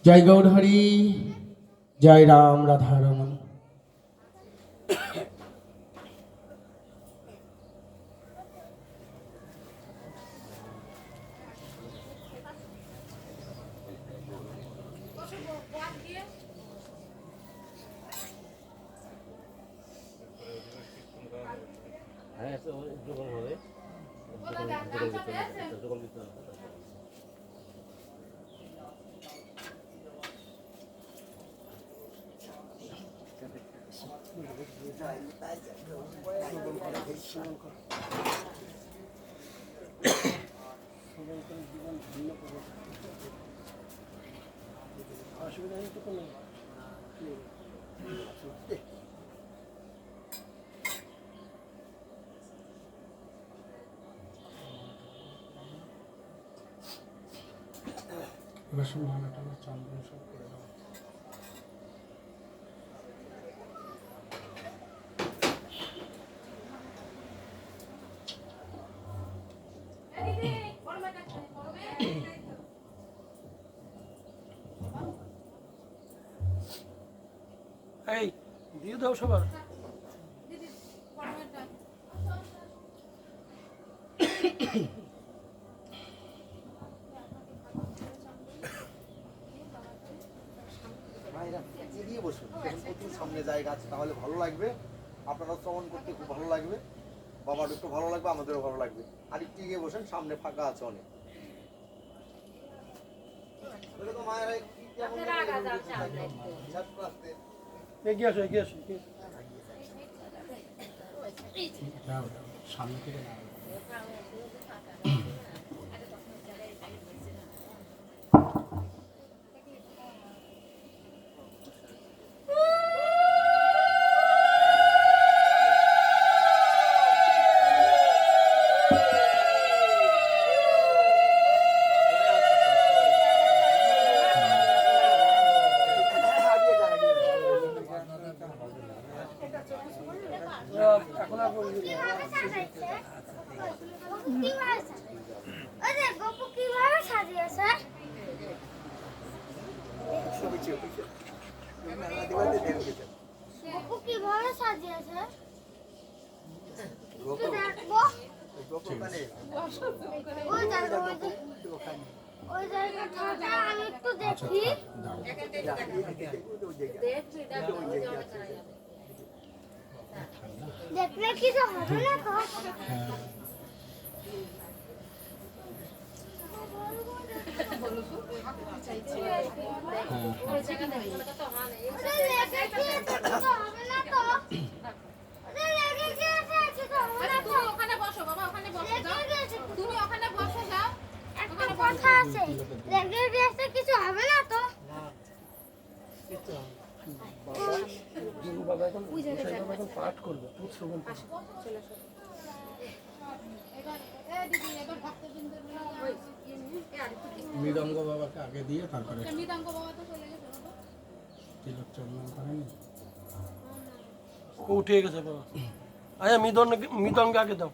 জয় গৌরহরি, জয় রাম রাধা রমন। অসুবিধা নেই তো কোনো এবার সব মালাটা চন্দন সব করে দাও। এই দিয়ে দাও সবার এগিয়ে বসুন, প্রচুর সামনে জায়গা আছে, তাহলে ভালো লাগবে, আপনারা শ্রবণ করতে খুব ভালো লাগবে, বাবার একটু ভালো লাগবে, আমাদেরও ভালো লাগবে। আর একটু এগিয়ে বসেন, সামনে ফাঁকা আছে অনেক। এগিয়ে আসো এগিয়ে আসো দাও দাও, সামনে থেকে দাও। এখন আর কিভাবে সাজিয়েছে ওই জায়গাটা আমি একটু দেখি। দেখলে কিছু হবে না তো? ওখানে বসো বাবা, ওখানে বসো যাও, তুমি ওখানে বসো যাও। একটা কথা আছে, লেগে গেছে কিছু হবে না তো? বাবা এখন পাঠ করবে শ্রবণ করবে মৃদঙ্গ বাবাকে আগে দিয়ে তারপরে মৃদঙ্গ বাবা তো চলে গেছে বাবা। তিলক চন্দন করেনি। ও উঠে গেছে বাবা। আচ্ছা মৃদঙ্গ আগে দাও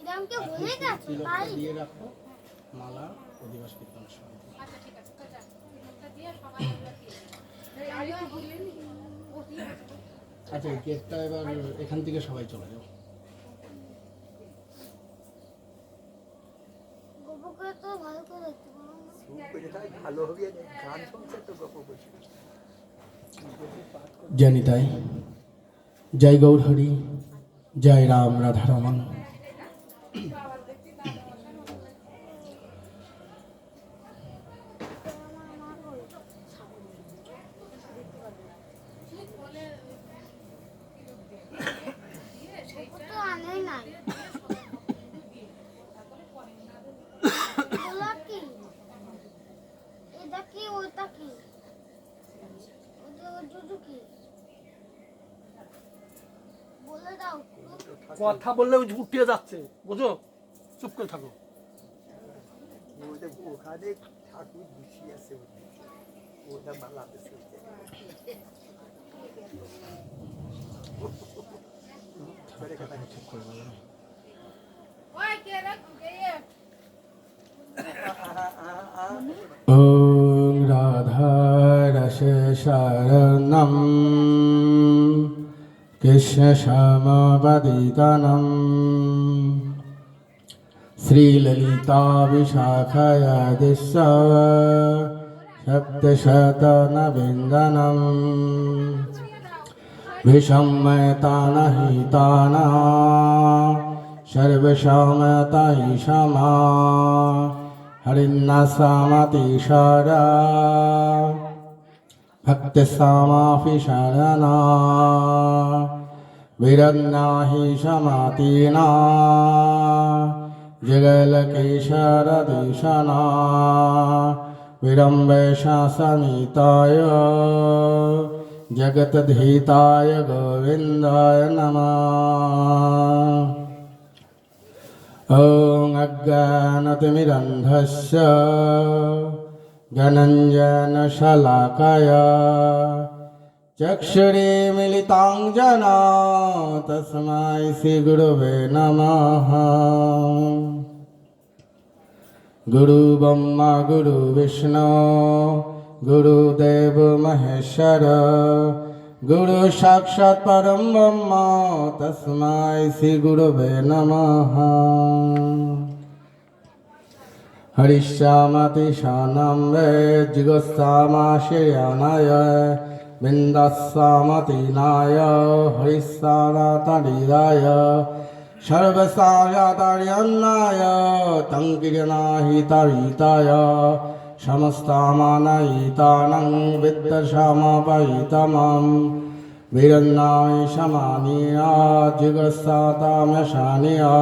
মৃদঙ্গকে ভুলে গেছে তিলকটা তাই? দিয়ে রাখো, মালা অধিবাস কীর্তন সহ। আচ্ছা ঠিক আছে, তিলকটা দিয়ে সবাই আচ্ছা, এই গেটটা এবার এখান থেকে সবাই চলে যাও। গোপুকে তো ভালো করে দেখতে পাবো না। ভালো হবে, গান শুনছে তো গল্প বসে। জানি তাই। জয় গৌরহরি, জয় রাম রাধা রমন। তো আনে নাই। ওগুলা কি? এটা কি ওটা কি? ওটা জুজু কি? বলে দাও। কথা বললে উঠে যাচ্ছে, বুঝো, চুপ করে থাকো। ওখানে ঠাকুর বসিয়ে আছে, ওটা মালা আছে। ঠিক করে দেবো। ওই কে রে? ॐ राधारसशरणं कृष्णश्यामपदितनं श्रीललिताविशाखयादिश्च सप्तशतनविन्दनम् विषमयतानहिताना सर्वशामतैषमा हरिन्नसामतिशारा भक्तिसामापि शरणा विरन्नाहि समातिना जगलकेशरदिशना विरम्बेशा समिताय जगतधीताय गोविन्दाय नमः। ॐ अज्ञानतिमिरन्धस्य ज्ञानञ्जनशलाकया चक्षुरुन्मीलिताञ्जना तस्मै श्रीगुरवे नमः। गुरुब्रह्मा गुरुविष्णु गुरुदेव महेश्वर गुरु साक्षात् परं ब्रह्म तस्मै श्रीगुरवे नमः। हरिष्यामतिशानं वे जिगस्सामाश्रयानाय बिन्दस्सामतिनाय हरिस्सारातरिदाय सर्वसार्यातार्यन्नाय तङ्किरणाहितरिताय समस्तामानयितानं वित्तशामपयितमं वीरन्नाय शमानिया जिगस्साताम्यशानिया।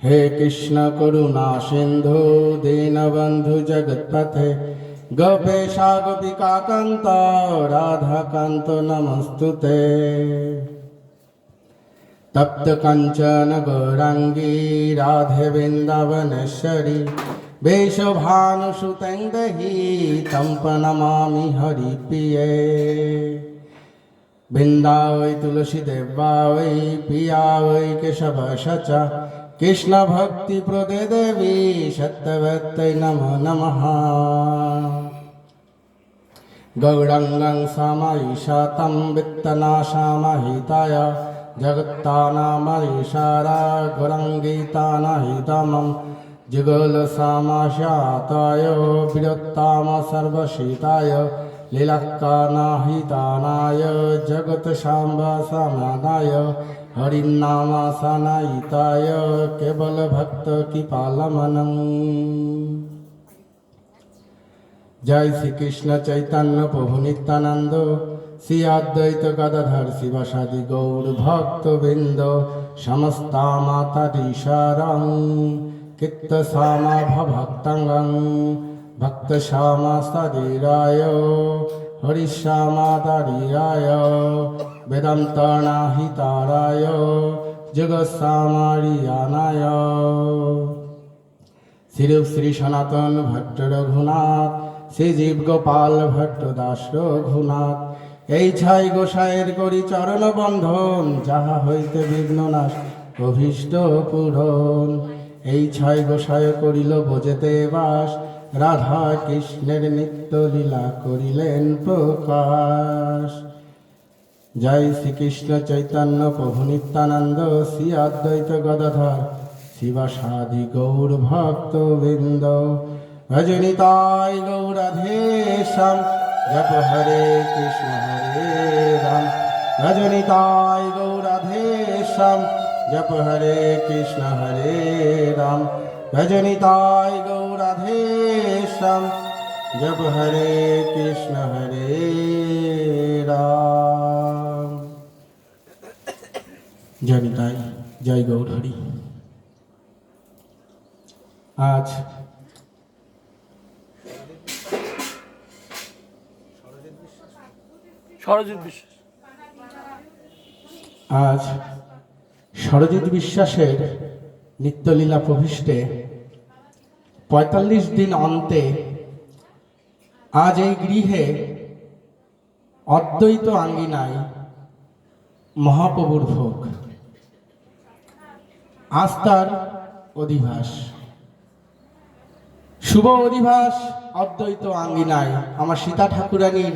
हे कृष्ण करुणा सिंधु दीनबंधु जगत्पथे गोपेशा गोपिका कांत राधा कांत नमस्तुते। तप्त कंचन गौरांगी राधे वृंदावनेश्वरी वेशभानुसुतं देहि तं प्रणमामि हरिप्रिये। वृंदा वै तुलसी देवा वै पिया वै केशव सचा कृष्ण भक्ति प्रदे देवी सत्यवत्यै नमो नमः। गौरांगं समायुषातं वित्तनाशामहिताय जगत्तानामरीशारा गौराङ्गीतानाहितमं जुगलसामाशाताय विरत्ताम सर्वशीताय लीलाक्कानाहितानाय जगत्साम्बसमादाय हरिनामासनायिताय केवलभक्तकृपालमनं। जय श्री कृष्ण चैतन्य प्रभु नित्यानंद श्री अद्वैत गदाधर शिवासादि गौर भक्तवृंद समस्ता मातरीशरं कित्तसामा भक्तंगं भक्तश्यामा शरीराय हरिश्यामादारियाय वेदान्तनाहिताराय जगत्सामारियानाय। श्री श्री सनातन भट्ट रघुनाथ श्री जीव गोपाल भट्ट दास रघुनाथ এই ছাই গোসাইয়ের করি চরণ বন্ধন যাহা হইতে বিঘ্ন নাশ অভীষ্ট পূরণ। এই ছাই গোসাই করিল বোঝেতে বাস রাধা কৃষ্ণের নিত্য লীলা করিলেন প্রকাশ। জয় শ্রীকৃষ্ণ চৈতন্য প্রভু নিত্যানন্দ শ্রী অদ্বৈত গদাধর শিবাসাদি গৌর ভক্তবৃন্দ ভজনিতাই গৌরাধেশম जप हरे कृष्ण हरे राम भजनिताय गौराधेशम जप हरे कृष्ण हरे राम भजनिताय गौराधेशम जप हरे कृष्ण हरे राम। जनिताय जय गौर हरि। आज সরজিৎ বিশ্বাস আজ সরজিৎ বিশ্বাসের নিত্যলীলা প্রবিষ্টে ৪৫ দিন অন্তে আজ এই গৃহে অদ্বৈত আঙ্গিনায় মহাপ্রভুর ভোগ, আজ তার অধিবাস। শুভ অধিবাস অদ্বৈত আঙ্গিনায় আমার সীতা ঠাকুরানীর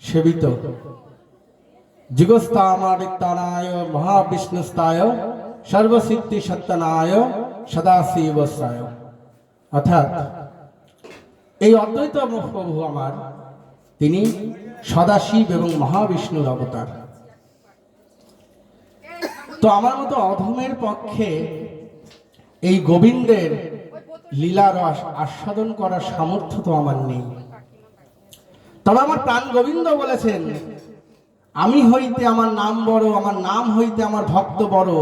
সেবিত যুগস্তামাদিত্যানায় মহাবিষ্ণুস্তায় সর্বসিদ্ধি সত্যনায় সদাশিবস্তায়, অর্থাৎ এই অদ্বৈত প্রভু আমার, তিনি সদাশিব এবং মহাবিষ্ণুর অবতার। তো আমার মতো অধমের পক্ষে এই গোবিন্দের লীলা রস আস্বাদন করার সামর্থ্য তো আমার নেই। তবে আমার প্রাণ গোবিন্দ বলেছেন, আমি হইতে আমার নাম বড়, আমার নাম হইতে আমার ভক্ত বড়,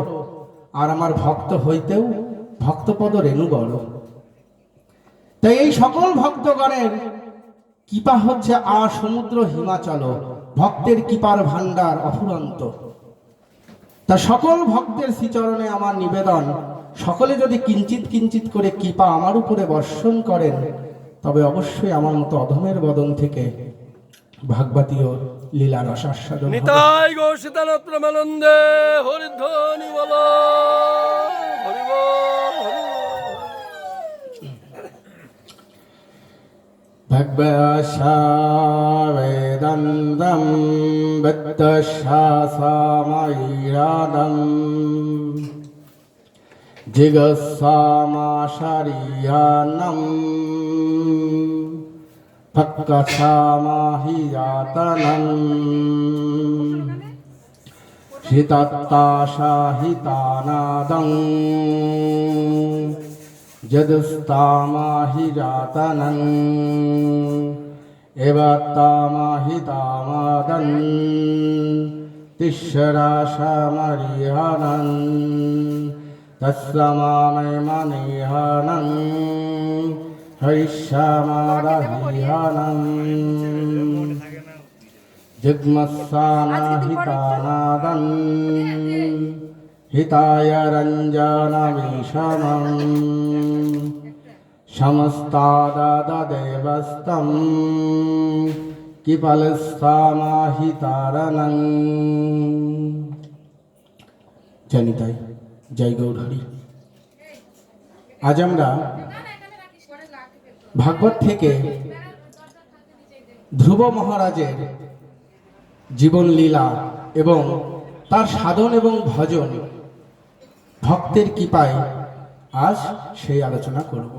আর আমার ভক্ত হইতেও ভক্তপদ রেণু বড়। তাই এই সকল ভক্তগণের কৃপা হচ্ছে সমুদ্র হিমাচল, ভক্তের কৃপার ভান্ডার অফুরন্ত। তা সকল ভক্তের শ্রীচরণে আমার নিবেদন, সকলে যদি কিঞ্চিত কিঞ্চিত করে কৃপা আমার উপরে বর্ষণ করেন, তবে অবশ্যই আমার মতো অধমের বদন থেকে ভাগবতীয় লীলা রস আস্বাদন হবে। নিতাই গৌর সীতানাথ প্রেমানন্দে হরিধ্বনি বলো, হরি বল, হরি বল। ভগবশা বেদান্তম বিত্তশাসামৈরাদম জিগসামাশারিয়ানম ফক্কসামাহিয়াতনম হিতত্তাশাহিতানাদং যদস্তামাহিরাতনং এবাত্তামাহিতামাদন তিস্রাশামরিহানং তৎসমামে মনিহানং হরিষ্যামারহিহানং জিগ্মস্সানাহিতানাদন হিতায় রঞ্জনমিষমং সমস্তাদদেবস্তম কিপলস্থামাহিতারণং। জানিতাই জয় গৌর হরি। আজ আমরা ভাগবত থেকে ধ্রুব মহারাজের জীবন লীলা এবং তার সাধন এবং ভজন ভক্তের কৃপায় আজ সেই আলোচনা করব।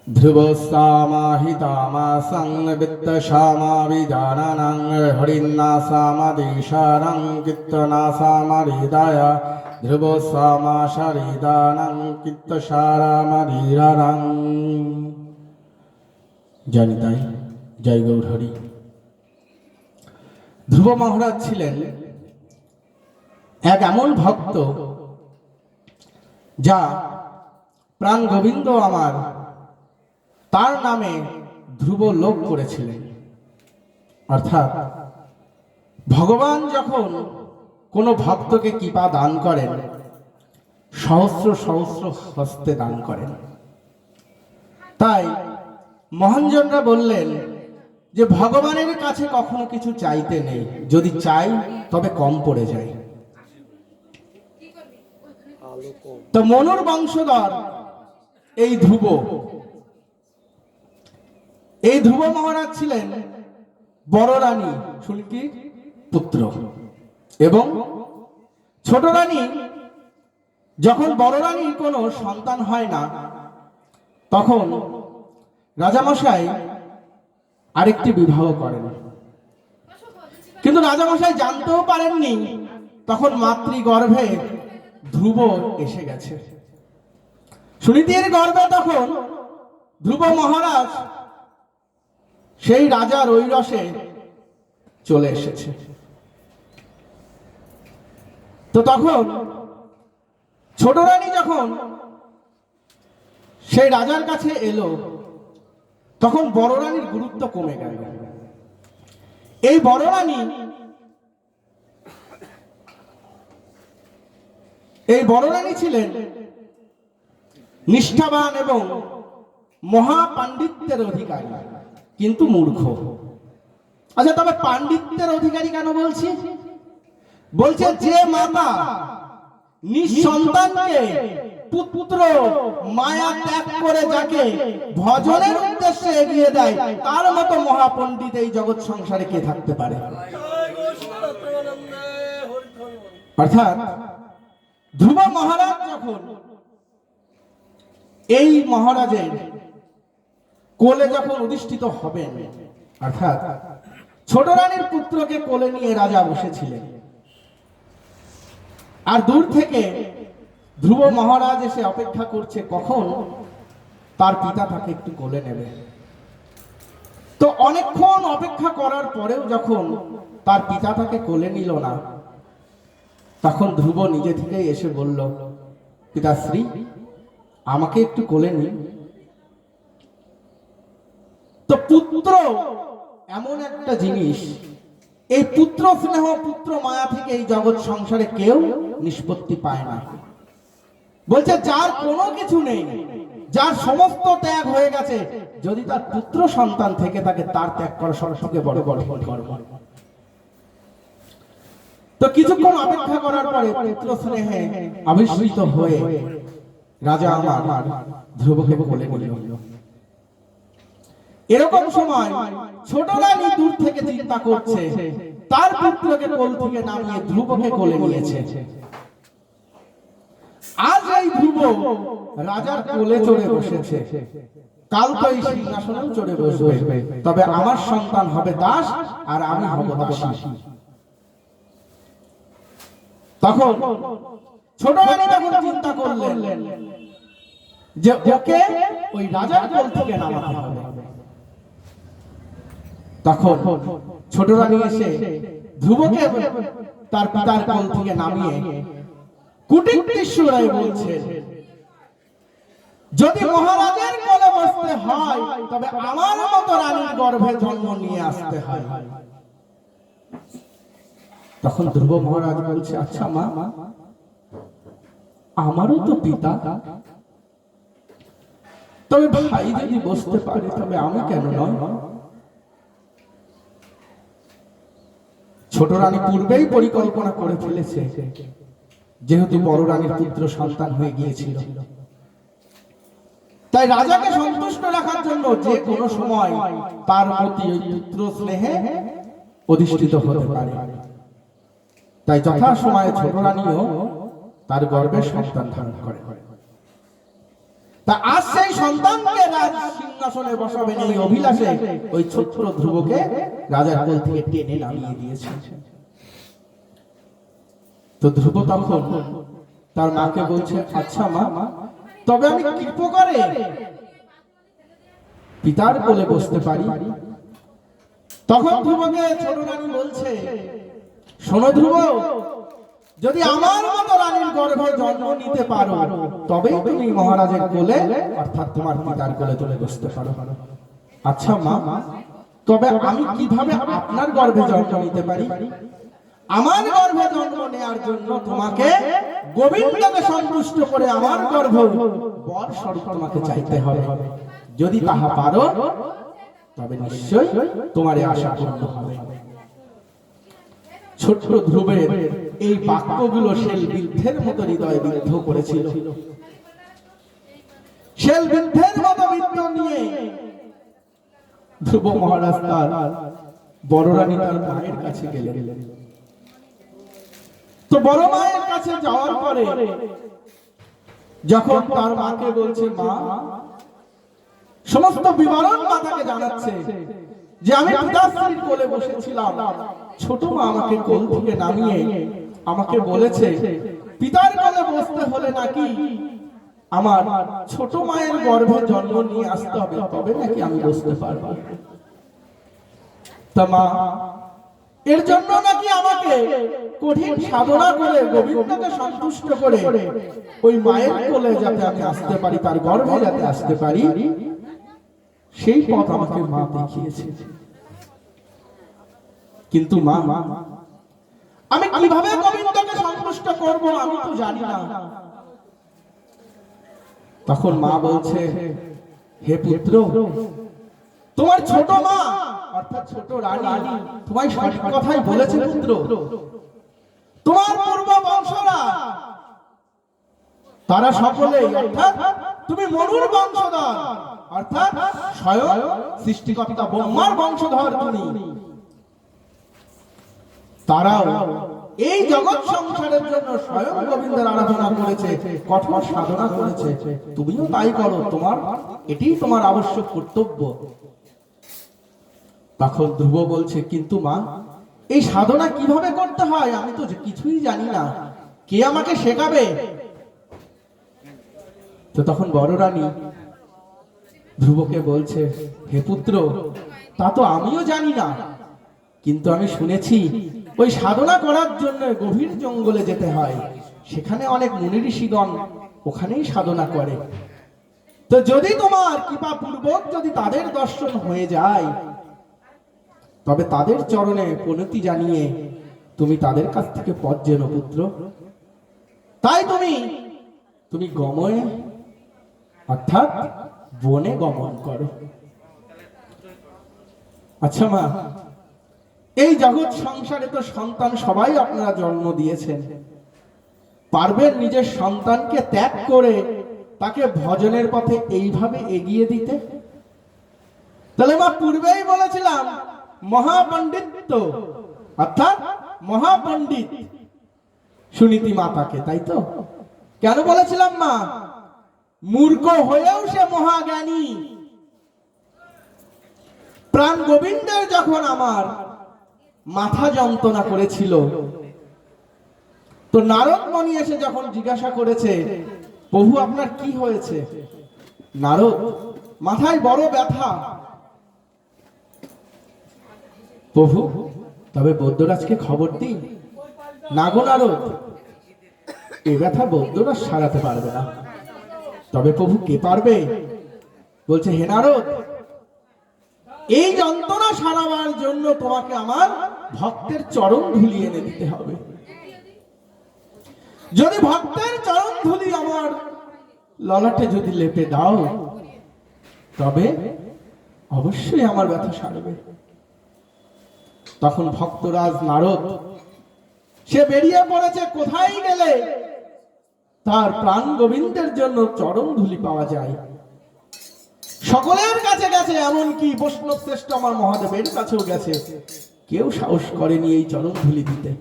ধ্রুবস্তামাহিতামাসং বিত্তশামাবিজাননং হরিন্নাসামাদিশারং কীর্তনাসামারিদায় ধ্রুবস্তামাশারিদানং কীর্তসারামাদিরারং। জানিতাই জয় গৌর হরি। ধ্রুব মহারাজ ছিলেন এক এমন ভক্ত যা প্রাণ গোবিন্দ আমার তার নামে ধ্রুব লোক করেছিলেন। অর্থাৎ ভগবান যখন কোনো ভক্তকে কৃপা দান করেন, সহস্র সহস্র হস্তে দান করেন। তাই মহানজনরা বললেন যে ভগবানের কাছে কখনো কিছু চাইতে নেই, যদি চাই তবে কম পড়ে যায়। তো মনুর বংশধর এই ধ্রুব, এই ধ্রুব মহারাজ ছিলেন বড় রানী সুলকির পুত্র। এবং ছোট রানী, যখন বড় রানীর কোনো সন্তান হয় না, তখন রাজামশাই আরেকটি বিবাহ করেন। কিন্তু রাজামশাই জানতেও পারেননি তখন মাতৃগর্ভে ধ্রুব এসে গেছে। সুনীতির গর্ভে তখন ধ্রুব মহারাজ সেই রাজার ঐরসে চলে এসেছে। তো তখন ছোট রানী যখন সেই রাজার কাছে এলো, তখন বড় রানীর গুরুত্ব কমে গেল। এই বড় রানী ছিলেন নিষ্ঠাবান এবং মহাপাণ্ডিত্যের অধিকারী, কিন্তু মূর্খ। আচ্ছা, তবে পাণ্ডিত্যের অধিকারী কেন বলছি? বলছে যে মাতা নিঃসন্তানকে পুত্র মায়া ত্যাগ করে যাকে ভজনের উদ্দেশ্যে এগিয়ে দেয়, তার মতো মহাপণ্ডিত এই জগৎ সংসারে কে থাকতে পারে? জয় গৌরীশ্বর প্রেমানন্দে হরিধ্বনি বল। অর্থাৎ ধ্রুব মহারাজ যখন এই মহারাজের কোলে যখন অধিষ্ঠিত হবেন, অর্থাৎ ছোট রানীর পুত্রকে কোলে নিয়ে রাজা বসেছিলেন, আর দূর থেকে ধ্রুব মহারাজ এসে অপেক্ষা করছে কখন তার পিতা তাকে একটু কোলে নেবে। তো অনেকক্ষণ অপেক্ষা করার পরেও যখন তার পিতা তাকে কোলে নিল না, তখন ধ্রুব নিজে থেকে এসে বলল, পিতাশ্রী আমাকে একটু কোলে নিন। তো পুত্র এমন একটা জিনিস, এই পুত্র স্নেহ পুত্র মায়া থেকে এই জগৎ সংসারে কেউ নিষ্পত্তি পায় না। বলছে যার কোনো কিছু নেই, যার সমস্ত ত্যাগ হয়ে গেছে, যদি তার পুত্র সন্তান থেকে থাকে তার ত্যাগ করা সবথেকে বড় বড় কর্ম। তো কিছুক্ষণ অপেক্ষা করার পরে পুত্র স্নেহে আবিষ্কৃত হয়ে রাজা আমার ধ্রুবকে কোলে নিল। এরকম সময় ছোট রানী দূর থেকে চিন্তা করছে, তার পুত্রকে কোল থেকে নামিয়ে ধ্রুবকে কোলে নিয়েছে। আজ এই ধ্রুব রাজার কোলে চড়ে বসেছে, কাল তো এই সিংহাসনেও চড়ে বসবে, তবে আমার সন্তান হবে দাস আর আমি হব দাসী। তখন ছোট রানী তখন চিন্তা করলেন যে ওকে ওই রাজার কোল থেকে নামাতে হবে। তখন ছোট রানী এসে ধ্রুবকে তার পিতার কোল থেকে নামিয়ে কুটির সুরায় বলছে, যদি মহারাজের কোলে বসতে হয় তবে আমার মতো রানীর গর্ভে জন্ম নিয়ে আসতে হয়। তখন ধ্রুব মহারাজ বলছে, আচ্ছা মা, আমারও তো পিতা, তবে ভাই যদি বসতে পারে তবে আমি কেন নয়? ছোট রানী পূর্বেই পরিকল্পনা করে ফেলেছে, যেহেতু বড় রানীর পুত্র সন্তান হয়ে গিয়েছিল, তাই রাজাকে সন্তুষ্ট রাখার জন্য যে কোনো সময় তার প্রতি ওই পুত্র স্নেহে অধিষ্ঠিত হতে পারে। তাই যথা সময়ে ছোট রানীও তার গর্ভে সন্তান ধারণ করে। তা আজ সেই সন্তানকে রাজ সিংহাসনে বসাবেন এই অভিলাষে ওই ছোট্ট ধ্রুবকে রাজার কোল থেকে টেনে নামিয়ে দিয়েছে। তো ধ্রুব তখন তার মাকে বলছে, আচ্ছা মা, তবে আমি কি প্রকারে পিতার কোলে বসতে পারি? তখন ধ্রুবকে ছোট রানী বলছে, শোনো ধ্রুব, যদি আমার মতো রানীর গর্ভে জন্ম নিতে পারো তবেই তুমি মহারাজের কোলে অর্থাৎ তোমার পিতার কোলে তুলে বসতে পারো। আচ্ছা মা, তবে আমি কিভাবে আপনার গর্ভে জন্ম নিতে পারি? আমার গর্ভে জন্ম নেওয়ার জন্য তোমাকে গোবিন্দকে সন্তুষ্ট করে আমার গর্ভ বর স্বরূপ তোমাকে চাইতে হবে। যদি তাহা পারো তবে নিশ্চয়ই তোমার এই আশা পূর্ণ হবে। ছোট্ট ধ্রুবের এই বাক্যগুলো শেল বিদ্ধের মতো হৃদয় বিদ্ধ করেছিল। শেল বিদ্ধের মতো বিদ্ধ নিয়ে ধ্রুব মহারাজ তার বড় রানী তার মায়ের কাছে গেলেন। তো বড় মায়ের কাছে যাওয়ার পরে যখন তার মাকে বলছে, মা, সমস্ত বিবরণ মাতাকে জানাচ্ছে যে আমি পিতাশ্রীর কোলে বসেছিলাম, ছোট মা আমাকে কোল থেকে নামিয়ে আমাকে বলেছে পিতার কোলে বসতে হলে নাকি আমার ছোট মায়ের গর্ভে জন্ম নিয়ে আসতে হবে, তবে নাকি আমি বসতে পারবো। তা মা, এর জন্য নাকি আমাকে কঠিন সাধনা করে গোবিন্দকে সন্তুষ্ট করে ওই মায়ের কোলে যাতে আমি আসতে পারি, তার গর্ভে যাতে আসতে পারি, সেই পথ আমাকে মা দেখিয়েছে। কিন্তু মা, আমি কিভাবে গোবিন্দকে সন্তুষ্ট করব আমি তো জানি না। তখন মা বলছে, হে পুত্র, তোমার ছোট মা অর্থাৎ ছোট রানী তোমায় সঠিক কথাই বলেছে পুত্র। তোমার পূর্ব বংশরা তারা সকলেই, অর্থাৎ তুমি মনুর বংশধর, অর্থাৎ স্বয়ং সৃষ্টিকর্তা ব্রহ্মার বংশধর তুমি। তারাও এই জগৎ সংসারের জন্য স্বয়ং গোবিন্দের আরাধনা করেছে, কঠোর সাধনা করেছে। তুমিও তাই করো, এটাই তোমার আবশ্যক কর্তব্য। তখন ধ্রুব বলছে, কিন্তু মা, এই সাধনা কিভাবে করতে হয় আমি তো কিছুই জানি না, কে আমাকে শেখাবে? তো তখন বড় রানী ধ্রুবকে বলছে, হে পুত্র, তা তো আমিও জানি না, কিন্তু আমি শুনেছি ওই সাধনা করার জন্য গভীর জঙ্গলে যেতে হয়, সেখানে অনেক মুনি ঋষিগণ ওখানেই সাধনা করে। তো যদি তোমার কৃপা পূর্বক যদি তাদের দর্শন হয়ে যায়, তবে তাদের চরণে প্রণতি জানিয়ে তুমি তাদের কাছ থেকে পথ জেনো পুত্র। তাই তুমি গময়ে, অর্থাৎ বনে গমন করো। আচ্ছা মা, এই জগৎ সংসারে তো সন্তান সবাই আপনারা জন্ম দিয়েছেন, পারবেন নিজের সন্তানকে ত্যাগ করে তাকে ভজনের পথে এইভাবে এগিয়ে দিতে? তাহলে মা, পূর্বেই বলেছিলাম মহাপণ্ডিত্য, অর্থাৎ মহাপণ্ডিত সুনীতি মাতাকে, তাই তো? কেন বলেছিলাম মা? মূর্খ হয়েও সে মহাজ্ঞানী। প্রাণ গোবিন্দের যখন আমার মাথা যন্ত্রণা করেছিল, তো নারদ মুনি এসে যখন জিজ্ঞাসা করেছে, প্রভু আপনার কি হয়েছে? নারদ, মাথায় বড় ব্যথা। প্রভু, তবে বৈদ্যরাজকে খবর দিই। না গো নারদ, এ ব্যথা বৈদ্যরাজ সারাতে পারবে না। তবে প্রভু, কে পারবে? বলছে, হে নারদ, এই যন্ত্রণা সারাবার জন্য তোমাকে আমার ভক্তের চরণ ধুলি এনে দিতে হবে। যদি ভক্তের চরণ ধুলি আমার ললাটে যদি লেপে দাও, তবে অবশ্যই আমার ব্যথা সারবে। তখন ভক্তরাজ নারদ সে বেরিয়ে পড়েছে, কোথায় গেলে তার প্রাণ গোবিন্দের জন্য চরণ ধুলি পাওয়া যায়। সকলের কাছে গেছে, এমনকি বৈষ্ণব শ্রেষ্ঠ আমার মহাদেবের কাছেও গেছে, কেউ সাহস করেনি এই চরণ ধুলি দিতে।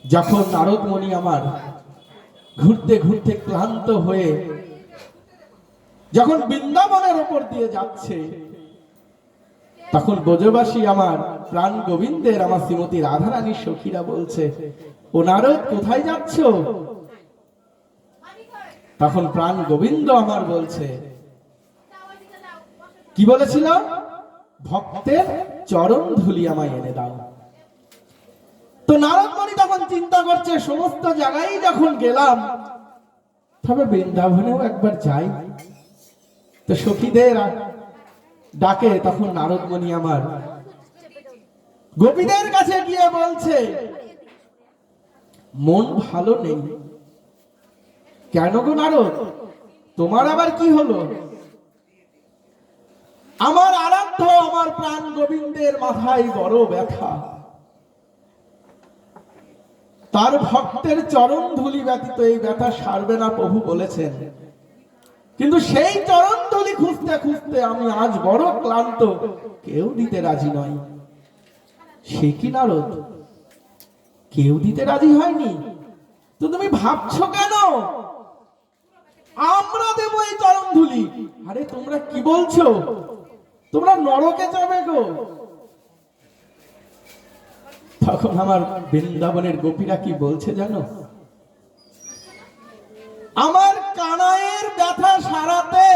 যখন নারদ মুনি আমার ঘুরতে ঘুরতে ক্লান্ত হয়ে যখন বৃন্দাবনের ওপর দিয়ে যাচ্ছে, তখন ব্রজবাসী আমার প্রাণ গোবিন্দের, আমার শ্রীমতী রাধারানীর সখীরা বলছে, ও নারদ, কোথায় যাচ্ছ? তখন প্রাণ গোবিন্দ আমার বলছে, কি বলেছিল? ভক্তের চরণ ধুলি আমায় এনে দাও। তো নারদ মুনি তখন চিন্তা করছে, সমস্ত জায়গায় যখন গেলাম, তবে বৃন্দাবনেও একবার যাই। তো সখীদের ডাকে তখন নারদ মুনি আমার গোপীদের কাছে গিয়ে বলছে, মন ভালো নেই। কেন গো নারদ, তোমার আবার কি হলো? আমার আরাধ্য আমার প্রাণ গোবিন্দের মাথায় বড় ব্যথা, তার ভক্তের চরণ ধুলি ব্যতীত এই ব্যথা সারবে না প্রভু বলেছেন। কিন্তু সেই চরণ ধুলি খুঁজতে খুঁজতে আমি আজ বড় ক্লান্ত, কেউ দিতে রাজি নয়। সে কি নারদ, কেউ দিতে রাজি হয়নি? তো তুমি ভাবছো কেন আমরা দেবো এই চরণ ধুলি? আরে তোমরা কি বলছো? তোমরা নরকে যাবে গো। তখন আমার বৃন্দাবনের গোপীরা কি বলছে জানো? আমার কানাইয়ের ব্যথা সারাতে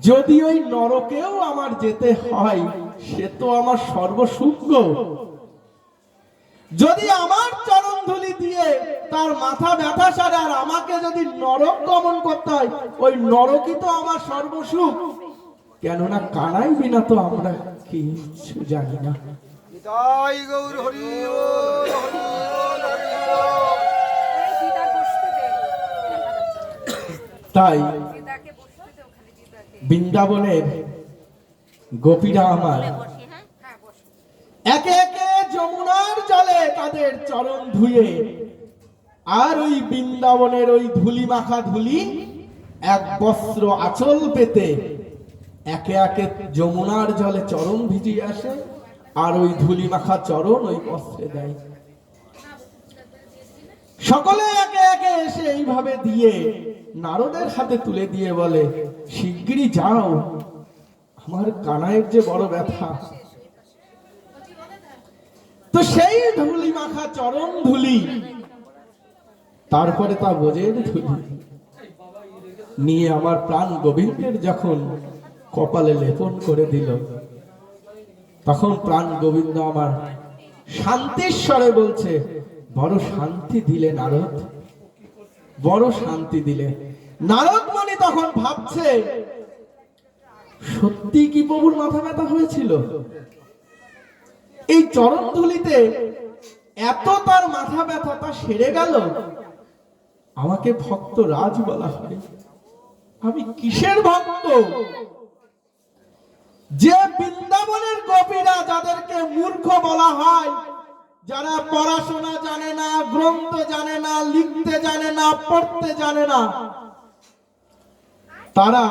যদি ওই নরকেও আমার যেতে হয়, সে তো আমার সর্বসুখ। যদি আমার চরণ ধুলি দিয়ে তার মাথা ব্যথা সারে আর আমাকে যদি নরক গমন করতে হয়, ওই নরকই তো আমার সর্বসুখ। কেননা কানাই বিনা তো আমরা কিছু জানি না। জয় গৌর হরি বল, হরি বল, হরি বল। তাই বৃন্দাবনের গোপীরা আমার একে একে যমুনার জলে তাদের চরণ ধুয়ে আর ওই বৃন্দাবনের ওই ধুলি মাখা ধুলি এক বস্ত্র আঁচল পেতে একে একে যমুনার জলে চরণ ভিজিয়ে আসে আর ওই ধুলি মাখা চরণ ওই বস্ত্রে দেয়। সকলে একে একে এসে এইভাবে দিয়ে নারদের হাতে তুলে দিয়ে বলে, শিগগিরই যাও, আমার কানাইয়ের যে বড় ব্যথা। তো সেই ধুলি মাখা চরণ ধুলি, তারপরে তা বোঝের ধুলি নিয়ে আমার প্রাণ গোবিন্দের যখন কপালে লেপন করে দিল, তখন প্রাণ গোবিন্দ আমার শান্তির স্বরে বলছে, বড় শান্তি দিলে নারদ, বড় শান্তি দিলে। নারদ মনি তখন ভাবছে, সত্যি কি প্রভুর মাথা ব্যথা হয়েছিল? এই চরণ ধুলিতে এত তার মাথা ব্যথা তা সেরে গেল? আমাকে ভক্ত রাজ বলা হয়, আমি কিসের ভক্ত? যে বৃন্দাবনের গোপীরা যাদেরকে মূর্খ বলা হয়, যারা পড়াশোনা জানে না, গ্রন্থ জানে না, লিখতে জানে না, পড়তে জানে না, তারা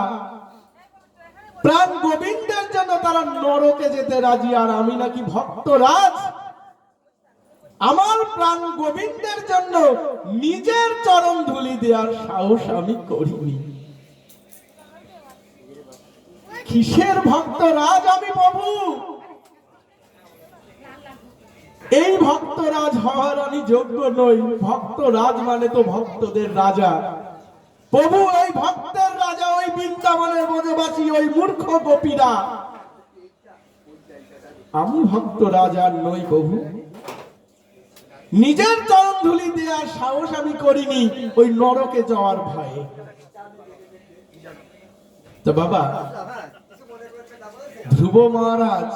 প্রাণ গোবিন্দের জন্য তারা নরকে যেতে রাজি, আর আমি নাকি ভক্তরাজ, আমার প্রাণ গোবিন্দের জন্য নিজের চরণ ধুলি দেওয়ার সাহস আমি করিনি। কিসের ভক্তরাজ আমি প্রভু? এই ভক্তরাজ হওয়ার আমি যোগ্য নই। ভক্তরাজ মানে তো ভক্তদের রাজা। প্রভু ওই ভক্তের রাজা, ওই বৃন্দাবনের ব্রজবাসী, ওই মূর্খ গোপীরা। আমি ভক্ত রাজার নই প্রভু। নিজের চরণ ধুলি দেওয়ার সাহস আমি করিনি ওই নরকে যাওয়ার ভয়ে। তো বাবা, ধ্রুব মহারাজ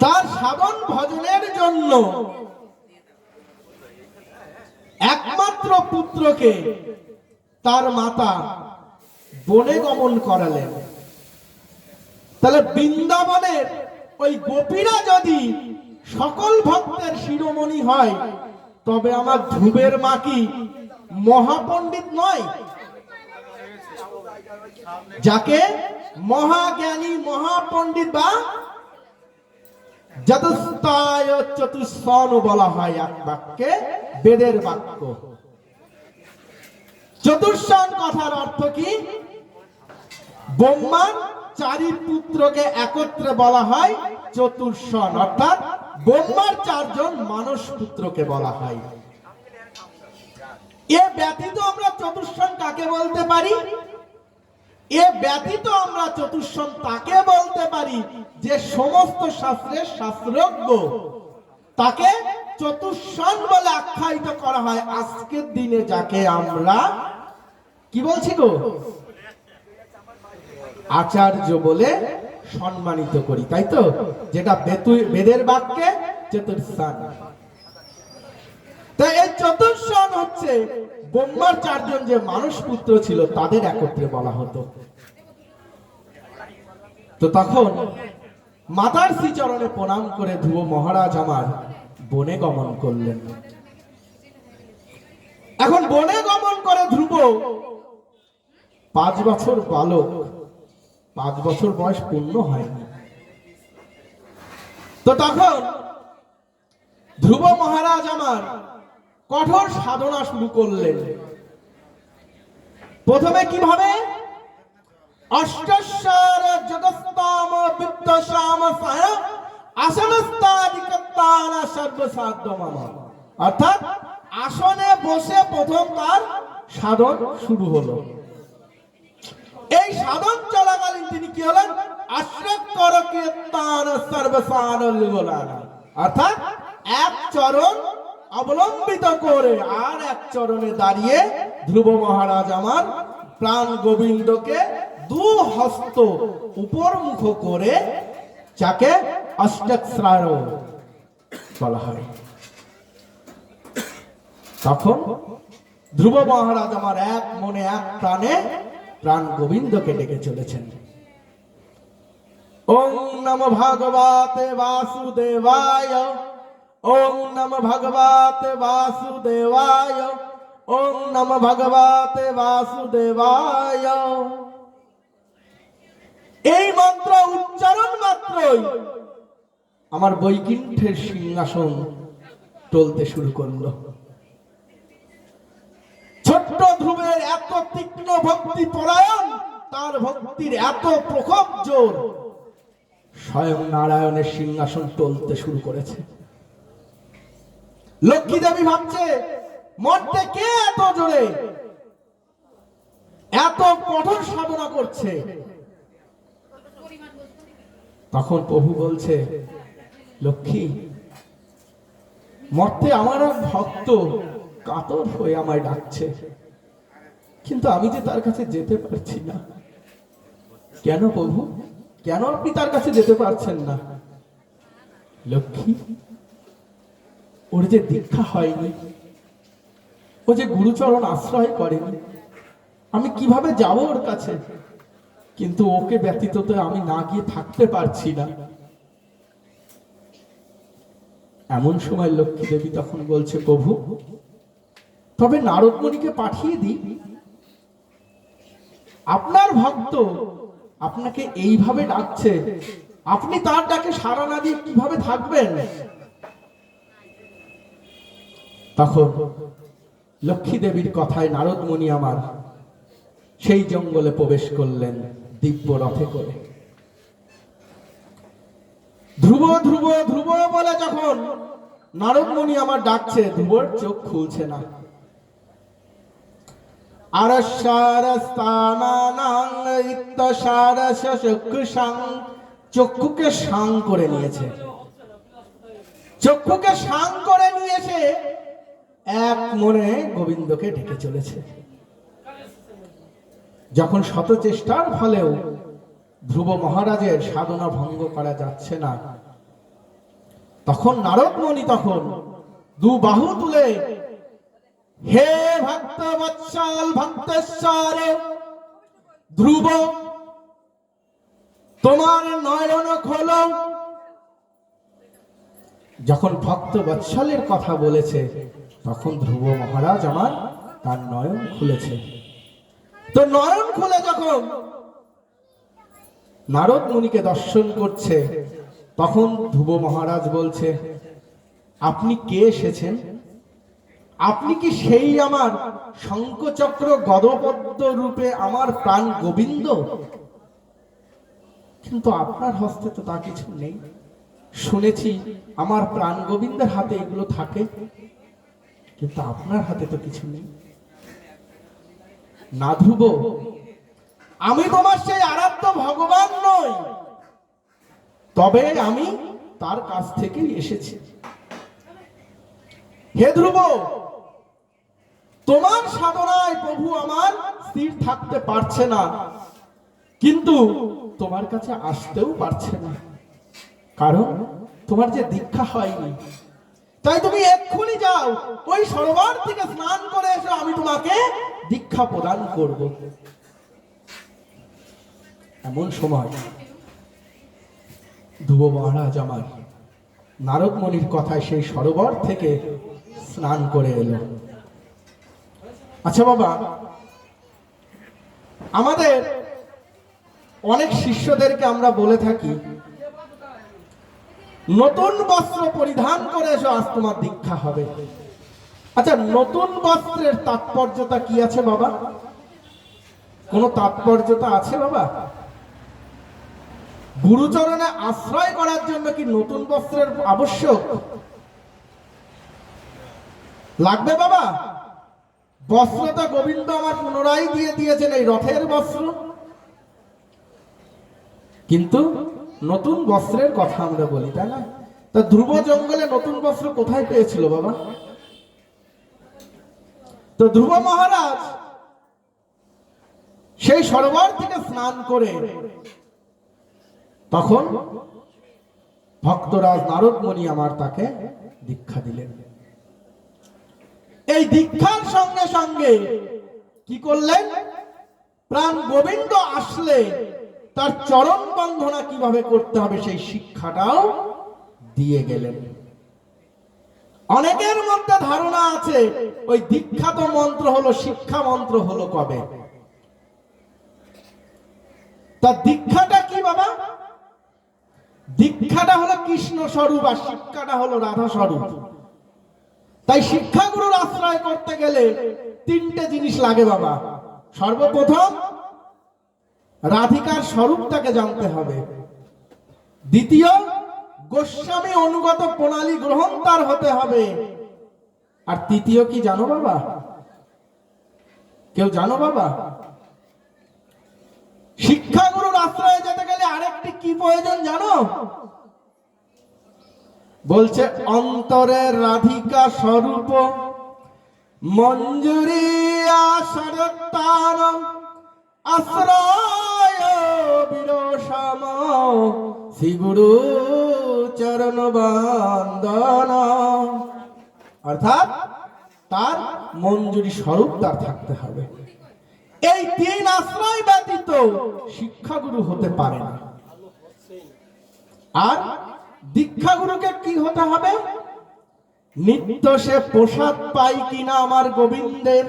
তার সাধন ভজনের জন্য একমাত্র পুত্রকে তার মাতা বনে গমন করালেন। তাহলে বৃন্দাবনের ওই গোপীরা যদি সকল ভক্তের শিরোমণি হয়, তবে আমার ধ্রুবের মা কি মহাপণ্ডিত নয়? যাকে মহাজ্ঞানী, মহাপণ্ডিত বা যতস্তায় চতুষ্ষণ বলা হয় এক বাক্যে, বেদের বাক্য। চতুষ্ষণ কথার অর্থ কি? ব্রহ্মার চারি পুত্রকে একত্রে বলা হয় চতুষ্ষণ, অর্থাৎ ব্রহ্মার চারজন মানস পুত্রকে বলা হয়। এ ব্যতীত আমরা চতুষ্ষণ কাকে বলতে পারি? এ ব্যতীত আমরা চতুষ্ষণ তাকে বলতে পারি যে সমস্ত শাস্ত্রের শাস্ত্রজ্ঞ, তাকে চতুষ্ষণ বলে আখ্যায়িত করা হয়। আজকের দিনে যাকে আমরা কি বলছি গো? আচার্য বলে সম্মানিত করি, তাই তো? যেটা বেদের বাক্যে চতুর্ষণ। তাই এই চতুর্ষণ হচ্ছে ব্রহ্মার চারজন যে মানস পুত্র ছিল তাদের একত্রে বলা হতো। তো তখন মাতার শ্রীচরণে প্রণাম করে ধ্রুব মহারাজ আমার বনে গমন করলেন। এখন বনে গমন করে ধ্রুব 5 বছর বালক, 5 বছর বয়স পূর্ণ হয়নি। তো তখন ধ্রুব মহারাজ আমার কঠোর সাধনা শুরু করলেন। প্রথমে কিভাবে? অষ্টস্বর জগস্তাম বিত্তসাম সায় আসনস্তাদিকত্তান সর্বসাধ্যমাম, অর্থাৎ আসনে বসে প্রথম তার সাধন শুরু হলো। এই সাধন চলাকালীন তিনি কি হলেন? আশ্রকর কীর্তন সর্বসারল্যগোলান, অর্থাৎ এক চরণ অবলম্বিত করে আর এক চরণে দাঁড়িয়ে ধ্রুব মহারাজ আমার প্রাণ গোবিন্দকে 2 হস্ত উপর মুখ করে, যাকে অষ্টস্রার বলা হয়। তখন ধ্রুব মহারাজ আমার এক মনে এক প্রাণে প্রাণ গোবিন্দকে ডেকে চলেছেন। ওং নমো ভগবতে বাসুদেবায়, ওং নমো ভগবতে বাসুদেবায়, ওং নমো ভগবতে বাসুদেবায়। এই মন্ত্র উচ্চারণ মাত্রই আমার বৈকুণ্ঠের সিংহাসন টলতে শুরু করলো। ছোট্ট ধ্রুবের এত তীক্ষ্ণ ভক্তি পরায়ণ, তার ভক্তির এত প্রখর জোর, স্বয়ং নারায়ণের সিংহাসন টলতে শুরু করেছে। লক্ষ্মী দেবী ভাবছে মরতে কে এত জোরে এত কঠোর সাধনা করছে। তখন প্রভু বলছে, লক্ষ্মী, মরতে আমার এক ভক্ত কাতর হয়ে আমায় ডাকছে, কিন্তু আমি যে তার কাছে যেতে পারছি না। কেন প্রভু, কেন আপনি তার কাছে যেতে পারছেন না? লক্ষ্মী, ওর যে দীক্ষা হয়নি, ও যে গুরুচরণ আশ্রয় করেনি, আমি কিভাবে যাব ওর কাছে? কিন্তু ওকে ব্যতীত তো আমি না গিয়ে থাকতে পারছি না। এমন সময় লক্ষ্মী দেবী তখন বলছে, প্রভু, তবে নারদ মুনিকে পাঠিয়ে দিই। আপনার ভক্ত আপনাকে এইভাবে ডাকছে, আপনি তার ডাকে সাড়া না দিয়ে কিভাবে থাকবেন? তখন লক্ষ্মী দেবীর কথায় নারদ মুনি আমার সেই জঙ্গলে প্রবেশ করলেন দিব্য রথে করে। ধ্রুব ধ্রুব ধ্রুব বলে যখন নারদ মুনি আমার ডাকছে, ধ্রুবর চোখ খুলছে না। চক্ষুকে সাং করে নিয়েছে। চক্ষুকে সাং করে নিয়েছে, এক মনে গোবিন্দকে ডেকে চলেছে। যখন শত চেষ্টার ফলেও ধ্রুব মহারাজের সাধনা ভঙ্গ করা যাচ্ছে না, তখন নারদ মুনি তখন দু বাহু তুলে, হে ভক্ত বৎসল ভক্তেশ্বর ধ্রুব, তোমার নয়ন খোলো। যখন ভক্ত বৎসলের কথা বলেছে, তখন ধ্রুব মহারাজ আমার তার নয়ন খুলেছে। তো নয়ন খুলে যখন নারদ মুনিকে দর্শন করছে, তখন ধ্রুব মহারাজ বলছে, আপনি কে এসেছেন? আপনি কি সেই আমার শঙ্খচক্র গদপদ্ম রূপে আমার প্রাণ গোবিন্দ? কিন্তু আপনার হস্তে তো তা কিছু নেই। শুনেছি আমার প্রাণ গোবিন্দের হাতে এগুলো থাকে, কিন্তু আপনার হাতে তো কিছু নেই। না ধ্রুব, আমি তোমার সেই আরাধ্য ভগবান নই, তবে আমি তার কাছ থেকেই এসেছি। হে ধ্রুব, তোমার সাধনায় প্রভু আমার স্থির থাকতে পারছে না, কিন্তু তোমার কাছে আসতেও পারছে না, কারণ তোমার যে দীক্ষা হয়নি। তাই তুমি এক্ষুনি যাও, ওই সরোবর থেকে স্নান করে এসে আমি তোমাকে দীক্ষা প্রদান করব। এমন সময় ধ্রুব মহারাজ আমার নারদ মুনির কথায় সেই সরোবর থেকে স্নান করে এলো। আচ্ছা বাবা, আমাদের অনেক শিষ্যদেরকে আমরা বলে থাকি, নতুন বস্ত্র পরিধান করে এসো, আজ তোমার দীক্ষা হবে। আচ্ছা, নতুন বস্ত্রের তাৎপর্যতা কি আছে বাবা? কোনো তাৎপর্যতা আছে বাবা? গুরুচরণে আশ্রয় করার জন্য কি নতুন বস্ত্রের আবশ্যক লাগবে বাবা? বস্ত্রটা গোবিন্দ আমার পুনরায় দিয়ে দিয়েছেন, এই রথের বস্ত্র। কিন্তু নতুন বস্ত্রের কথা আমরা বলি, তাই না? তা ধ্রুব জঙ্গলে নতুন বস্ত্র কোথায় পেয়েছিল বাবা? তো ধ্রুব মহারাজ সেই সরোবর থেকে স্নান করে তখন ভক্তরাজ নারদ মুনি আমার তাকে দীক্ষা দিলেন। এই দীক্ষার সঙ্গে সঙ্গে কি করলেন? প্রাণ গোবিন্দ আসলে তার চরণ বন্ধনা কিভাবে করতে হবে সেই শিক্ষাটাও দিয়ে গেলেন। অনেকের মধ্যে ধারণা আছে ওই দীক্ষাত মন্ত্র হলো শিক্ষা মন্ত্র হলো কবে। তার দীক্ষাটা কি বাবা? দীক্ষাটা হলো কৃষ্ণ স্বরূপ আর শিক্ষাটা হলো রাধা স্বরূপ। তাই শিক্ষাগুরুর আশ্রয় করতে গেলে তিনটে জিনিস লাগে বাবা। সর্বপ্রথম রাধিকার স্বরূপটাকে জানতে হবে। দ্বিতীয়, গোস্বামী অনুগত প্রণালী গ্রহণ তার হতে হবে। আর তৃতীয় কি জানো বাবা? কেউ জানো বাবা? শিক্ষাগুরুর আশ্রয়ে যেতে গেলে আরেকটি কি প্রয়োজন জানো? বলছে অন্তরের রাধিকা স্বরূপ মঞ্জুরি আশরতান আশ্রয় বিরসম শ্রী গুরু চরণ বন্দন। অর্থাৎ তার মঞ্জুরি স্বরূপ তার থাকতে হবে। এই তিন আশ্রয় ব্যতীত শিক্ষাগুরু হতে পারে না। আর দীক্ষাগুরুকে কি হতে হবে? নিত্য সে প্রসাদ পাই কিনা আমার গোবিন্দের।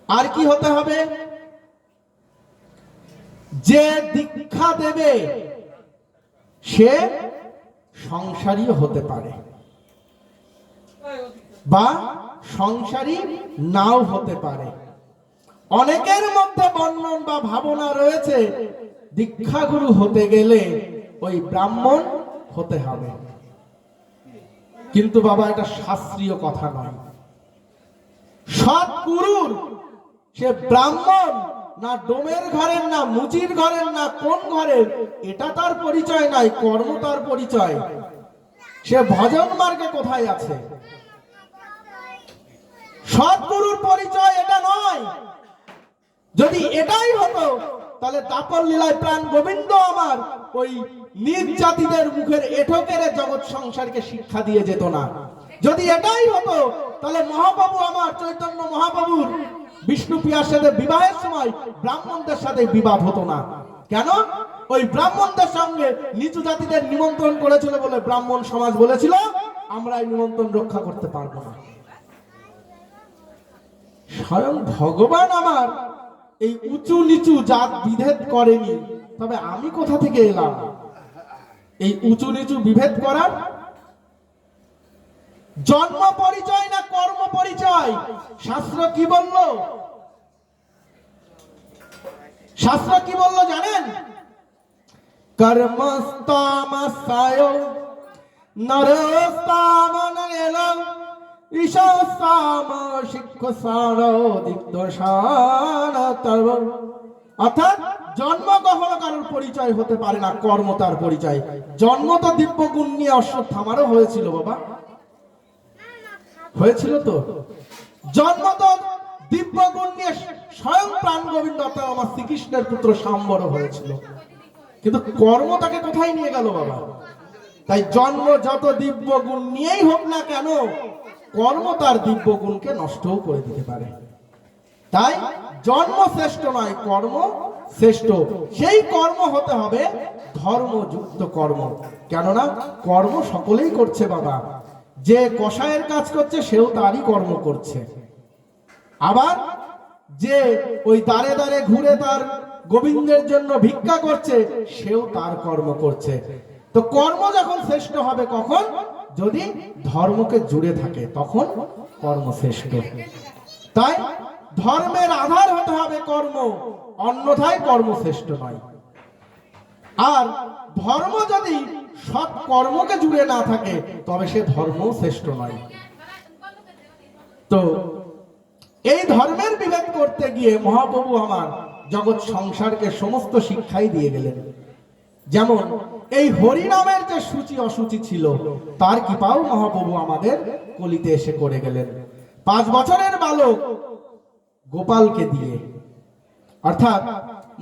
আর কি হতে হবে? যে দীক্ষা দেবে সে সংসারী হতে পারে বা সংসারী নাও হতে পারে। অনেকের মধ্যে বর্ণন বা ভাবনা রয়েছে দীক্ষাগুরু হতে গেলে ওই ব্রাহ্মণ হতে হবে, কিন্তু বাবা এটা শাস্ত্রীয় কথা নয়। সৎগুরুর সে ব্রাহ্মণ না ডোমের ঘরের, না মুচির ঘরের, না কোন ঘরের, এটা তার পরিচয় নাই, কর্ম তার পরিচয়। সে ভজন মার্গে কোথায় আছে? সৎগুরুর পরিচয় এটা নয়। যদি এটাই হতো তাহলে দাপর লীলায় প্রাণ গোবিন্দ আমার ওই নিজ জাতিদের মুখের এঁঠো কেড়ে জগৎ সংসারকে শিক্ষা দিয়ে যেত না। যদি এটাই হতো তাহলে মহাপ্রভু আমার চৈতন্য মহাপ্রভুর বিষ্ণু প্রিয়ার সাথে বিবাহের সময় ব্রাহ্মণদের সাথে বিবাদ হতো না। কেন? ওই ব্রাহ্মণদের সঙ্গে নিচু জাতিদের নিমন্ত্রণ করেছিল বলে ব্রাহ্মণ সমাজ বলেছিল আমরা এই নিমন্ত্রণ রক্ষা করতে পারবো না। স্বয়ং ভগবান আমার এই উঁচু নিচু জাত বিভেদ করেনি, তবে আমি কোথা থেকে এলাম এই উঁচু নিচু বিভেদ করার? জন্ম পরিচয় না কর্ম পরিচয়? শাস্ত্র কি বলল? শাস্ত্র কি বলল জানেন? কর্মস্তামসায় নরস্তাম নরেলং ঈশাস্তাম শিক্ষসার দিগ্দশান তব। অর্থাৎ জন্ম কখনো কারোর পরিচয় হতে পারে না, কর্ম তার পরিচয়। জন্ম তো দিব্য গুণ নিয়ে অশ্বত্থামারও হয়েছিল বাবা, হয়েছিল তো। জন্ম তো দিব্য গুণ নিয়ে স্বয়ং প্রাণ গোবিন্দ অর্থাৎ আমার শ্রীকৃষ্ণের পুত্র সাম্বর হয়েছিল, কিন্তু কর্ম তাকে কোথায় নিয়ে গেল বাবা? তাই জন্ম যত দিব্য গুণ নিয়েই হোক না কেন, কর্ম তার দিব্য গুণকে নষ্টও করে দিতে পারে। তাই জন্ম শ্রেষ্ঠ নয়, কর্ম শ্রেষ্ঠ। সেই কর্ম হতে হবে ধর্মযুক্ত কর্ম। কেননা কর্ম সকলেই করছে বাবা। যে কসাইয়ের কাজ করছে সেও তারই কর্ম করছে, আবার যে ওই দাঁড়ে দাঁড়ে ঘুরে তার গোবিন্দের জন্য ভিক্ষা করছে সেও তার কর্ম করছে। তো কর্ম যখন শ্রেষ্ঠ হবে কখন? যদি ধর্মকে জুড়ে থাকে তখন কর্ম শ্রেষ্ঠ। তাই ধর্মের আধার হতে হবে কর্ম, অন্যথায় কর্ম শ্রেষ্ঠ নয়। আর ধর্ম যদি সৎ কর্মকে জুড়ে না থাকে তবে সে ধর্ম শ্রেষ্ঠ নয়। তো এই ধর্মের বিভেদ করতে গিয়ে মহাপ্রভু আমার জগৎ সংসারকে সমস্ত শিক্ষাই দিয়ে গেলেন। যেমন এই হরিনামের যে সূচি অসুচি ছিল তার কৃপাও মহাপ্রভু আমাদের কলিতে এসে করে গেলেন। 5 বছরের বালক গোপালকে দিয়ে, অর্থাৎ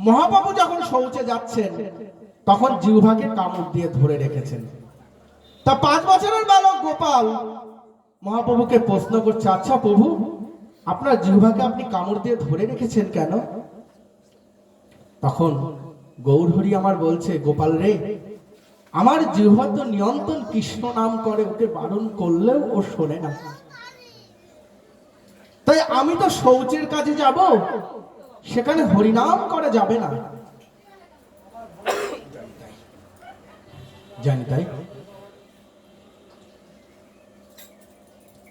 মহাপ্রভু যখন শৌচে যাচ্ছেন তখন জিহ্বাকে কামড় দিয়ে ধরে রেখেছেন। তা 5 বছরের বালক গোপাল মহাপ্রভুকে প্রশ্ন করছে, আচ্ছা প্রভু, আপনার জিহ্বাকে আপনি কামড় দিয়ে ধরে রেখেছেন কেন? তখন গৌরহরি আমার বলছে, গোপাল রে, আমার জিহ্বা তো নিয়ন্ত্রণ কৃষ্ণ নাম করে, ওকে বারণ করলেও ও শোনে না। তাই আমি তো শৌচের কাজে যাব, সেখানে হরিনাম করা যাবে না। জানি তাই।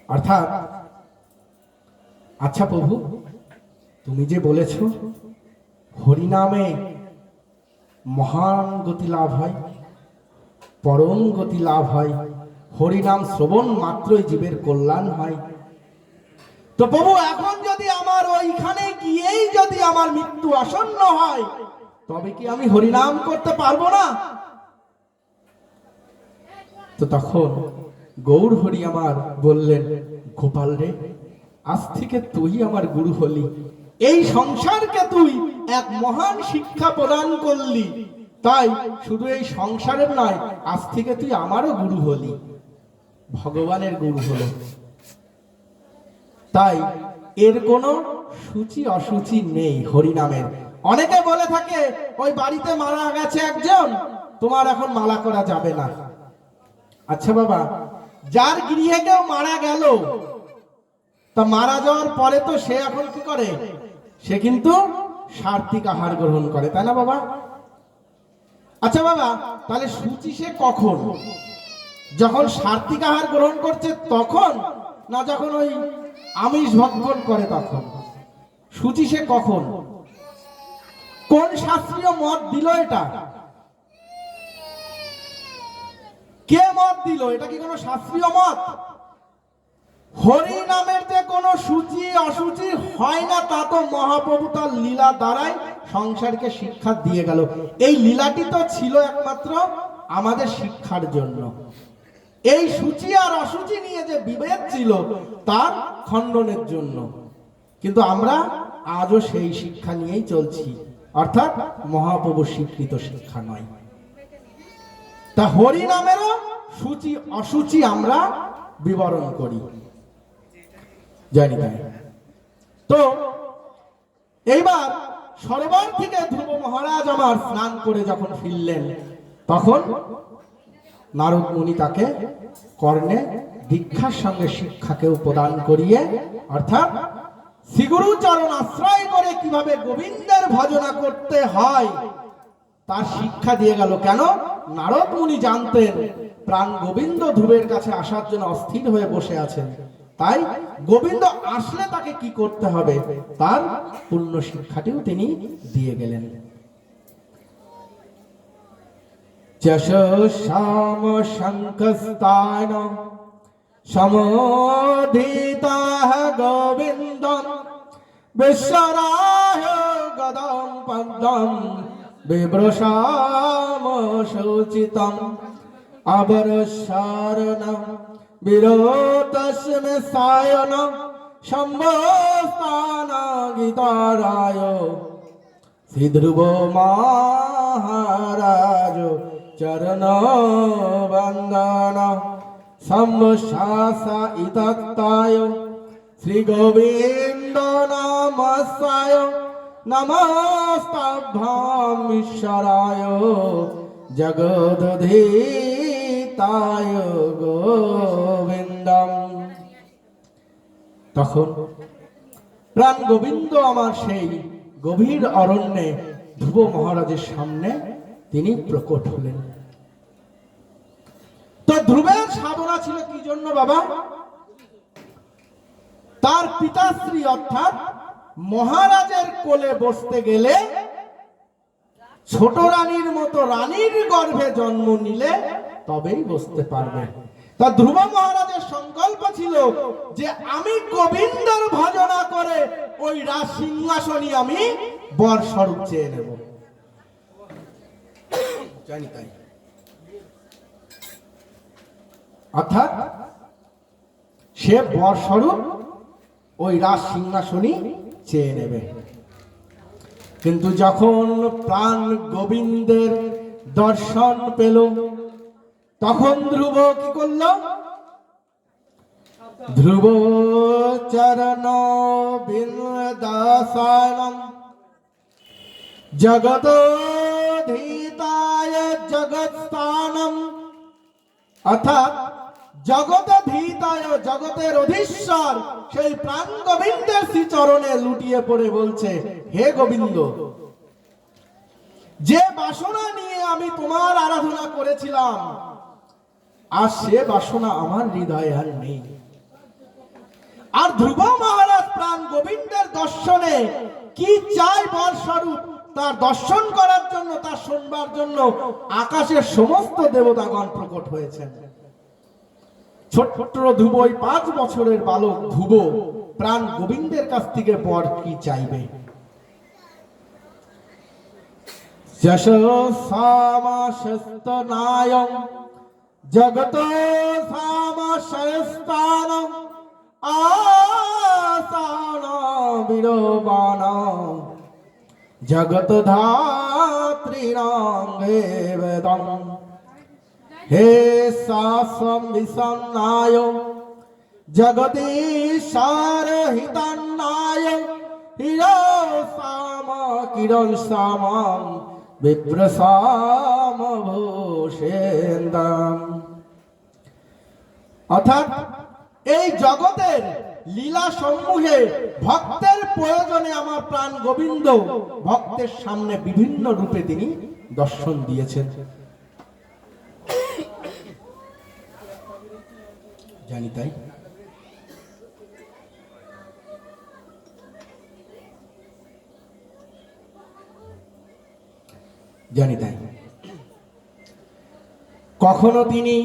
অর্থাৎ, আচ্ছা প্রভু, তুমি যে বলেছ হরিনামে মহান গতি লাভ হয়, পরম গতি লাভ হয়, হরিনাম শ্রবণ মাত্রই জীবের কল্যাণ হয়, তো প্রভু এখন যদি আমার ওইখানে গিয়েই যদি আমার মৃত্যু আসন্ন হয়, তবে কি আমি হরিনাম করতে পারবো না? তো তখন গৌরহরি আমার বললেন, গোপাল রে, আজ থেকে তুই আমার গুরু হলি, এই সংসারকে তুই এক মহান শিক্ষা প্রদান করলি, তাই শুধু এই সংসারের নয়, আজ থেকে তুই আমারও গুরু হলি, ভগবানের গুরু হলো। তাই এর কোনো সূচি অসুচি নেই হরিনামের। অনেকে বলে থাকে, ওই বাড়িতে মারা গেছে একজন, তোমার এখন মালা করা যাবে না। আচ্ছা বাবা, যার গৃহে কেউ মারা গেল, তা মারা যাওয়ার পরে তো সে এখন কি করে? সে কিন্তু সাত্বিক আহার গ্রহণ করে, তাই না বাবা? আচ্ছা বাবা, তাহলে সূচি সে কখন? যখন সাত্বিক আহার গ্রহণ করছে তখন, না যখন ওই আমিষ ভক্ষণ করে তখন? সূচি সে কখন? কোন শাস্ত্রীয় মত দিল এটা? কে মত দিল? এটা কি কোনো শাস্ত্রীয় মত? হরি নামের যে কোনো সূচি অসুচি হয় না, তা তো মহাপ্রভু তার লীলা দ্বারাই সংসারকে শিক্ষা দিয়ে গেল। এই লীলাটি তো ছিল একমাত্র আমাদের শিক্ষার জন্য। এই সূচি আর অসুচি নিয়ে যে বিভেদ ছিল, তার খণ্ডনের জন্য। কিন্তু আমরা আজও সেই শিক্ষা নিয়েই চলছি, অর্থাৎ মহাপ্রভু স্বীকৃত শিক্ষা নয়। তা হরি নামেরও সূচি অসুচি আমরা বিবরণ করি, জানি তাই। তো এইবার সরোবর থেকে ধ্রুব মহারাজ আমার স্নান করে যখন ফিরলেন, তখন নারদ মুনি তাকে কর্ণে দীক্ষার সঙ্গে শিক্ষাকেও প্রদান করিয়ে, অর্থাৎ শ্রীগুরু চরণ আশ্রয় করে কিভাবে গোবিন্দের ভজনা করতে হয় তার শিক্ষা দিয়ে গেল। কেন? নারদ মুনি জানতেন প্রাণ গোবিন্দ ধ্রুবের কাছে আসার জন্য অস্থির হয়ে বসে আছেন, তাই গোবিন্দ আসলে তাকে কি করতে হবে তার পূর্ণ শিক্ষাটিও তিনি দিয়ে গেলেন। যশোশ্যাম শঙ্খস্তান সমোদিতাঃ গোবিন্দম বিশ্বরায় গদম পদ্মম বিভ্রশাম শুচিতম অবরশারণম বিরোতস্মে সায়নম শম্ভস্থান গীতারায় শ্রীধ্রুব মহারাজ চরণ বন্দন সম্ভাষা ইতত্তায় শ্রী গোবিন্দ নমস্তায় নমস্তাভ্যাম ঈশ্বরায় জগদধীতায় গোবিন্দম। তখন প্রাণ গোবিন্দ আমার সেই গভীর অরণ্যে ধ্রুব মহারাজের সামনে তিনি প্রকট হলেন। তো ধ্রুবের সাধনা ছিল কি জন্য বাবা? তার পিতাশ্রী অর্থাৎ মহারাজের কোলে বসতে গেলে ছোট রানীর মতো রানীর গর্ভে জন্ম নিলে তবেই বসতে পারবে। তা ধ্রুব মহারাজের সংকল্প ছিল যে আমি গোবিন্দর ভজনা করে ওই রাজ সিংহাসনী আমি বর স্বরূপ চেয়ে নেব, জানি তাই। অর্থাৎ সে বর স্বরূপ ওই রাজ সিংহাসনী চেয়ে নেবে। কিন্তু যখন প্রাণ গোবিন্দের দর্শন পেল, তখন ধ্রুব কি করল? ধ্রুব চরণ বিন্দাসনম জগদোধিতায় জগৎস্থানম, অর্থাৎ জগদোধিতায়, জগতের অধীশ্বর সেই প্রাণ গোবিন্দের শ্রীচরণে লুটিয়ে পড়ে বলছে, হে গোবিন্দ, যে বাসনা নিয়ে আমি তোমার আরাধনা করেছিলাম, আর সে বাসনা আমার হৃদয়ে আর নেই। আর ধ্রুব মহারাজ প্রাণ গোবিন্দের দর্শনে কি চাই বরস্বরূপ, তার দর্শন করার জন্য, তার শুনবার জন্য আকাশের সমস্ত দেবতাগণ প্রকট হয়েছেন। ছোট্ট ধ্রুব, 5 বছরের বালক ধ্রুব প্রাণ গোবিন্দের কাছ থেকে বর কি চাইবে? যশোসামশস্তনায়ং জগতো সামশস্তানং আসান বিরোবানং জগত ধাত্রীণং বেদং। হে সাসম বিসন্নায় জগদীশ্বর হিতান্নায় হিরোসাম কিরণ সামং বিপ্রসাম ভূষেন্দম। অর্থাৎ এই জগতের লীলা সমূহে ভক্তের প্রয়োজনে আমার প্রাণ গোবিন্দ ভক্তের সামনে বিভিন্ন রূপে তিনি দর্শন দিয়েছেন। জানি তাই কখনো তিনি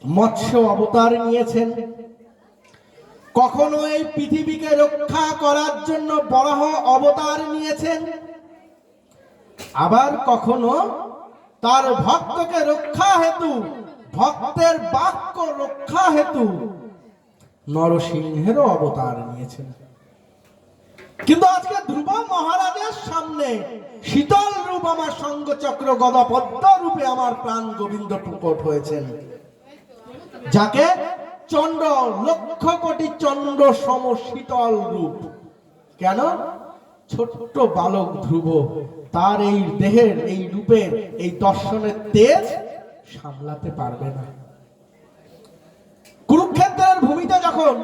মৎস্য অবতার নিয়েছেন, কখনো এই পৃথিবীকে রক্ষা করার জন্য বরাহ অবতার নিয়েছেন, আবার কখনো তার ভক্তকে রক্ষা হেতু, ভক্তের বাক্য রক্ষা হেতু নরসিংহেরও অবতার নিয়েছেন। কিন্তু আজকে ধ্রুব মহারাজের সামনে শীতল রূপ আমার সঙ্গচক্র গদা পদ্ম রূপে আমার প্রাণ গোবিন্দ প্রকট হয়েছেন, যাকে চন্দ্র, লক্ষ কোটি চন্দ্র সম শীতল রূপ। কেন? ছোট্ট বালক ধ্রুব তার এই দেহের, এই রূপের, এই দর্শনের তেজ সামলাতে পারবে না। কুরুক্ষেত্রের ভূমিতে যখন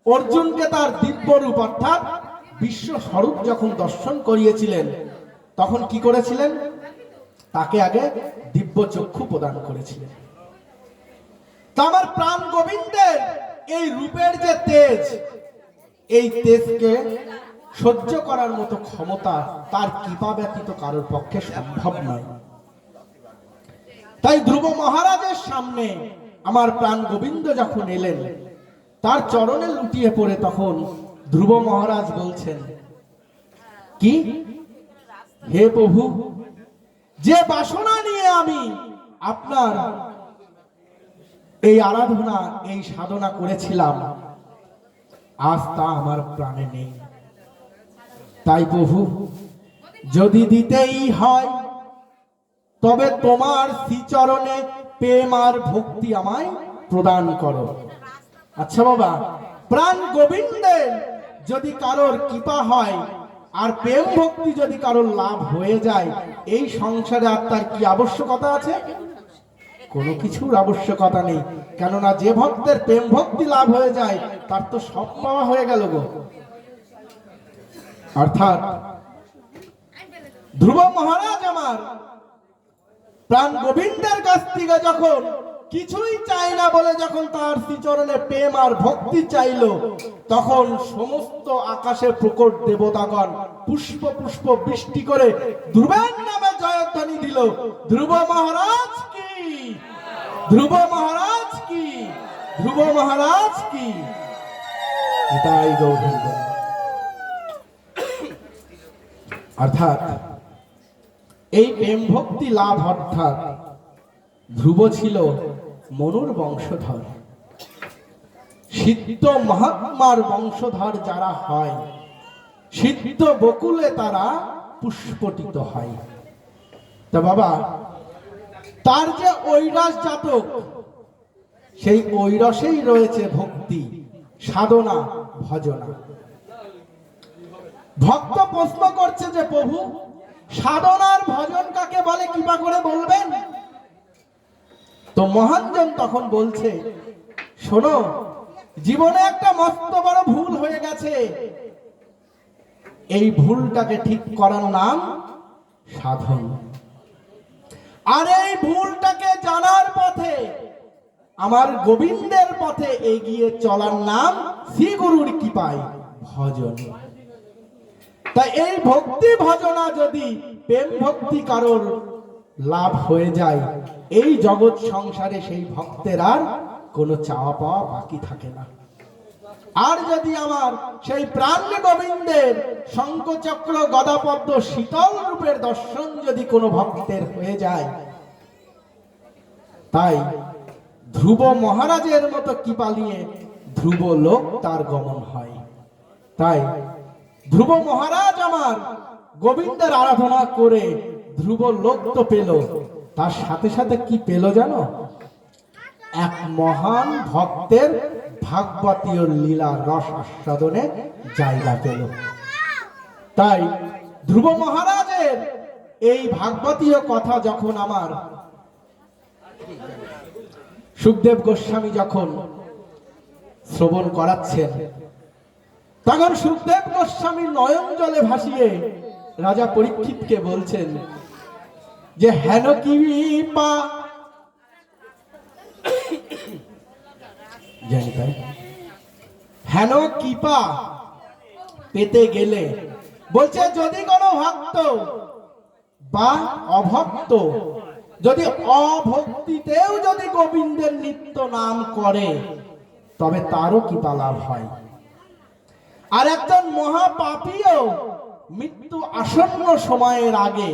অর্জুনকে তার দিব্য রূপ অর্থাৎ বিশ্ব স্বরূপ যখন দর্শন করিয়েছিলেন, তখন কি করেছিলেন? তাকে আগে দিব্য চক্ষু প্রদান করেছিলেন। তা আমার প্রাণ গোবিন্দের এই রূপের যে তেজ, এই তেজকে সহ্য করার মতো ক্ষমতা তার কৃপা ব্যতীত কারোর পক্ষে সম্ভব নয়। তাই ধ্রুব মহারাজের সামনে আমার প্রাণ গোবিন্দ যখন এলেন, তার চরণে লুটিয়ে পড়ে তখন ধ্রুব মহারাজ বলছেন কি, হে প্রভু, যে বাসনা নিয়ে আমি আপনার এই আরাধনা, এই সাধনা করেছিলাম, আজ তা আমার প্রাণে নেই। তাই প্রভু, যদি দিতেই হয় তবে তোমার শ্রীচরণে প্রেম আর ভক্তি আমায় প্রদান করো। আচ্ছা বাবা, প্রাণ গোবিন্দের যদি কারোর কৃপা হয় আর প্রেম ভক্তি যদি কারোর লাভ হয়ে যায়, এই সংসারে আর তার কি আবশ্যকতা আছে? কোনো কিছুর আবশ্যকতা নেই। কেননা যে ভক্তের প্রেম ভক্তি লাভ হয়ে যায় তার তো সব পাওয়া হয়ে গেল গো। অর্থাৎ ধ্রুব মহারাজ আমার প্রাণ গোবিন্দের কাছ থেকে যখন কিছুই চাই না বলে যখন তার শ্রীচরণে প্রেম আর ভক্তি চাইল, তখন সমস্ত আকাশে প্রকট দেবতাগণ পুষ্প পুষ্প বৃষ্টি করে ধ্রুবের নামে জয়ধ্বনি দিল। ধ্রুব মহারাজ কি, ধ্রুব মহারাজ কি, ধ্রুব মহারাজ কি। এটাই গৌরব। অর্থাৎ এই প্রেম ভক্তি লাভ, অর্থাৎ ধ্রুব ছিল মনুর বংশধর। সিদ্ধ মহাত্মার বংশধর যারা হয়, সিদ্ধ বকুলে তারা পুষ্পটিত হয়। তা বাবা, তার যে ঐরস জাতক, সেই ঐরসেই রয়েছে ভক্তি, সাধনা, ভজনা। ভক্ত প্রশ্ন করছে যে প্রভু, সাধনার ভজন কাকে বলে, কৃপা করে বলবেন? তো মহানজন তখন বলছে, শোনো, জীবনে একটা মস্ত বড় ভুল হয়ে গেছে, এই ভুলটাকে ঠিক করার নাম সাধন। আর এই ভুলটাকে জানার পথে, আমার গোবিন্দের পথে এগিয়ে চলার নাম শ্রী গুরুর কৃপায় ভজন। তাই এই ভক্তি ভজনা যদি প্রেম ভক্তি কারোর লাভ হয়ে যায়, এই জগৎ সংসারে সেই ভক্তের আর কোনো চাওয়া পাওয়া বাকি থাকে না। আর যদি আমার সেই প্রাণ গোবিন্দের শঙ্খচক্র গদাপদ্ম শীতল রূপের দর্শন যদি কোনো ভক্তের হয়ে যায়, তাই ধ্রুব মহারাজের মতো কৃপা নিয়ে ধ্রুব লোক তার গমন হয়। তাই ধ্রুব মহারাজ আমার গোবিন্দের আরাধনা করে ধ্রুব লোক তো পেল, তার সাথে সাথে কি পেল জানো? এক মহান ভক্তের ভাগবতীয় লীলা রস আস্বাদনে জায়গা পেল। তাই ধ্রুব মহারাজের এই ভাগবতীয় কথা যখন আমার সুখদেব গোস্বামী যখন শ্রবণ করাচ্ছেন, তখন সুখদেব গোস্বামী নয়ন জলে ভাসিয়ে রাজা পরীক্ষিতকে বলছেন যে হেন কৃপা, জানি তাই, হেন কৃপা পেতে গেলে বলছে যদি কোনো ভক্ত বা অভক্ত যদি অভক্তিতেও যদি গোবিন্দের নিত্য নাম করে, তবে তারও কৃপা লাভ হয়। আর একজন মহাপাপীও মৃত্যু আসন্ন সময়ের আগে,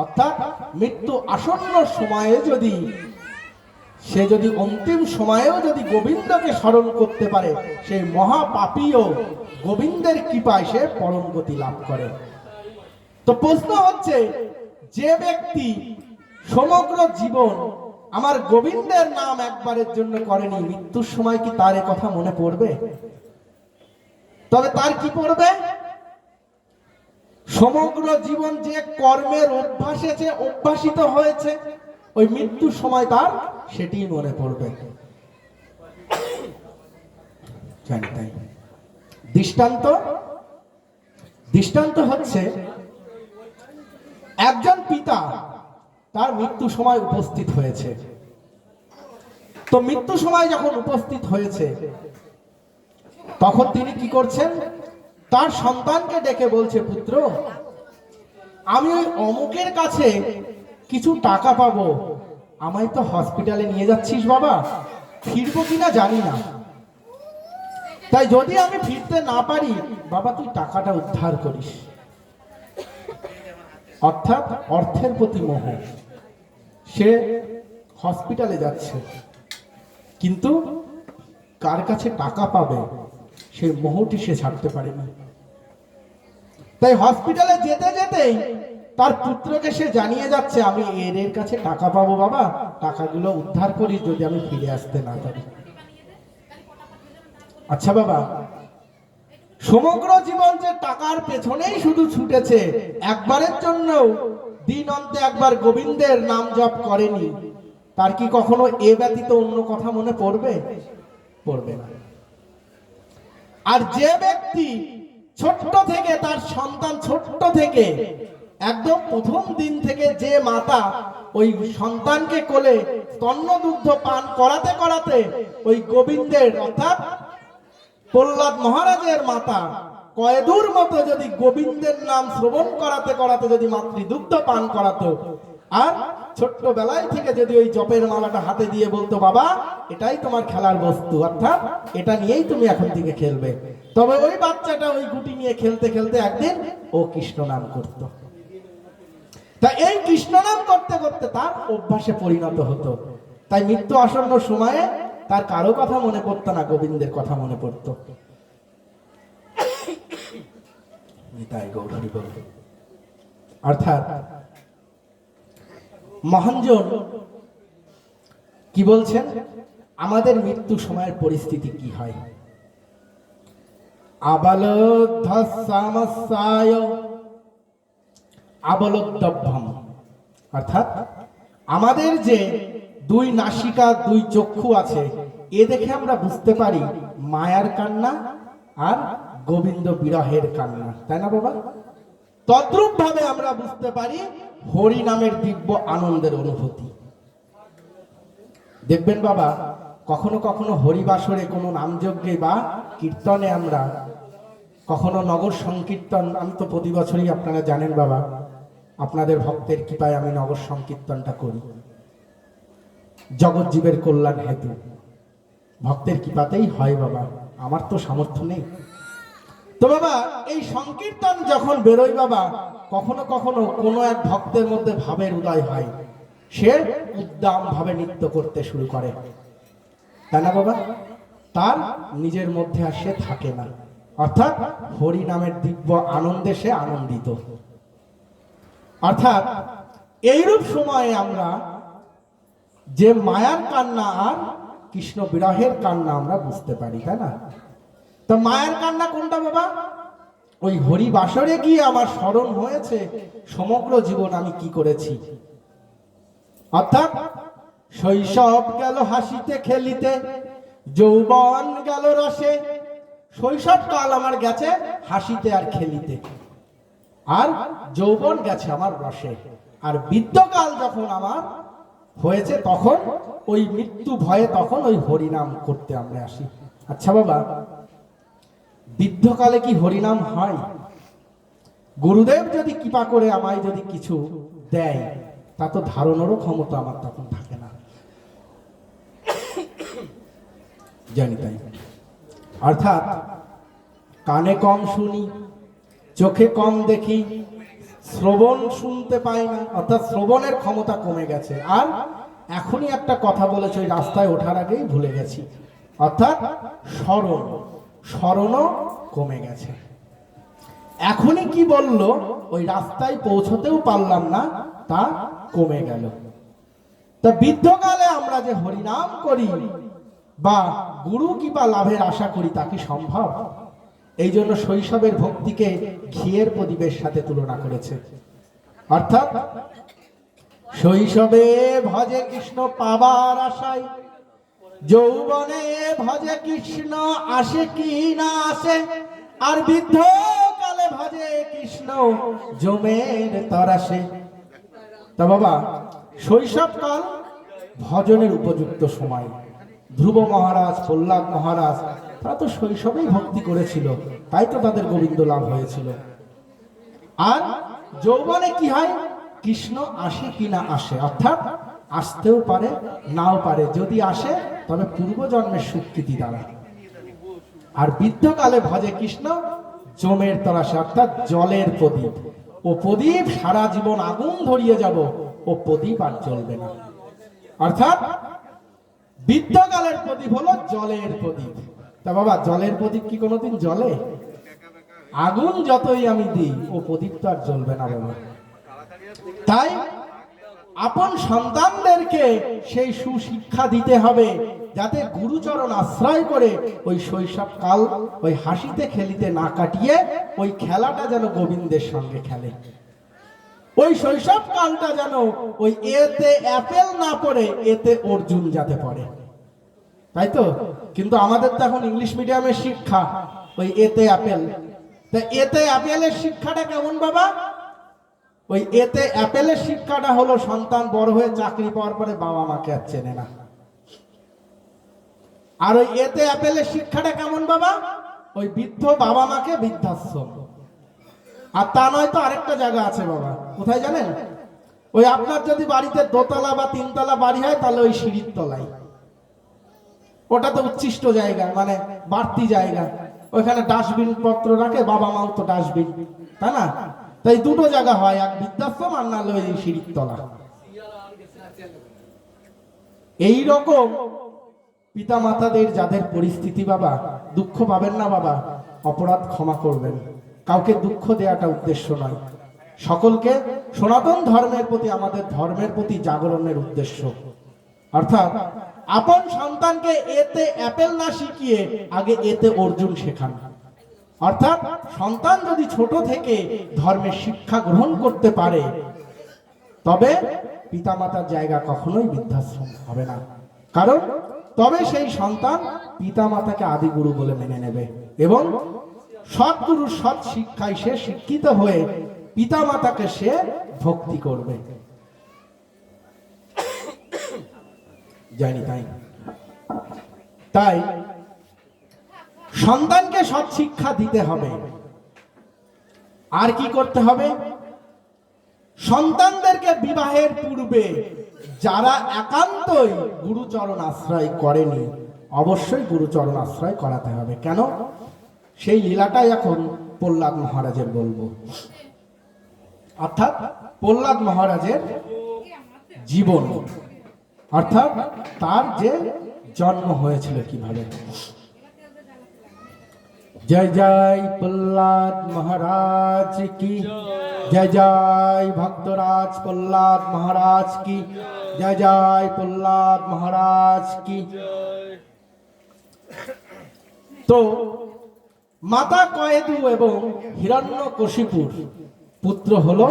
অর্থাৎ মৃত্যু আসন্ন সময়ে যদি সে যদি অন্তিম সময়েও যদি গোবিন্দকে স্মরণ করতে পারে, সেই মহাপাপীও গোবিন্দের কৃপায় সে পরম গতি লাভ করে। তো প্রশ্ন হচ্ছে, যে ব্যক্তি সমগ্র জীবন আমার গোবিন্দের নাম একবারের জন্য করেনি, মৃত্যুর সময় কি তার এ কথা মনে পড়বে? তবে তার কি পড়বে? সমগ্র জীবন যে কর্মের অভ্যাসে যে অভ্যাসিত হয়েছে, ওই মৃত্যুর সময় তার সেটি মনে পড়বে। জানি তাই। দৃষ্টান্ত হচ্ছে, একজন পিতা তার মৃত্যু সময় উপস্থিত হয়েছে। তো মৃত্যু সময় যখন উপস্থিত হয়েছে, তখন তিনি কি করছেন? তার সন্তানকে ডেকে বলছে, পুত্র, আমি ওই অমুকের কাছে কিছু টাকা পাবো, আমায় তো হসপিটালে নিয়ে যাচ্ছিস বাবা, ফিরবো কিনা জানি না, তাই যদি আমি ফিরতে না পারি বাবা তুই টাকাটা উদ্ধার করিস। অর্থাৎ অর্থের প্রতি মোহ। সে হসপিটালে যাচ্ছে, কিন্তু কার কাছে টাকা পাবে সেই মোহটি সে ছাড়তে পারেনি। তাই হসপিটালে যেতে যেতেই তার পুত্রকে সে জানিয়ে যাচ্ছে, আমি এর কাছে টাকা পাবো বাবা, টাকাগুলো উদ্ধার করিস যদি আমি ফিরে আসতে না পারি। আচ্ছা বাবা, সমগ্র জীবন যে টাকার পেছনেই শুধু ছুটেছে, একবারের জন্য দিন অন্তে একবার গোবিন্দের নাম জপ করেনি, তার কি কখনো এ ব্যতীত অন্য কথা মনে পড়বে? পড়বে না। আর যে ব্যক্তি ছোট্ট থেকে তার সন্তান ছোট্ট থেকে একদম প্রথম দিন থেকে যে মাতা ওই সন্তানকে কোলে স্তন্য দুগ্ধ পান করাতে করাতে ওই গোবিন্দের অর্থাৎ প্রহ্লাদ মহারাজের মাতা কয়েদুর মতো যদি গোবিন্দের নাম শ্রবণ করাতে করাতে যদি মাতৃদুগ্ধ পান করাতো, আর ছোট্টবেলায় থেকে যদি ওই জপের মালাটা হাতে দিয়ে বলতো, বাবা এটাই তোমার খেলার বস্তু, অর্থাৎ এটা নিয়েই তুমি এখন থেকে খেলবে, তবে ওই বাচ্চাটা ওই গুটি নিয়ে খেলতে খেলতে একদিন ও কৃষ্ণ নাম করত। তা এই কৃষ্ণ নাম করতে করতে তার অভ্যাসে পরিণত হতো। তাই মৃত্যু আসন্ন সময়ে তার কারো কথা মনে পড়তো না, গোবিন্দের কথা মনে পড়তো। অর্থাৎ মহানজন কি বলছেন, আমাদের মৃত্যু সময়ের পরিস্থিতি কি হয়? আবলোদ্ধসামস্যায় আবলোদ্দভ্যম, অর্থাৎ আমাদের যে দুই নাসিকা দুই চক্ষু আছে, এ দেখে আমরা বুঝতে পারি মায়ার কান্না আর গোবিন্দ বিরহের কান্না, তাই না বাবা? তদ্রূপ ভাবে আমরা বুঝতে পারি হরি নামের দিব্য আনন্দের অনুভূতি। দেখবেন বাবা, কখনো কখনো হরিবাসরে কোনো নামযজ্ঞে বা কীর্তনে আমরা কখনো নগর সংকীর্তন, আমি তো প্রতি বছরই আপনারা জানেন বাবা, আপনাদের ভক্তের কৃপায় আমি নগর সংকীর্তনটা করি জগৎজীবের কল্যাণ হেতু। ভক্তের কৃপাতেই হয় বাবা, আমার তো সামর্থ্য নেই। তো বাবা, এই সংকীর্তন যখন বেরোয় বাবা, কখনো কখনো কোনো এক ভক্তের মধ্যে ভাবের উদয় হয়, সে উদ্দাম ভাবে নৃত্য করতে শুরু করে, তাই না বাবা? তার নিজের মধ্যে আর সে থাকে না, অর্থাৎ হরি নামের দিব্য আনন্দে সে আনন্দিত। অর্থাৎ এইরূপ সময়ে আমরা যে মায়ার কান্না আর কৃষ্ণ বিরহের কান্না আমরা বুঝতে পারি, তাই না? তো মায়ের কান্না কোনটা বাবা? ওই হরি বাসরে গিয়ে আমার স্মরণ হয়েছে সমগ্র জীবন আমি কি করেছি, অর্থাৎ শৈশব গেল হাসিতে খেলিতে, যৌবন গেল রসে। শৈশব কাল আমার গেছে হাসিতে আর খেলিতে, আর যৌবন গেছে আমার রসে, আর বৃদ্ধকাল যখন আমার হয়েছে তখন ওই মৃত্যু ভয়ে তখন ওই হরিনাম করতে আমরা আসি। আচ্ছা বাবা, বৃদ্ধকালে কি হরিনাম হয়? গুরুদেব যদি কৃপা করে আমায় যদি কিছু দেয়, তা তো ধারণেরও ক্ষমতা আমার তখন থাকে না, জানি তাই। অর্থাৎ কানে কম শুনি, চোখে কম দেখি, শ্রবণ শুনতে পাই না, অর্থাৎ শ্রবণের ক্ষমতা কমে গেছে। আর এখনই একটা কথা বলেছে, ওই রাস্তায় ওঠার আগেই ভুলে গেছি, অর্থাৎ স্মরণও কমে গেছে। এখনই কি বলল, ওই রাস্তায় পৌঁছতেও পারলাম না, তা কমে গেল। তা বৃদ্ধকালে আমরা যে হরিনাম করি বা গুরু কৃপা লাভের আশা করি, তা কি সম্ভব? এই জন্য শৈশবের ভক্তিকে ঘিয়ের প্রদীপের সাথে তুলনা করেছে। অর্থাৎ শৈশবে ভজে কৃষ্ণ পাবার আশায়, যৌবনে ভজে কৃষ্ণ আসে কি না আসে, আর বৃদ্ধকালে ভজে কৃষ্ণ জমের তরাসে। তা বাবা, শৈশবকাল ভজনের উপযুক্ত সময়। ধ্রুব মহারাজ, প্রহ্লাদ মহারাজ, তারা তো শৈশবেই ভক্তি করেছিল, তাই তো তাদের গোবিন্দ লাভ হয়েছিল। আর যৌবনে কি হয়? কৃষ্ণ আসে কি না আসে, অর্থাৎ আসতেও পারে নাও পারে, যদি আসে তবে পূর্বজন্মের স্বীকৃতি দ্বারা। আর বৃদ্ধকালে ভজে কৃষ্ণ জমের তরাসে, অর্থাৎ জলের প্রদীপ। ও প্রদীপ সারা জীবন আগুন ধরিয়ে যাব, ও প্রদীপ আর জ্বলবে না। অর্থাৎ বৃদ্ধকালের প্রদীপ হলো জলের প্রদীপ। তা বাবা, জলের প্রদীপ কি কোনোদিন জ্বলে? আগুন যতই আমি দিই, ও প্রদীপ তো আর জ্বলবে না বাবা। তাই আপন সন্তানদেরকে সেই সুশিক্ষা দিতে হবে, যাতে গুরুচরণ আশ্রয় করে ওই শৈশবকাল ওই হাসিতে খেলিতে না কাটিয়ে ওই খেলাটা যেন গোবিন্দের সঙ্গে খেলে। ওই শৈশবকালটা যেন ওই এতে অ্যাপেল না পড়ে, এতে অর্জুন যাতে পড়ে, তাই তো? কিন্তু আমাদের তো এখন ইংলিশ মিডিয়ামের শিক্ষা, ওই এতে অ্যাপেল। তা এতে অ্যাপেলের শিক্ষাটা কেমন বাবা? ওই এতে অ্যাপেলের শিক্ষাটা হলো সন্তান বড় হয়ে চাকরি পাওয়ার পরে বাবা মাকে আর চেনে না। আর ওই এতে অ্যাপেলের শিক্ষাটা কেমন বাবা? ওই বৃদ্ধ বাবা মাকে বৃদ্ধাশ্রম। আর তা নয় তো আরেকটা জায়গা আছে বাবা, কোথায় জানেন? ওই আপনার যদি বাড়িতে দোতলা বা তিনতলা বাড়ি হয়, তাহলে ওই সিঁড়ির তলায়, ওটা তো উচ্ছিষ্ট জায়গা, মানে বাড়তি জায়গা, ওইখানে ডাস্টবিন পত্র রাখে, বাবা মাও তো ডাস্টবিন, তাই না? তাই দুটো জায়গা হয়, এক বৃদ্ধাশ্রম আর নাহলে ওই সিঁড়ির তলা। এইরকম পিতা মাতাদের যাদের পরিস্থিতি বাবা, দুঃখ পাবেন না বাবা, অপরাধ ক্ষমা করবেন। কাউকে দুঃখ দেওয়াটা উদ্দেশ্য নয়, সকলকে সনাতন ধর্মের প্রতি, আমাদের ধর্মের প্রতি জাগরণের উদ্দেশ্য। অর্থাৎ আপন সন্তানকে এতে অ্যাপেল না শিখিয়ে আগে এতে অর্জুন শেখান। অর্থাৎ সন্তান যদি ছোট থেকে ধর্মের শিক্ষা গ্রহণ করতে পারে তবে পিতামাতার জায়গা কখনোই বৃদ্ধাশ্রম হবে না। কারণ তবে সেই সন্তান পিতামাতাকে আদিগুরু বলে মেনে নেবে এবং সৎগুরুর সৎ শিক্ষায় সে শিক্ষিত হয়ে পিতামাতাকে সে ভক্তি করবে। জানি তাই তাই সন্তানকে সৎ শিক্ষা দিতে হবে। আর কি করতে হবে? সন্তানদেরকে বিবাহের পূর্বে যারা একান্তই গুরুচরণ আশ্রয় করেনি অবশ্যই গুরুচরণ আশ্রয় করাতে হবে। কেন? সেই লীলাটাই এখন প্রহ্লাদ মহারাজের বলবো। অর্থাৎ প্রহ্লাদ মহারাজের জীবন, অর্থাৎ তার যে জন্ম হয়েছিল কিভাবে। জয় জয় প্রহ্লাদ মহারাজ কি, জয় জয় ভক্তরাজ প্রহ্লাদ মহারাজ কি, জয় জয় প্রহ্লাদ মহারাজ কি। তো মাতা কয়েদু এবং হিরণ্যকশিপুর পুত্র হলো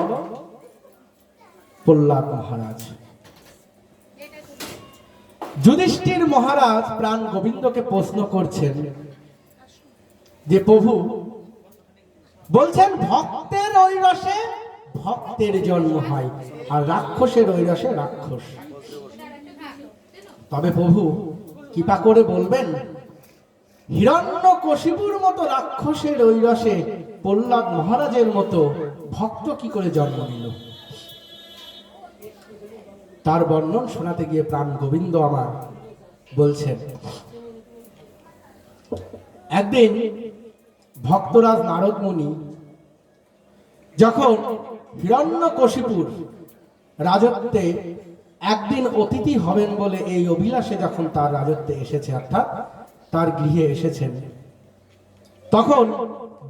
প্রহ্লাদ মহারাজ। যুধিষ্ঠির মহারাজ প্রাণ গোবিন্দকে প্রশ্ন করছেন যে প্রভু বলছেন ভক্তের ঐরসে ভক্তের জন্ম হয় আর রাক্ষসের ঐরসে রাক্ষস। তবে প্রভু কৃপা করে বলবেন হিরণ্যকশিপুর মতো রাক্ষসের ঐরসে প্রহ্লাদ মহারাজের মতো ভক্ত কি করে জন্ম নিল? তার বর্ণন শোনাতে গিয়ে প্রাণ গোবিন্দ আমার বলছেন, একদিন ভক্তরাজ নারদ মুনি যখন হিরণ্যকশিপুর রাজত্বে একদিন অতিথি হবেন বলে এই অভিলাষে যখন তার রাজত্বে এসেছে, অর্থাৎ তার গৃহে এসেছেন, তখন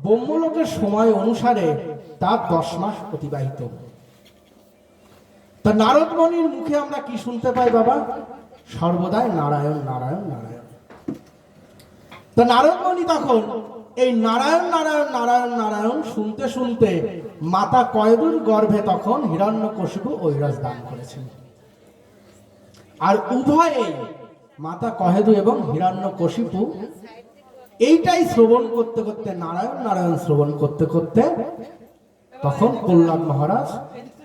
ব্রহ্মলোকের সময় অনুসারে তার 10 মাস অতিবাহিত। তা নারদ মুনির মুখে আমরা কি শুনতে পাই বাবা? সর্বদাই নারায়ণ নারায়ণ নারায়ণ। তা নারদ মুনি তখন এই নারায়ণ নারায়ণ নারায়ণ নারায়ণ শুনতে শুনতে মাতা কয়েদুর গর্ভে তখন হিরণ্যকশিপু ঐরস দান করেছেন। আর উভয়ে মাতা কয়েদু এবং হিরণ্যকশিপু এইটাই শ্রবণ করতে করতে নারায়ণ নারায়ণ শ্রবণ করতে করতে তখন প্রহ্লাদ মহারাজ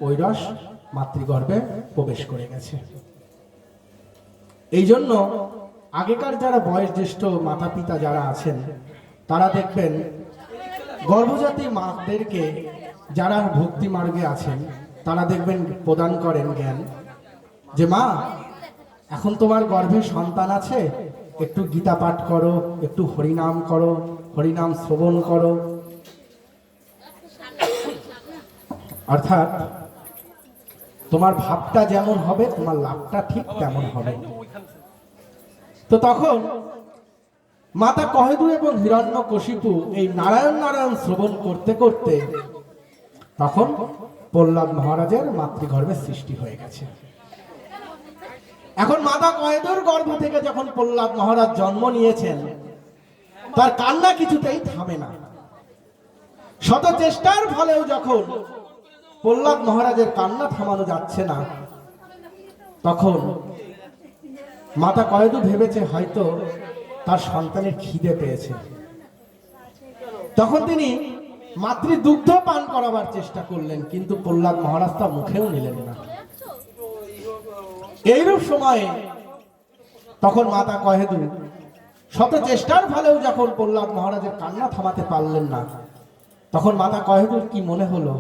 ঐরস মাতৃগর্ভে প্রবেশ করে গেছে। এই জন্য আগেকার যারা বয়স জ্যেষ্ঠ মাতা পিতা যারা আছেন তারা দেখবেন গর্ভজাতী মাদেরকে যারা ভক্তি মার্গে আছেন তারা দেখবেন প্রদান করেন জ্ঞান যে মা এখন তোমার গর্ভে সন্তান আছে, একটু গীতা পাঠ করো, একটু হরিনাম করো, হরিনাম শ্রবণ করো। অর্থাৎ তোমার ভাবটা যেমন হবে তোমার লাভটা ঠিক তেমন হবে। তো তখন মাতা কহেদু এবং হিরণ্যকশিপু এই নারায়ণ নারায়ণ শ্রবণ করতে করতে তখন প্রহ্লাদ মহারাজের মাতৃগর্ভে সৃষ্টি হয়ে গেছে। এখন মাতা কয়েদুর গর্ভ থেকে যখন প্রহ্লাদ মহারাজ জন্ম নিয়েছেন তার কান্না কিছুতেই থামে না। শত চেষ্টার ফলেও যখন প্রহ্লাদ মহারাজের কান্না থামানো যাচ্ছে না তখন মাতা কয়েদু ভেবেছে হয়তো তার সন্তানের খিদে পেয়েছে। তখন তিনি মাতৃ দুগ্ধ পান করাবার চেষ্টা করলেন, কিন্তু প্রহ্লাদ মহারাজ তা মুখেও নিলেন না। এইরূপ সময়ে তখন মাতা কহেদু শত চেষ্টার ফলেও যখন প্রহ্লাদ মহারাজের কান্না থামাতে পারলেন না তখন মাতা কহেদুর কি মনে হলো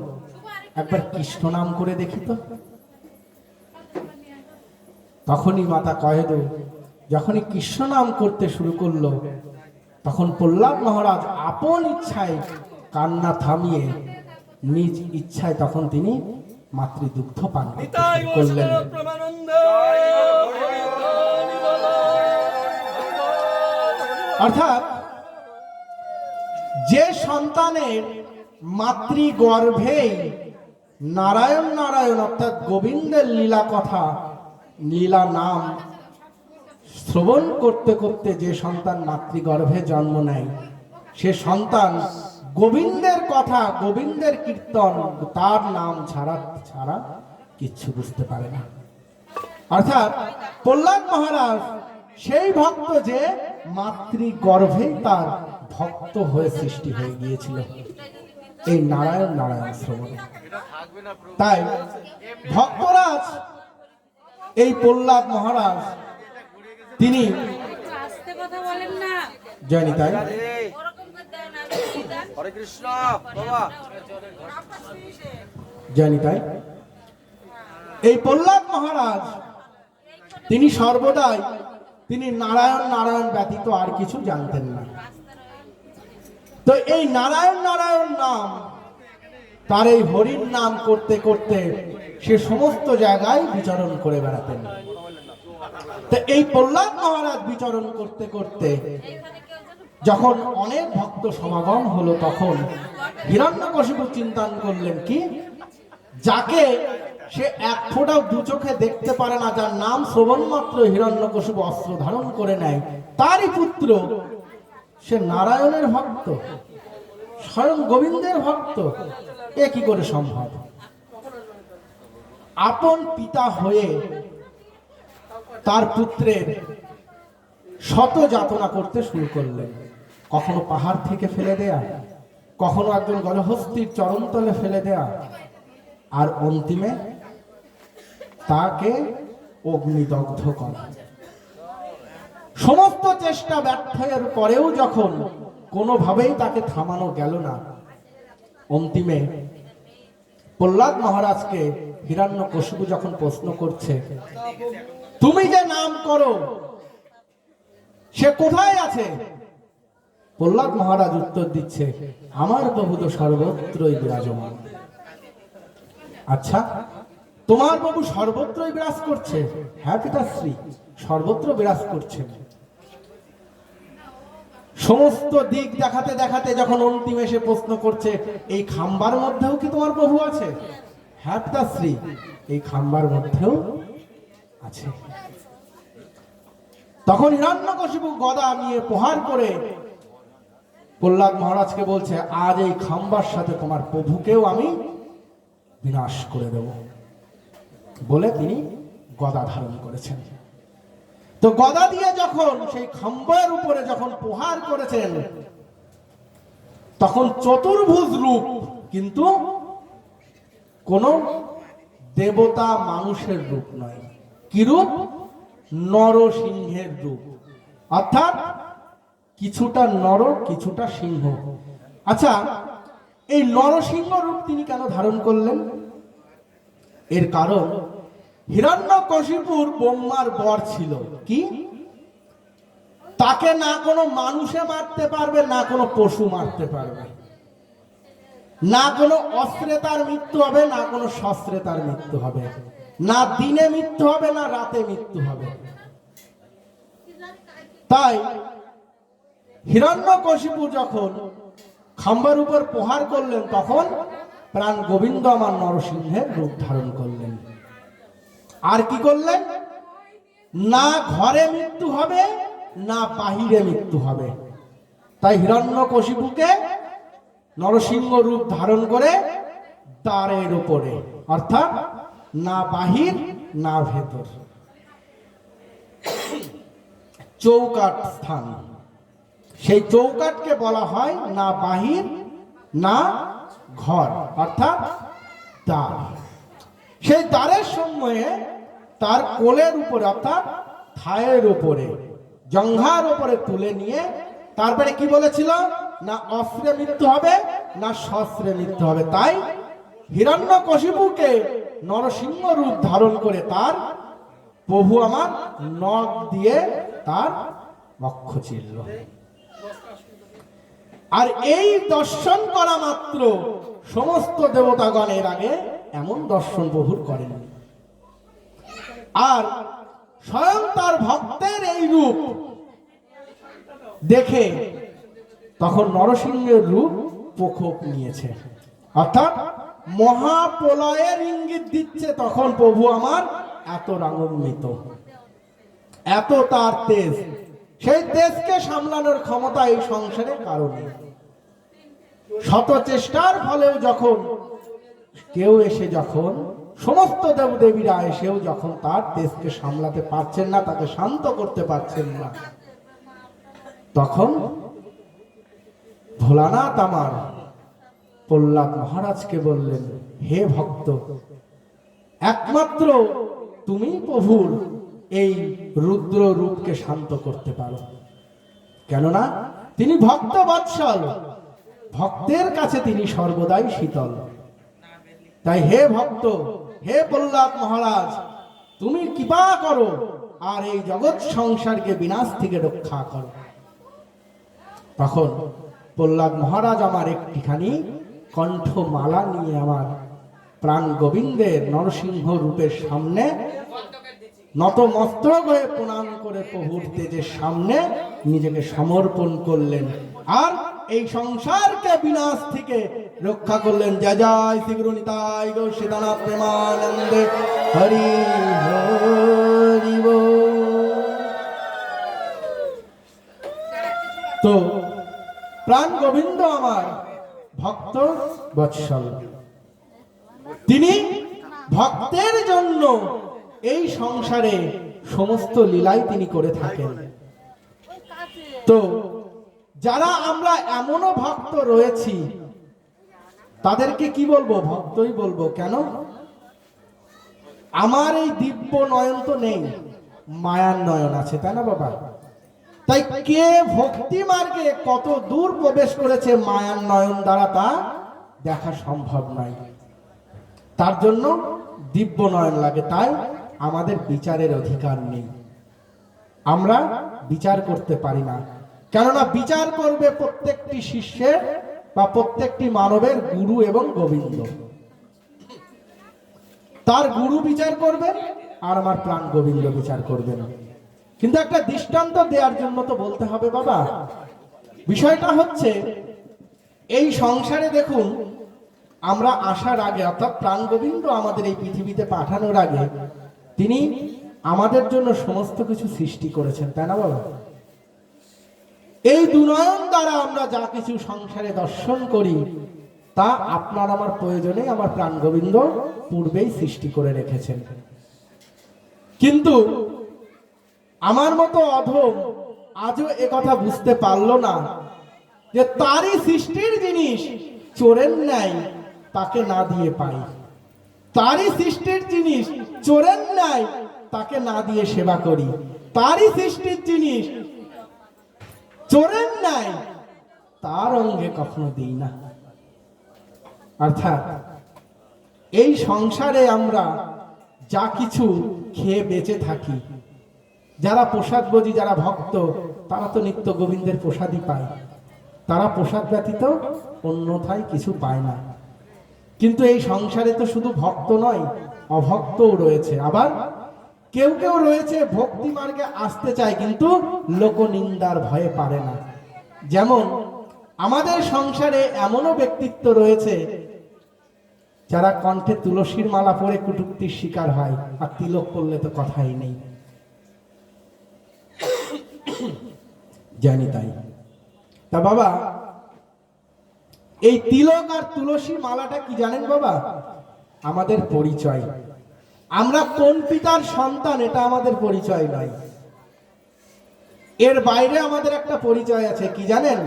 একবার কৃষ্ণ নাম করে দেখি তো। তখনই মাতা কহেদু যখনই কৃষ্ণ নাম করতে শুরু করলো তখন প্রহ্লাদ মহারাজ আপন ইচ্ছায় কান্না থামিয়ে নিজ ইচ্ছায় তখন তিনি মাতৃদুগ্ধ পান করলেন। অর্থাৎ যে সন্তানের মাতৃগর্ভেই নারায়ণ নারায়ণ অর্থাৎ গোবিন্দের লীলা কথা লীলা নাম শ্রবণ করতে করতে যে সন্তান মাতৃগর্ভে জন্ম নেয় সে সন্তান গোবিন্দের কথা, গোবিন্দের কীর্তন, তার নাম ছাড়া ছাড়া কিচ্ছু বুঝতে পারে না। অর্থাৎ প্রহ্লাদ মহারাজ সেই ভক্ত যে মাতৃ গর্ভেই তার ভক্ত হয়ে সৃষ্টি হয়ে গিয়েছিল এই নারায়ণ নারায়ণ শ্রবণে। তাই ভক্তরাজ এই প্রহ্লাদ মহারাজ তিনি জানি তাই হরে কৃষ্ণ বাবা, জানি তাই এই প্রহ্লাদ মহারাজ তিনি সর্বদাই তিনি নারায়ণ নারায়ণ ব্যতীত আর কিছু জানতেন না। তো এই নারায়ণ নারায়ণ নাম, তার এই হরির নাম করতে করতে সে সমস্ত জায়গায় বিচরণ করে বেড়াতেন। তো এই প্রহ্লাদ মহারাজ বিচরণ করতে করতে যখন অনেক ভক্ত সমাগম হলো, তখন হিরণ্যকশিপু চিন্তা করলেন কি, যাকে সে এক ফোঁটাও দু চোখে দেখতে পারে না, যার নাম শ্রবণ মাত্র হিরণ্যকশিপু অস্ত্র ধারণ করে নেয়, তারই পুত্র সে নারায়ণের ভক্ত, স্বয়ং গোবিন্দের ভক্ত, এ কি করে সম্ভব? আপন পিতা হয়ে তার পুত্রের শত যাতনা করতে শুরু করলেন। কখনো পাহাড় থেকে ফেলে দেয়া, কখনো একজন গজহস্তির চরণতলে ফেলে দেয়া, আর অন্তিমে তাকে অগ্নিদগ্ধ করা। সমস্ত চেষ্টা ব্যর্থের পরেও যখন কোনোভাবেই তাকে থামানো গেল না, অন্তিমে প্রহ্লাদ মহারাজকে হিরণ্যকশিপু যখন প্রশ্ন করছে, তুমি যে নাম করো সে কোথায় আছে? প্রহ্লাদ মহারাজ উত্তর দিচ্ছে, আমার প্রভু তো সর্বত্রই বিরাজমান। আচ্ছা, তোমার প্রভু সর্বত্রই বিরাজ করছে? হ্যাঁ পিতাশ্রী, সর্বত্র বিরাজ করছেন। সমস্ত দিক দেখাতে দেখাতে যখন অন্তিম এসে প্রশ্ন করছে, এই খাম্বার মধ্যেও কি তোমার প্রভু আছে? হ্যাঁ পিতাশ্রী, এই খাম্বার মধ্যেও আছে। তখন হিরণ্যকশিপু গদা নিয়ে প্রহার করে প্রহ্লাদ মহারাজকে বলছে, আজ এই খাম্বার সাথে তোমার প্রভুকেও আমি বিনাশ করে দেব বলে তিনি গদা ধারণ করেছেন। তো গদা দিয়ে যখন সেই খাম্বার উপরে যখন প্রহার করেছেন, তখন চতুর্ভুজ রূপ, কিন্তু কোন দেবতা মানুষের রূপ নয়। কি রূপ? নরসিংহের রূপ, অর্থাৎ কিছুটা নর কিছুটা সিংহ। আচ্ছা, এই নরসিংহ রূপ তিনি কেন ধারণ করলেন? এর কারণ হিরণ্যকশিপুর ব্রহ্মার বর ছিল কি, তাকে না কোনো মানুষে মারতে পারবে, না কোনো পশু মারতে পারবে, না কোনো অস্ত্রে তার মৃত্যু হবে, না কোনো শস্ত্রে তার মৃত্যু হবে, না দিনে মৃত্যু হবে, না রাতে মৃত্যু হবে। তাই হিরণ্যকশিপু যখন খাম্বার উপর প্রহার করলেন, তখন প্রাণ গোবিন্দ আমার নরসিংহের রূপ ধারণ করলেন। আর কি করলেন? না ঘরে মৃত্যু হবে, না বাহিরে মৃত্যু হবে। তাই হিরণ্যকশিপুকে নরসিংহ রূপ ধারণ করে দ্বারের উপরে, অর্থাৎ না বাহির না ভেতর, চৌকাট স্থান, সেই চৌকাটকে বলা হয় না বাহির না ঘর, অর্থাৎ দ্বার। সেই দ্বারের সময়ে তার কোলের উপরে, অর্থাৎ থায়ের উপরে, জঙ্ঘার উপরে তুলে নিয়ে তারপরে কি বলেছিল, না অস্ত্রে মৃত্যু হবে, না শস্ত্রে মৃত্যু হবে। তাই হিরণ্যকশিপুকে নরসিংহ রূপ ধারণ করে তার প্রভু আমার নখ দিয়ে তার বক্ষ চিরল। আর এই দর্শন করা মাত্র সমস্ত দেবতাগণের আগে এমন দর্শন প্রভুর করেন। আর স্বয়ং তার ভক্তের এই রূপ দেখে তখন নরসিংহের রূপ প্রকোপ নিয়েছে, অর্থাৎ মহাপ্রলয়ের ইঙ্গিত দিচ্ছে। তখন প্রভু আমার এত রাগান্বিত, এত তার তেজ, সেই তেজকে সামলানোর ক্ষমতা এই সংসারে কারণে। শত চেষ্টার ফলেও যখন কেউ এসে যখন সমস্ত দেবদেবীরা এসেও যখন তার তেজকে সামলাতে পারছেন না, তাকে শান্ত করতে পারছেন না, তখন ভোলানাথ আমার প্রহ্লাদ মহারাজকে বললেন, হে ভক্ত, একমাত্র তুমি প্রভুর এই রুদ্র রূপকে শান্ত করতে পারো, কেননা তিনি ভক্ত বৎসল, ভক্তের কাছে তিনি সর্বদাই শীতল। তাই হে ভক্ত, হে প্রহ্লাদ মহারাজ, তুমি কৃপা করো আর এই জগৎ সংসারকে বিনাশ থেকে রক্ষা করো। তখন প্রহ্লাদ মহারাজ আমার একটিখানি কণ্ঠমালা নিয়ে আমার প্রাণ গোবিন্দের নরসিংহ রূপের সামনে নতমস্তক হয়ে প্রণাম করে প্রভুর তেজের সামনে নিজেকে সমর্পণ করলেন আর এই সংসারকে বিনাশ থেকে রক্ষা করলেন। জয় জয় শ্রী গুরু নিতাই গৌর সীতানাথ প্রেমানন্দে হরি হরি বল। তো প্রাণ গোবিন্দ আমার ভক্ত বৎসল, তিনি ভক্তের জন্য এই সংসারে সমস্ত লীলাই তিনি করে থাকেন। তো যারা আমরা এমনও ভক্ত রয়েছি তাদেরকে কি বলবো? ভক্তই বলবো। কেন? আমার এই দিব্য নয়ন তো নেই, মায়ার নয়ন আছে, তাই না বাবা? তাই কে ভক্তি মার্গে কত দূর প্রবেশ করেছে মায়ার নয়ন দ্বারা তা দেখা সম্ভব নয়। তার জন্য দিব্য নয়ন লাগে, তাই আমাদের বিচারের অধিকার নেই, আমরা বিচার করতে পারি না। কেননা বিচার করবে প্রত্যেকটি শিষ্যের বা প্রত্যেকটি মানবের গুরু এবং গোবিন্দ। তার গুরু বিচার করবেন আর আমার প্রাণ গোবিন্দ বিচার করবেন। কিন্তু একটা দৃষ্টান্ত দেওয়ার জন্য তো বলতে হবে বাবা। বিষয়টা হচ্ছে, এই সংসারে দেখুন, আমরা আসার আগে অর্থাৎ প্রাণ গোবিন্দ আমাদের এই পৃথিবীতে পাঠানোর আগে তিনি আমাদের জন্য সমস্ত কিছু সৃষ্টি করেছেন, তাই না বাবা? এই দুনয়ন দ্বারা আমরা যা কিছু সংসারে দর্শন করি তা আপনার আমার প্রয়োজনে আমার প্রাণ গোবিন্দ পূর্বেই সৃষ্টি করে রেখেছেন। কিন্তু আমার মতো অধম আজও একথা বুঝতে পারলো না যে তারই সৃষ্টির জিনিস চোরের ন্যায় তাকে না দিয়ে পাই, তারই সৃষ্টির জিনিস চোরের ন্যায় তাকে না দিয়ে সেবা করি, তারই সৃষ্টির জিনিস চোরের ন্যায় তার অঙ্গে কখনো দিই না। অর্থাৎ এই সংসারে আমরা যা কিছু খেয়ে বেঁচে থাকি, যারা প্রসাদ ভোজী, যারা ভক্ত, তারা তো নিত্য গোবিন্দের প্রসাদই পায়, তারা প্রসাদ ব্যতীত অন্যথায় কিছু পায় না। কিন্তু এই সংসারে তো শুধু ভক্ত নয়, অভক্তও রয়েছে। আবার কেউ কেউ রয়েছে ভক্তি মার্গে আসতে চায় কিন্তু লোকনিন্দার ভয়ে পারে না। যেমন আমাদের সংসারে এমনও ব্যক্তিত্ব রয়েছে যারা কণ্ঠে তুলসীর মালা পরে কুটুক্তির শিকার হয়, আর তিলক করলে তো কথাই নেই, জানি তাই। তা বাবা, এই তিলক আর তুলসী মালাটা কি জানেন বাবা? আমাদের পরিচয়। আমরা কোন পিতার সন্তান এটা আমাদের পরিচয় নয়, এর বাইরে আমাদের একটা পরিচয় আছে। কি জানেন?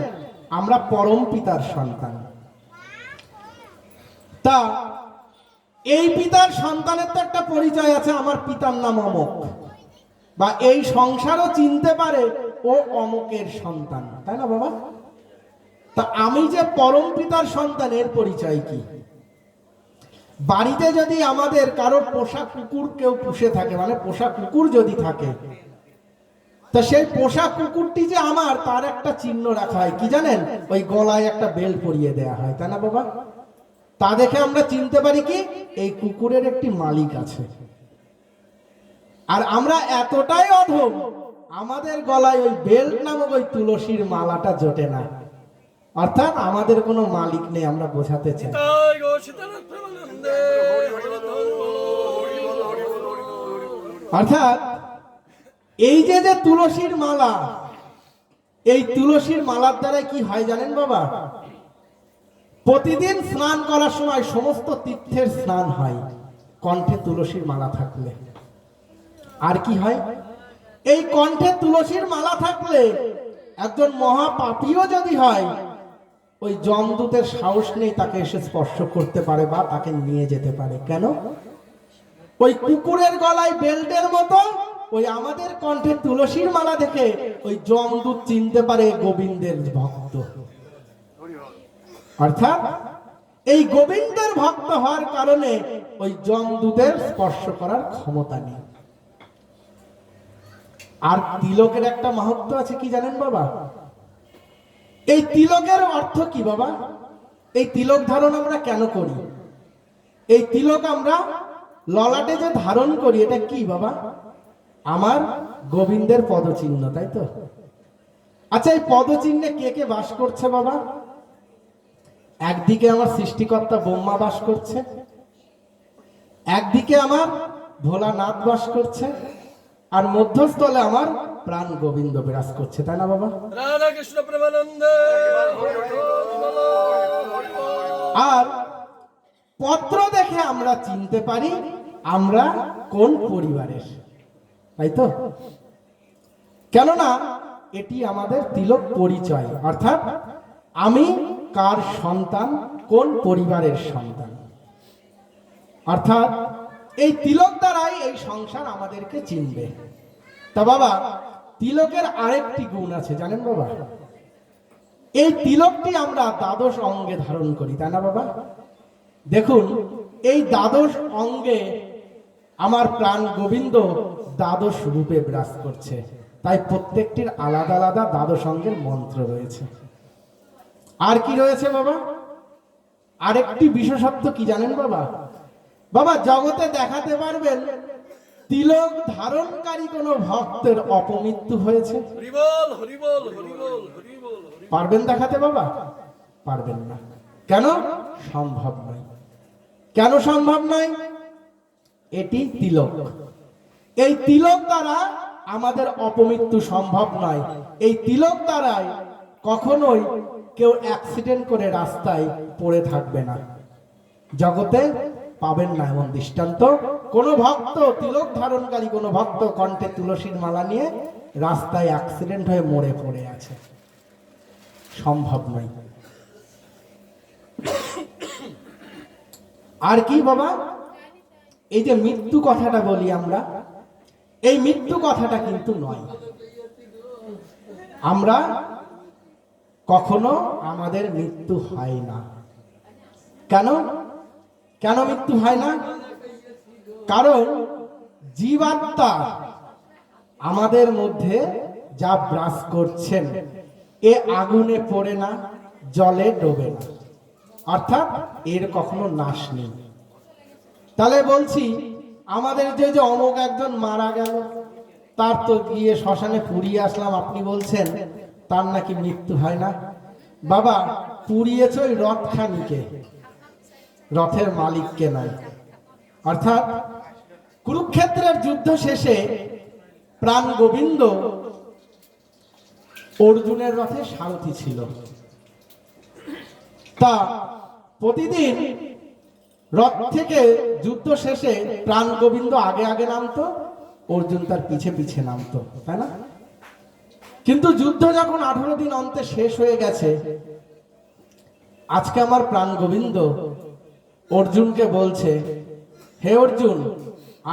আমরা পরম পিতার সন্তান। তা এই পিতার সন্তানের তো একটা পরিচয় আছে, আমার পিতার নাম অমক, বা এই সংসারও চিনতে পারে ও অমকের সন্তান, তাই না বাবা? তা আমি যে পরম পিতার সন্তান, এর পরিচয় কি? বাড়িতে যদি আমাদের কারোর পোষা কুকুর কেউ পুষে থাকে, মানে পোষা কুকুর যদি থাকে, তা সেই পোষা কুকুরটি যে আমার, তার একটা চিহ্ন রাখা হয়। কি জানেন? ওই গলায় একটা বেল পরিয়ে দেয়া হয়, তাই না বাবা? তা দেখে আমরা চিনতে পারি কি এই কুকুরের একটি মালিক আছে। আর আমরা এতটাই অধম, আমাদের গলায় ওই বেল নামক ওই তুলসীর মালাটা জোটে না, অর্থাৎ আমাদের কোনো মালিক নেই, আমরা বোঝাতে চাই। অর্থাৎ এই যে যে তুলসীর মালা, এই তুলসীর মালার দ্বারা কি হয় জানেন বাবা? প্রতিদিন স্নান করার সময় সমস্ত তীর্থের স্নান হয় কণ্ঠে তুলসীর মালা থাকলে। আর কি হয়, এই কণ্ঠে তুলসীর মালা থাকলে একজন মহাপাপীও যদি হয়, ওই যমদূতের সাহস নেই তাকে এসে স্পর্শ করতে পারে বা তাকে নিয়ে যেতে পারে। কেন? ওই কুকুরের গলায় বেল্টের মতো ওই আমাদের কণ্ঠে তুলসীর মালা দেখে ওই যমদূত চিনতে পারে গোবিন্দের ভক্ত। অর্থাৎ এই গোবিন্দের ভক্ত হওয়ার কারণে ওই যমদূতের স্পর্শ করার ক্ষমতা নেই। আর তিলকের একটা মাহাত্ম্য আছে, কি জানেন বাবা? এই তিলকের অর্থ কি বাবা? এই তিলক ধারণ আমরা কেন করি? এই তিলক আমরা ললাটে যে ধারণ করি, এটা কি বাবা? আমার গোবিন্দের পদচিহ্ন, তাই তো? আচ্ছা, এই পদচিহ্নে কে কে বাস করছে বাবা? একদিকে আমার সৃষ্টিকর্তা ব্রহ্মা বাস করছে, একদিকে আমার ভোলানাথ বাস করছে, আর মধ্যস্থলে আমার প্রাণ গোবিন্দ বিরাজ করছে, তাই না বাবা? রাধা কৃষ্ণ প্রেমানন্দে হরি বল, হরি বল। আর পত্র দেখে আমরা চিনতে পারি আমরা কোন পরিবারের, তাই তো? কেননা এটি আমাদের তিলক পরিচয়, অর্থাৎ আমি কার সন্তান, কোন পরিবারের সন্তান। অর্থাৎ এই তিলক দ্বারাই এই সংসার আমাদেরকে চিনবে। তা বাবা, তিলকের আরেকটি গুণ আছে জানেন বাবা? এই তিলকটি আমরা দ্বাদশ অঙ্গে ধারণ করি, তাই না বাবা? দেখুন, এই দ্বাদশ অঙ্গে আমার প্রাণ গোবিন্দ দ্বাদশ রূপে বিরাজ করছে, তাই প্রত্যেকটির আলাদা আলাদা দ্বাদশ অঙ্গের মন্ত্র রয়েছে। আর কি রয়েছে বাবা? আরেকটি বিশেষত্ব কি জানেন বাবা? বাবা, জগতে দেখাতে পারবেন তিলক ধারণকারী কোন ভক্তের অপমৃত্যু হয়েছে? হরি বল, হরি বল, হরি বল, হরি বল, হরি বল। পারবেন দেখাতে বাবা? পারবেন না। কেন? সম্ভব নয়। কেন সম্ভব নয়? এটি তিলক। এই তিলক দ্বারা আমাদের অপমৃত্যু সম্ভব নয়। এই তিলক দ্বারাই কখনোই কেউ অ্যাক্সিডেন্ট করে রাস্তায় পড়ে থাকবে না। জগতে পাবেন না এমন দৃষ্টান্ত। কোন ভক্ত, তিলক ধারণকারী কোন ভক্ত কণ্ঠে তুলসীর মালা নিয়ে রাস্তায় অ্যাক্সিডেন্ট হয়ে মরে পড়ে আছে, সম্ভব নয়। আর কি বাবা? এই যে মৃত্যু কথাটা বলি আমরা, এই মৃত্যু কথাটা কিন্তু নয়। আমরা কখনো আমাদের মৃত্যু হয় না। কেন? কেন মৃত্যু হয় না? কারণ জীবাত্মা আমাদের মধ্যে যা বিরাজ করছেন, এ আগুনে পড়ে না, জলে ডোবে না, অর্থাৎ এর কখনো নাশ নেই। তাহলে বলছি, আমাদের যে যে অমুক একজন মারা গেল, তার তো গিয়ে শ্মশানে পুড়িয়ে আসলাম, আপনি বলছেন তার নাকি মৃত্যু হয় না? বাবা, পুড়িয়েছে ওই রথখানিকে, রথের মালিককে নয়। অর্থাৎ কুরুক্ষেত্রের যুদ্ধ শেষে প্রাণ গোবিন্দ অর্জুনের রথে সারথি ছিল। তা প্রতিদিন রথ থেকে যুদ্ধ শেষে প্রাণ গোবিন্দ আগে আগে নামতো, অর্জুন তার পিছে পিছে নামতো, তাই না? কিন্তু যুদ্ধ যখন 18 দিন অন্তে শেষ হয়ে গেছে, আজকে আমার প্রাণ গোবিন্দ অর্জুনকে বলছে, হে অর্জুন,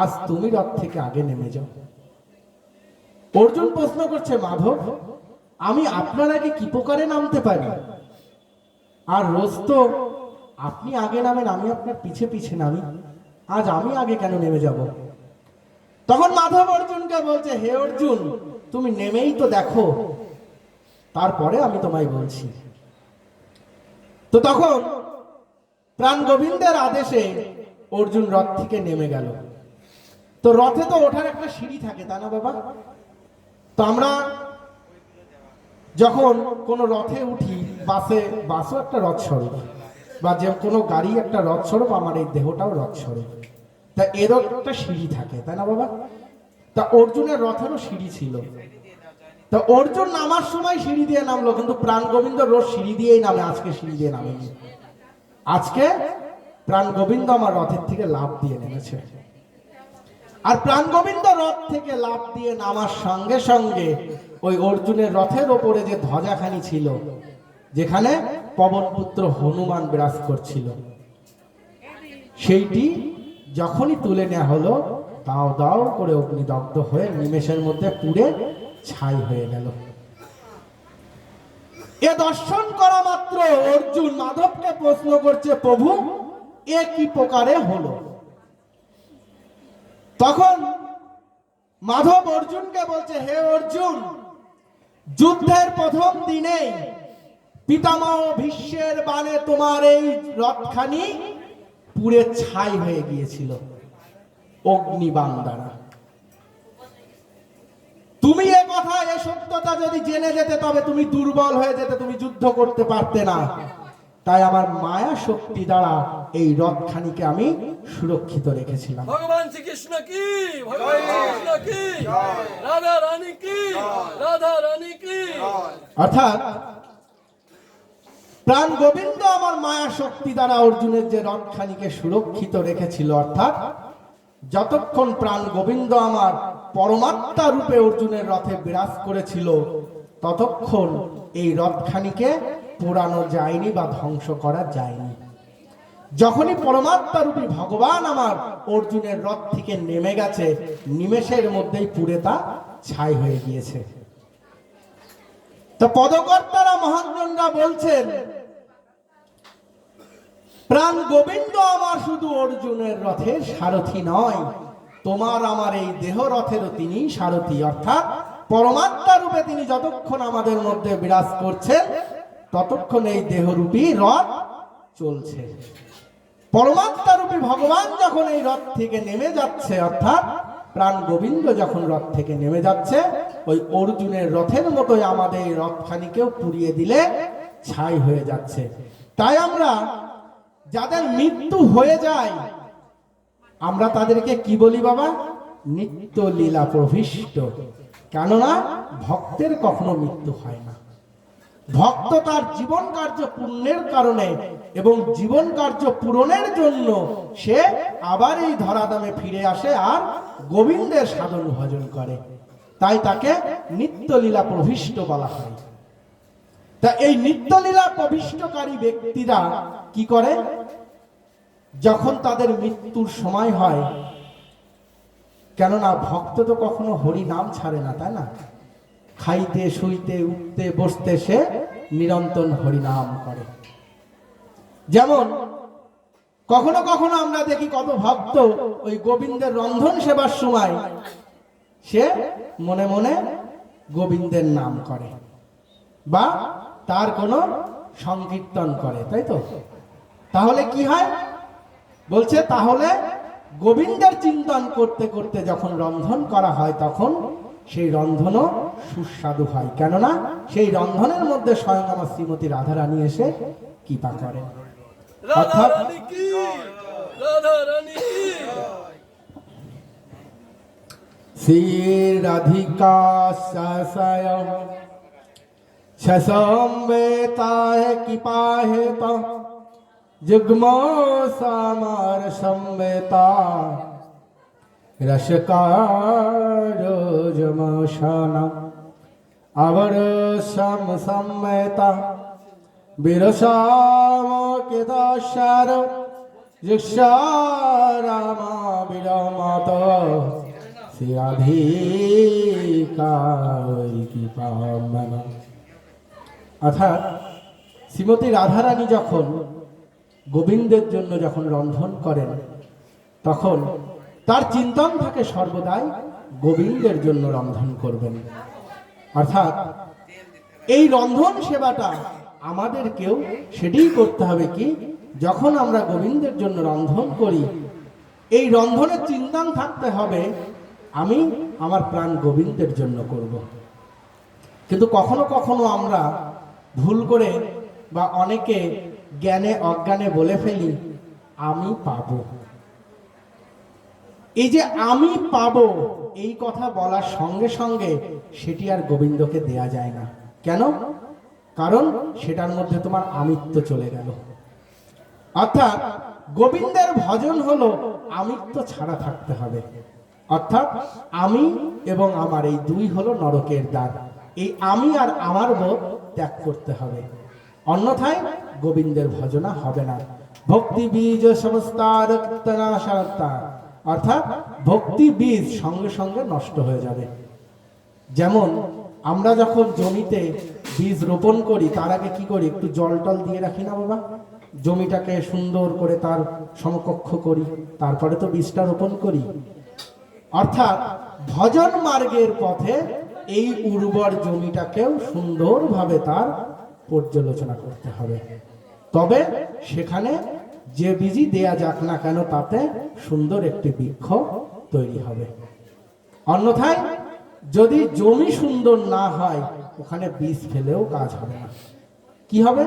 আজ তুমি রথ থেকে আগে নেমে যাও। অর্জুন প্রশ্ন করছে, মাধব, আমি আপনার আগে কি প্রকারে নামতে পারি? আর রোজ তো আপনি আগে নামেন, আমি আপনার পিছে পিছে নামি, আজ আমি আগে কেন নেমে যাব? তখন মাধব অর্জুনকে বলছে, হে অর্জুন, তুমি নেমেই তো দেখো, তারপরে আমি তোমায় বলছি। তো তখন প্রাণ গোবিন্দের আদেশে অর্জুন রথ থেকে নেমে গেল। তো রথে তো ওঠার একটা সিঁড়ি থাকে, তা না বাবা? তো আমরা যখন কোনো রথে উঠি, বাসও একটা রথ স্বরূপ, বা যে কোনো গাড়ি একটা রথ স্বরূপ, আমার এই দেহটাও রথ স্বরূপ। তা এরও একটা সিঁড়ি থাকে, তাই না বাবা? তা অর্জুনের রথেরও সিঁড়ি ছিল। তা অর্জুন নামার সময় সিঁড়ি দিয়ে নামলো, কিন্তু প্রাণ গোবিন্দ রোজ সিঁড়ি দিয়েই নামে, আজকে সিঁড়ি দিয়ে নামেনি। আজকে প্রাণ গোবিন্দ আমার রথের থেকে লাফ দিয়ে নেমেছে। আর প্রাণ গোবিন্দ রথ থেকে লাফ দিয়ে নামার সঙ্গে সঙ্গে ওই অর্জুনের রথের ওপরে যে ধ্বজাখানি ছিল, যেখানে পবনপুত্র হনুমান বিরাজ করছিল, সেইটি যখনই তুলে নেওয়া হলো, দাও দাও করে অগ্নিদগ্ধ হয়ে নিমেষের মধ্যে পুড়ে ছাই হয়ে গেল। এ দর্শন করা মাত্র অর্জুন মাধবকে প্রশ্ন করছে, প্রভু এ কি প্রকারে হলো? তখন মাধব অর্জুনকে বলছে, হে অর্জুন, যুদ্ধের প্রথম দিনে পিতামহ ভীষ্মের বাণে তোমার এই রথখানি পুড়ে ছাই হয়ে গিয়েছিল অগ্নিবাণ দ্বারা। তুমি এ কথা, এ সত্যতা যদি জেনে যেতে, তবে তুমি দুর্বল হয়ে যেতে, তুমি যুদ্ধ করতে পারতে না। তাই আমার মায়া শক্তি দ্বারা এই রথখানিকে আমি সুরক্ষিত রেখেছিলাম। ভগবান শ্রীকৃষ্ণ কি, ভগবান কৃষ্ণ কি, রাধা রানী কি, রাধা রানী কি। অর্থাৎ প্রাণ গোবিন্দ আমার মায়া শক্তি দ্বারা অর্জুনের যে রথখানিকে সুরক্ষিত রেখেছিল, অর্থাৎ যতক্ষণ প্রাণ গোবিন্দ আমার পরমাত্মা রূপে অর্জুনের রথে বিরাজ করেছিল, ততক্ষণ এই রথখানিকে পোড়ানো যায়নি বা ধ্বংস করা যায়নি। যখনই পরমাত্মা রূপী ভগবান আমার অর্জুনের রথ থেকে নেমে গেছে, নিমেষের মধ্যেই পুড়ে তা ছাই হয়ে গিয়েছে। তো পদকর্তারা মহাজনরা বলছেন, প্রাণ গোবিন্দ আমার শুধু অর্জুনের রথের সারথি নয়, তোমার আমার এই দেহ রথেরও তিনি সারথি। অর্থাৎ পরমাত্মা রূপে তিনি যতক্ষণ আমাদের মধ্যে বিরাজ করছেন, ততক্ষণ এই দেহরূপী রথ চলছে। পরমাত্মা রূপী ভগবান যখন এই রথ থেকে নেমে যাচ্ছে, অর্থাৎ প্রাণ গোবিন্দ যখন রথ থেকে নেমে যাচ্ছে, ওই অর্জুনের রথের মতোই আমাদের এই রথখানিকেও পুড়িয়ে দিলে ছাই হয়ে যাচ্ছে। তাই আমরা যাদের মৃত্যু হয়ে যায়, আমরা তাদেরকে কি বলি বাবা? নিত্য লীলা প্রবিষ্ট। কেননা ভক্তের কখনো মৃত্যু হয় না। ভক্ত তার জীবন কার্য পূর্ণের কারণে এবং জীবন কার্য পূরণের জন্য সে আবার এই ধরাধামে ফিরে আসে আর গোবিন্দের সাধন ভজন করে। তাই তাকে নিত্যলীলা প্রবিষ্ট বলা হয়। তা এই নিত্যলীলা প্রবিষ্টকারী ব্যক্তিরা কি করে? যখন তাদের মৃত্যুর সময় হয়, কেননা ভক্ত তো কখনো হরি নাম ছাড়ে না, তাই না? খাইতে শুইতে উঠতে বসতে সে নিরন্তর হরিনাম করে। যেমন কখনো কখনো আমরা দেখি কত ভক্ত ওই গোবিন্দের রন্ধন সেবার সময় সে মনে মনে গোবিন্দের নাম করে বা তার কোনো সংকীর্তন করে, তাই তো? তাহলে কি হয়? বলছে তাহলে গোবিন্দের চিন্তন করতে করতে যখন রন্ধন করা হয়, তখন সেই রন্ধনও সুস্বাদু হয়। কেননা সেই রন্ধনের মধ্যে স্বয়ং আমার শ্রীমতী রাধা রানী এসে কৃপা করে। রাধা রানী কি, রাধা রানী কি। শ্রী রাধিকা সসয়ম সসম্বেতায় কৃপাহেত যুগ্ম সামার সম্বেতা রসকারোজমশানা আবর সম্মেতা বিরসামকিতাশার যুক্ষারামা বিরমত শ্রীরাধিকায় কৃপামনা। অর্থাৎ শ্রীমতী রাধারানী যখন গোবিন্দের জন্য যখন রন্ধন করেন, তখন তার চিন্তন থাকে সর্বদাই গোবিন্দের জন্য রন্ধন করবেন। অর্থাৎ এই রন্ধন সেবাটা আমাদেরকেও সেটাই করতে হবে কি, যখন আমরা গোবিন্দের জন্য রন্ধন করি, এই রন্ধনের চিন্তন থাকতে হবে আমি আমার প্রাণ গোবিন্দের জন্য করব। কিন্তু কখনো কখনো আমরা ভুল করে বা অনেকে জ্ঞানে অজ্ঞানে বলে ফেলি আমি পাবো। এই যে আমি পাবো এই কথা বলার সঙ্গে সঙ্গে সেটি আর গোবিন্দকে দেয়া যায় না। কেন? কারণ সেটার মধ্যে তোমার আমিত্ব চলে গেল। অর্থাৎ গোবিন্দের ভজন হলো আমিত্ব ছাড়া থাকতে হবে। অর্থাৎ আমি এবং আমার এই দুই হলো নরকের দ্বার। এই আমি আর আমার বোধ ত্যাগ করতে হবে, অন্যথায় গোবিন্দের ভজনা হবে না। ভক্তি বীজ সমস্তার কীর্তনাশারতা, অর্থাৎ ভক্তি বীজ সঙ্গে সঙ্গে নষ্ট হয়ে যাবে। যেমন আমরা যখন জমিতে বীজ রোপণ করি তার আগে কি করি, একটু জল টল দিয়ে রাখি না বাবা, জমিটাকে সুন্দর করে তার সমকক্ষ করি, তারপরে তো বীজটা রোপণ করি। অর্থাৎ ভজন মার্গের পথে এই উর্বর জমিটাকেও সুন্দরভাবে তার পর্যালোচনা করতে হবে, তবে সেখানে যে বীজই দেয়া যাক না কেন তাতে সুন্দর একটি বৃক্ষ তৈরি হবে। অন্যথায় যদি জমি সুন্দর না হয় ওখানে বীজ ফেলেও কাজ হবে না, কি হবে,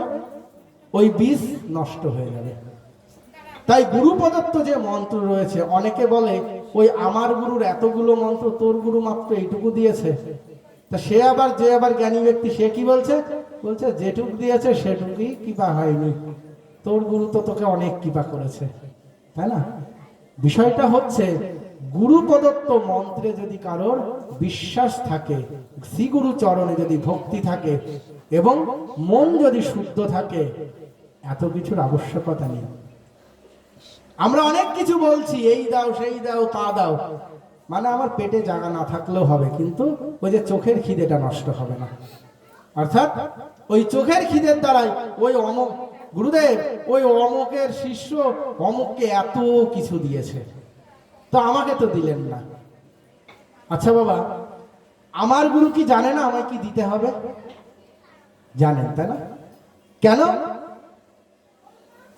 ওই বীজ নষ্ট হয়ে যাবে। তাই গুরু প্রদত্ত যে মন্ত্র রয়েছে, অনেকে বলে ওই আমার গুরুর এতগুলো মন্ত্র, তোর গুরু মাত্র এইটুকু দিয়েছে। তা সে আবার যে আবার জ্ঞানী ব্যক্তি সে কি বলছে, বলছে যেটুক দিয়েছে সেটুকুই কৃপা হয়নি, তোর গুরু তো তোকে অনেক কৃপা করেছে, তাই না? বিষয়টা হচ্ছে গুরু প্রদত্ত মন্ত্রে যদি কারোর বিশ্বাস থাকে, শ্রী গুরু চরণে যদি ভক্তি থাকে এবং মন যদি শুদ্ধ থাকে, এত কিছুর আবশ্যকতা নেই। আমরা অনেক কিছু বলছি, এই দাও সেই দাও তা দাও, মানে আমার পেটে জায়গা না থাকলেও হবে, কিন্তু ওই যে চোখের খিদেটা নষ্ট হবে না। অর্থাৎ ওই চোখের খিদের দ্বারাই ওই অমুক গুরুদেব, ওই অমুকের শিষ্য অমুককে এত কিছু দিয়েছে, তো আমাকে তো দিলেন না। আচ্ছা বাবা, আমার গুরু কি জানে না আমায় কি দিতে হবে? জানেন, তাই না? কেন?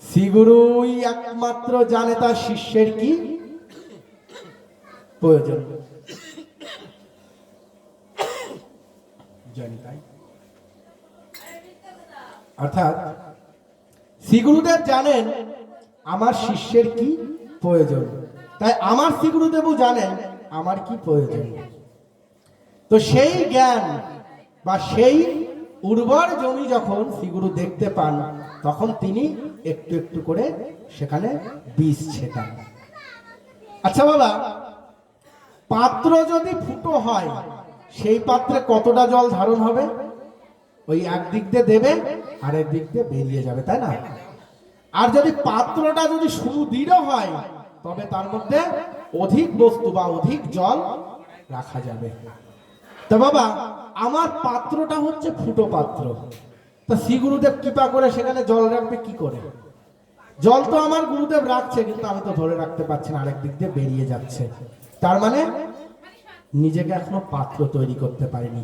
শ্রীগুরুই একমাত্র জানে তার শিষ্যের কি প্রয়োজন, জানি তাই। অর্থাৎ শ্রীগুরুদেব জানেন আমার শিষ্যের কি প্রয়োজন, তাই আমার শ্রীগুরুদেবও জানেন আমার কি প্রয়োজন। তো সেই জ্ঞান বা সেই উর্বর জমি যখন শ্রীগুরু দেখতে পান, তখন তিনি একটু একটু করে সেখানে বীজ ছেটান। আচ্ছা বাবা, পাত্র যদি ফুটো হয় সেই পাত্রে কতটা জল ধারণ হবে? ওই একদিক দিয়ে দেবে আর একদিক দিয়ে বেরিয়ে যাবে, তাই না? আর যদি পাত্রটা যদি সুদৃঢ় হয় তবে তার মধ্যে অধিক বস্তু বা অধিক জল রাখা যাবে। তো বাবা, আমার পাত্রটা হচ্ছে ফুটো পাত্র, তা শ্রী গুরুদেব কৃপা করে সেখানে জল রাখবে কি করে? জল তো আমার গুরুদেব রাখছে, কিন্তু আমি তো ধরে রাখতে পারছি না, আরেক দিক দিয়ে বেরিয়ে যাচ্ছে। তার মানে নিজেকে এখনো পাত্র তৈরি করতে পারিনি।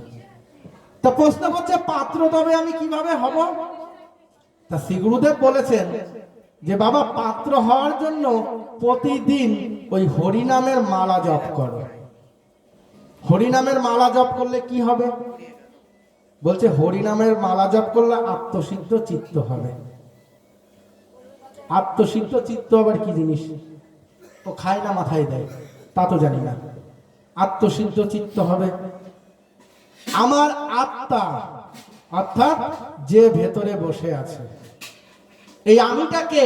তা প্রশ্ন করছে পাত্র তবে আমি কিভাবে হব? তা শ্রী গুরুদেব বলেছেন যে বাবা, পাত্র হওয়ার জন্য প্রতিদিন ওই হরিনামের মালা জপ করো। হরিনামের মালা জপ করলে কি হবে? বলছে হরিনামের মালা জপ করলে আত্মসিদ্ধ চিত্ত হবে। আত্মসিদ্ধ চিত্ত আবার কি জিনিস? ও খায় না মাথায় দেয় তা তো জানি না। আত্মসিদ্ধ চিত্ত হবে আমার আত্মা, অর্থাৎ যে ভেতরে বসে আছে। এই আমিটাকে,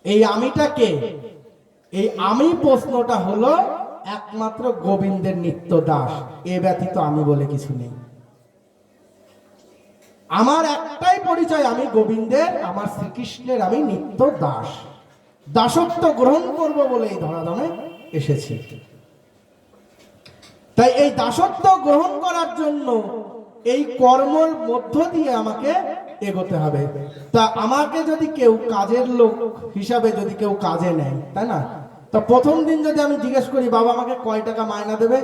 এই আমিটাকে, এই আমি প্রশ্নটা হলো একমাত্র গোবিন্দের নিত্য দাস, এ ব্যতীত আমি বলে কিছু নেই। আমার একটাই পরিচয়, আমি গোবিন্দের, আমার শ্রীকৃষ্ণের আমি নিত্য দাস। দাসত্ব গ্রহণ করব বলে এই ধরাধামে এসেছি। তাই এই দাসত্ব গ্রহণ করার জন্য এই কর্মের মধ্য দিয়ে আমাকে এগোতে হবে। তা আমাকে যদি কেউ কাজের লোক হিসাবে যদি কেউ কাজে নেয়, তাই না? তা প্রথম দিন যদি আমি জিজ্ঞেস করি বাবা আমাকে কয় টাকা মাইনা দেবে,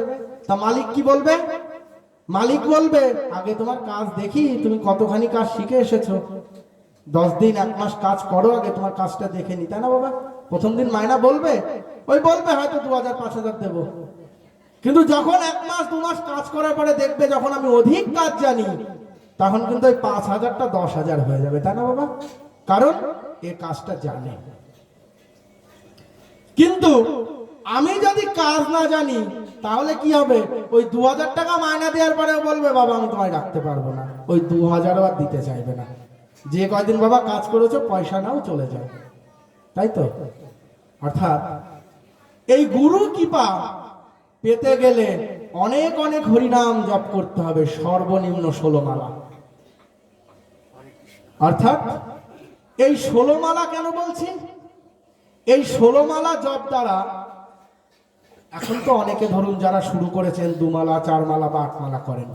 তা মালিক কি বলবে? মালিক বলবে আগে তোমার কাজ দেখি, তুমি কতখানি কাজ শিখে এসেছো, 10 দিন 1 মাস কাজ করো, আগে তোমার কাজটা দেখে নি, তাই না বাবা? প্রথম দিন মাইনা বলবে, ওই বলবে হয়তো 2000 5000 দেবো। কিন্তু যখন 1 মাস 2 মাস কাজ করার পরে দেখবে যখন আমি অধিক কাজ জানি, তখন কিন্তু ওই 5000টা 10,000 হয়ে যাবে, তাই না বাবা? কারণ এই কাজটা জানে। কিন্তু আমি যদি কাজ না জানি তাহলে কি হবে? ওই 2000 টাকা মাইনা দেওয়ার পরেও বলবে বাবা আমি তোমায় রাখতে পারবো না, ওই 2000 আর দিতে চাইবে না। যে কয়দিন বাবা কাজ করেছো পয়সা নাও চলে যায়, তাই তো? অর্থাৎ এই গুরু কৃপা পেতে গেলে অনেক অনেক হরিনাম জপ করতে হবে, সর্বনিম্ন 16 মালা। অর্থাৎ এই 16 মালা কেন বলছি? এই 16 মালা জপ দ্বারা এখন তো অনেকে ধরুন যারা শুরু করেছেন 2 মালা 4 মালা বা 8 মালা করেন,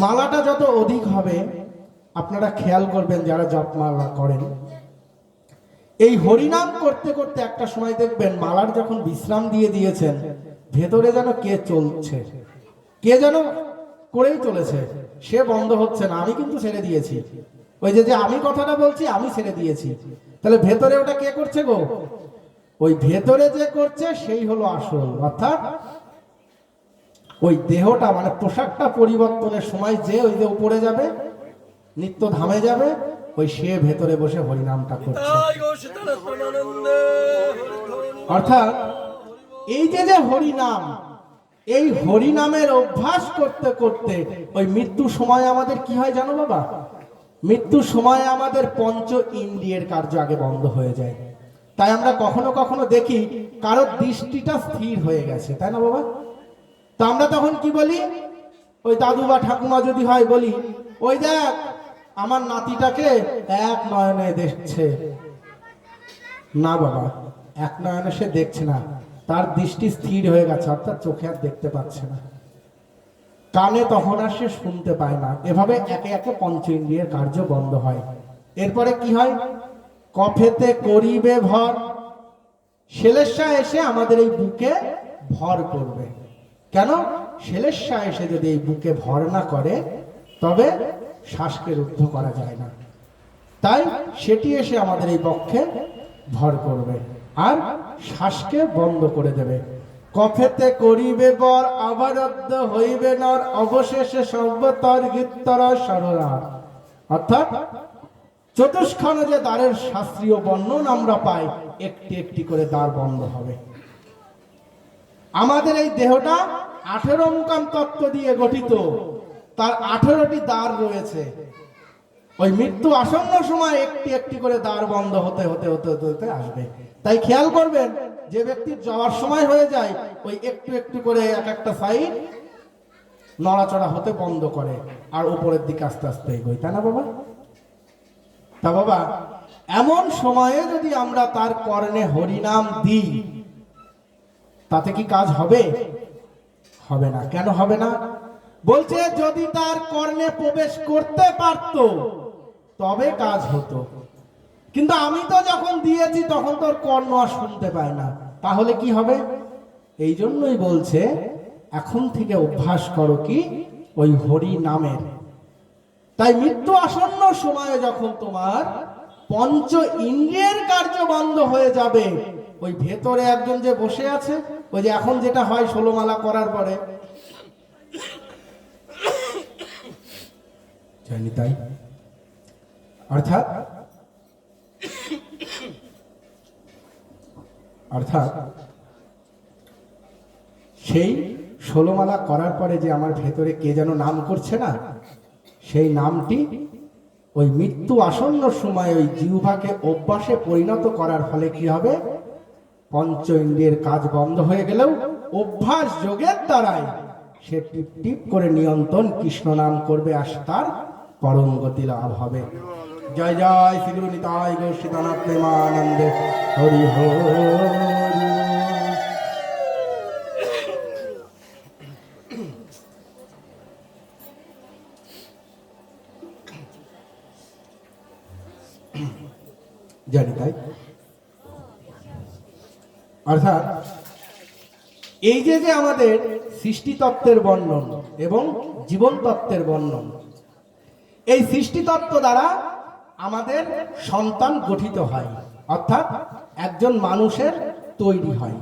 মালাটা যত অধিক হবে আপনারা খেয়াল করবেন যারা জপ মালা করেন, এই হরিনাম করতে করতে একটা সময় দেখবেন মালার যখন বিশ্রাম দিয়ে দিয়েছেন ভেতরে যেন কে চলছে, কে যেন করেই চলেছে, সে বন্ধ হচ্ছে না। আমি কিন্তু ছেড়ে দিয়েছি, ওই যে আমি কথাটা বলছি আমি ছেড়ে দিয়েছি, তাহলে ভেতরে ওটা কে করছে গো? ওই ভেতরে যে করছে সেই হলো আসল। অর্থাৎ ওই দেহটা মানে পোশাকটা পরিবর্তনের সময় যে ওই যে উপরে যাবে, নিত্য ধামে যাবে, ওই সে ভেতরে বসে হরিনামটা করছে। তাই গো সীতারামানন্দে হরিধ্বনি অর্থাৎ এই যে হরিনাম, এই হরিনামের অভ্যাস করতে করতে ওই মৃত্যুর সময় আমাদের কি হয় জানো বাবা? মৃত্যুর সময় আমাদের পঞ্চ ইন্দ্রিয়ের কার্য আগে বন্ধ হয়ে যায়। তাই আমরা কখনো কখনো দেখি কারোর দৃষ্টিটা স্থির হয়ে গেছে, তাই না বাবা? তা আমরা তখন কি বলি? ওই দাদু বা ঠাকুমা যদি হয় বলি, ওই দেখ আমার নাতিটাকে এক নয়নে দেখছে। না বাবা, এক নয়নে সে দেখছে না, তার দৃষ্টি স্থির হয়ে গেছে, অর্থাৎ চোখে আর দেখতে পাচ্ছে না, কানে তখন আর সে শুনতে পায় না। এভাবে একে একে পঞ্চ ইন্দ্রিয়ের কার্য বন্ধ হয়। এরপরে কি হয়? কফেতে করিবে ভর, শেলেশ্বর এসে আমাদের এই বুকে ভর করবে। কেন? শেলেশ্বর এসে যদি এই বুকে ভর না করে তবে শ্বাসকে রুদ্ধ করা যায় না, তাই সেটি এসে আমাদের এই বক্ষে ভর করবে আর শ্বাসকে বন্ধ করে দেবে। কফেতে করিবে বর, আবারদ্ধ হইবে নর, অবশেষে সর্বতর গীতর সরলার। অর্থাৎ চতুষ্খানে যে দ্বারের শাস্ত্রীয় বর্ণন আমরা পাই, একটি একটি করে দ্বার বন্ধ হবে। আমাদের এই দেহটা 18 মুকাম তত্ত্ব দিয়ে গঠিত, তার 18টি দ্বার রয়েছে। ওই মৃত্যু আসন্ন সময় একটি একটি করে দ্বার বন্ধ হতে হতে হতে হতে হতে আসবে। তাই খেয়াল করবেন, যে ব্যক্তির যাওয়ার সময় হয়ে যায় ওই একটু একটু করে এক একটা সাইড নড়াচড়া হতে বন্ধ করে আর উপরের দিকে আস্তে আস্তে এগোয়, তাই না বাবা? তা বাবা, এমন সময়ে যদি আমরা তার কর্ণে হরিনাম দিই তাতে কি কাজ হবে? হবে না। কেন হবে না? বলছে যদি তার কর্ণে প্রবেশ করতে পারত তবে কাজ হতো, কিন্তু আমি তো যখন দিয়েছি তখন তোর কর্ণ আর শুনতে পায় না, তাহলে কি হবে? এই জন্যই বলছে এখন থেকে অভ্যাস করো কি? ওই হরি নামের। তাই মৃত্যু আসন্ন সময়ে যখন তোমার পঞ্চ ইন্দ্রিয়ের কার্য বন্ধ হয়ে যাবে, ওই ভেতরে একজন যে বসে আছে, ওই যে এখন যেটা হয় 16 মালা করার পরে, জানি তাই। অর্থাৎ সেই 16 মালা করার পরে যে আমার ভেতরে কে যেন নাম করছে না, সেই নামটি ওই মৃত্যু আসন্ন সময় ওই জিহ্বাকে অভ্যাসে পরিণত করার ফলে কি হবে? পঞ্চ ইন্দ্রিয়ের কাজ বন্ধ হয়ে গেলেও অভ্যাস যোগের দ্বারাই সে টিপ টিপ করে নিয়ন্ত্রণ কৃষ্ণ নাম করবে, আর তার পরম গতি লাভ হবে। জয় জয় শ্রী গুরু নিতাই গৌর সীতানাথ প্রেমানন্দে হরি হরি। জানি তাই। অর্থাৎ এই যে আমাদের সৃষ্টি তত্ত্বের বর্ণন এবং জীবন তত্ত্বের বর্ণন, এই সৃষ্টি তত্ত্ব দ্বারা আমাদের সন্তান গঠিত হয়, অর্থাৎ একজন মানুষের তৈরি হয়,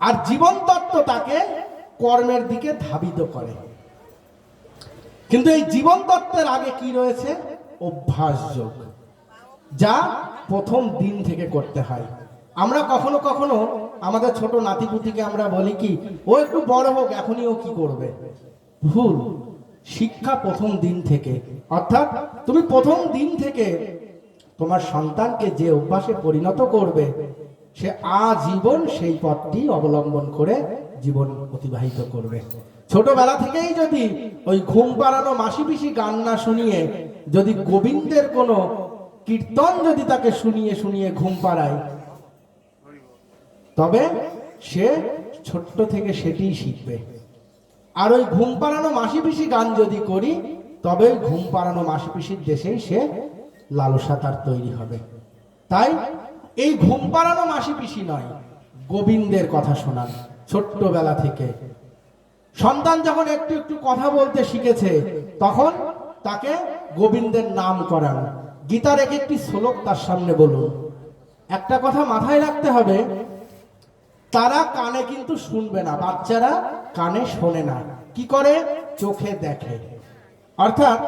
আর জীবন তত্ত্ব তাকে কর্মের দিকে ধাবিত করে। কিন্তু এই জীবন তত্ত্বের আগে কি রয়েছে? অভ্যাস যোগ, যা প্রথম দিন থেকে করতে হয়। আমরা কখনো কখনো আমাদের ছোট নাতিপুতিকে আমরা বলি কি, ও একটু বড় হোক, এখনই ও কি করবে? ভুল। শিক্ষা প্রথম দিন থেকে, অর্থাৎ তুমি প্রথম দিন থেকে তোমার সন্তানকে যে অভ্যাসে পরিণত করবে, সে আজীবন সেই পথটি অবলম্বন করে জীবন অতিবাহিত করবে। ছোটবেলা থেকেই যদি ওই ঘুম পাড়ানো মাসি পিসি গান না শুনিয়ে যদি গোবিন্দের কোনো কীর্তন যদি তাকে শুনিয়ে শুনিয়ে ঘুম পাড়ায়, তবে সে ছোট্ট থেকে সেটিই শিখবে। আর ওই ঘুম পাড়ানো মাসি পিসি গান যদি করি, তবে ঘুম পাড়ানো মাসি পিসির দেশেই সে লালসা তার তৈরি হবে। তাই এই ঘুম পাড়ানো মাসি পিসি নয়, গোবিন্দের কথা শোনান ছোট্টবেলা থেকে। সন্তান যখন একটু একটু কথা বলতে শিখেছে, তখন তাকে গোবিন্দের নাম করান। গীতার এক একটি শ্লোক তার সামনে বলুন। একটা কথা মাথায় রাখতে হবে, তারা কানে কিন্তু শুনবে না, বাচ্চারা কানে শোনে না, কি করে? চোখে দেখে। অর্থাৎ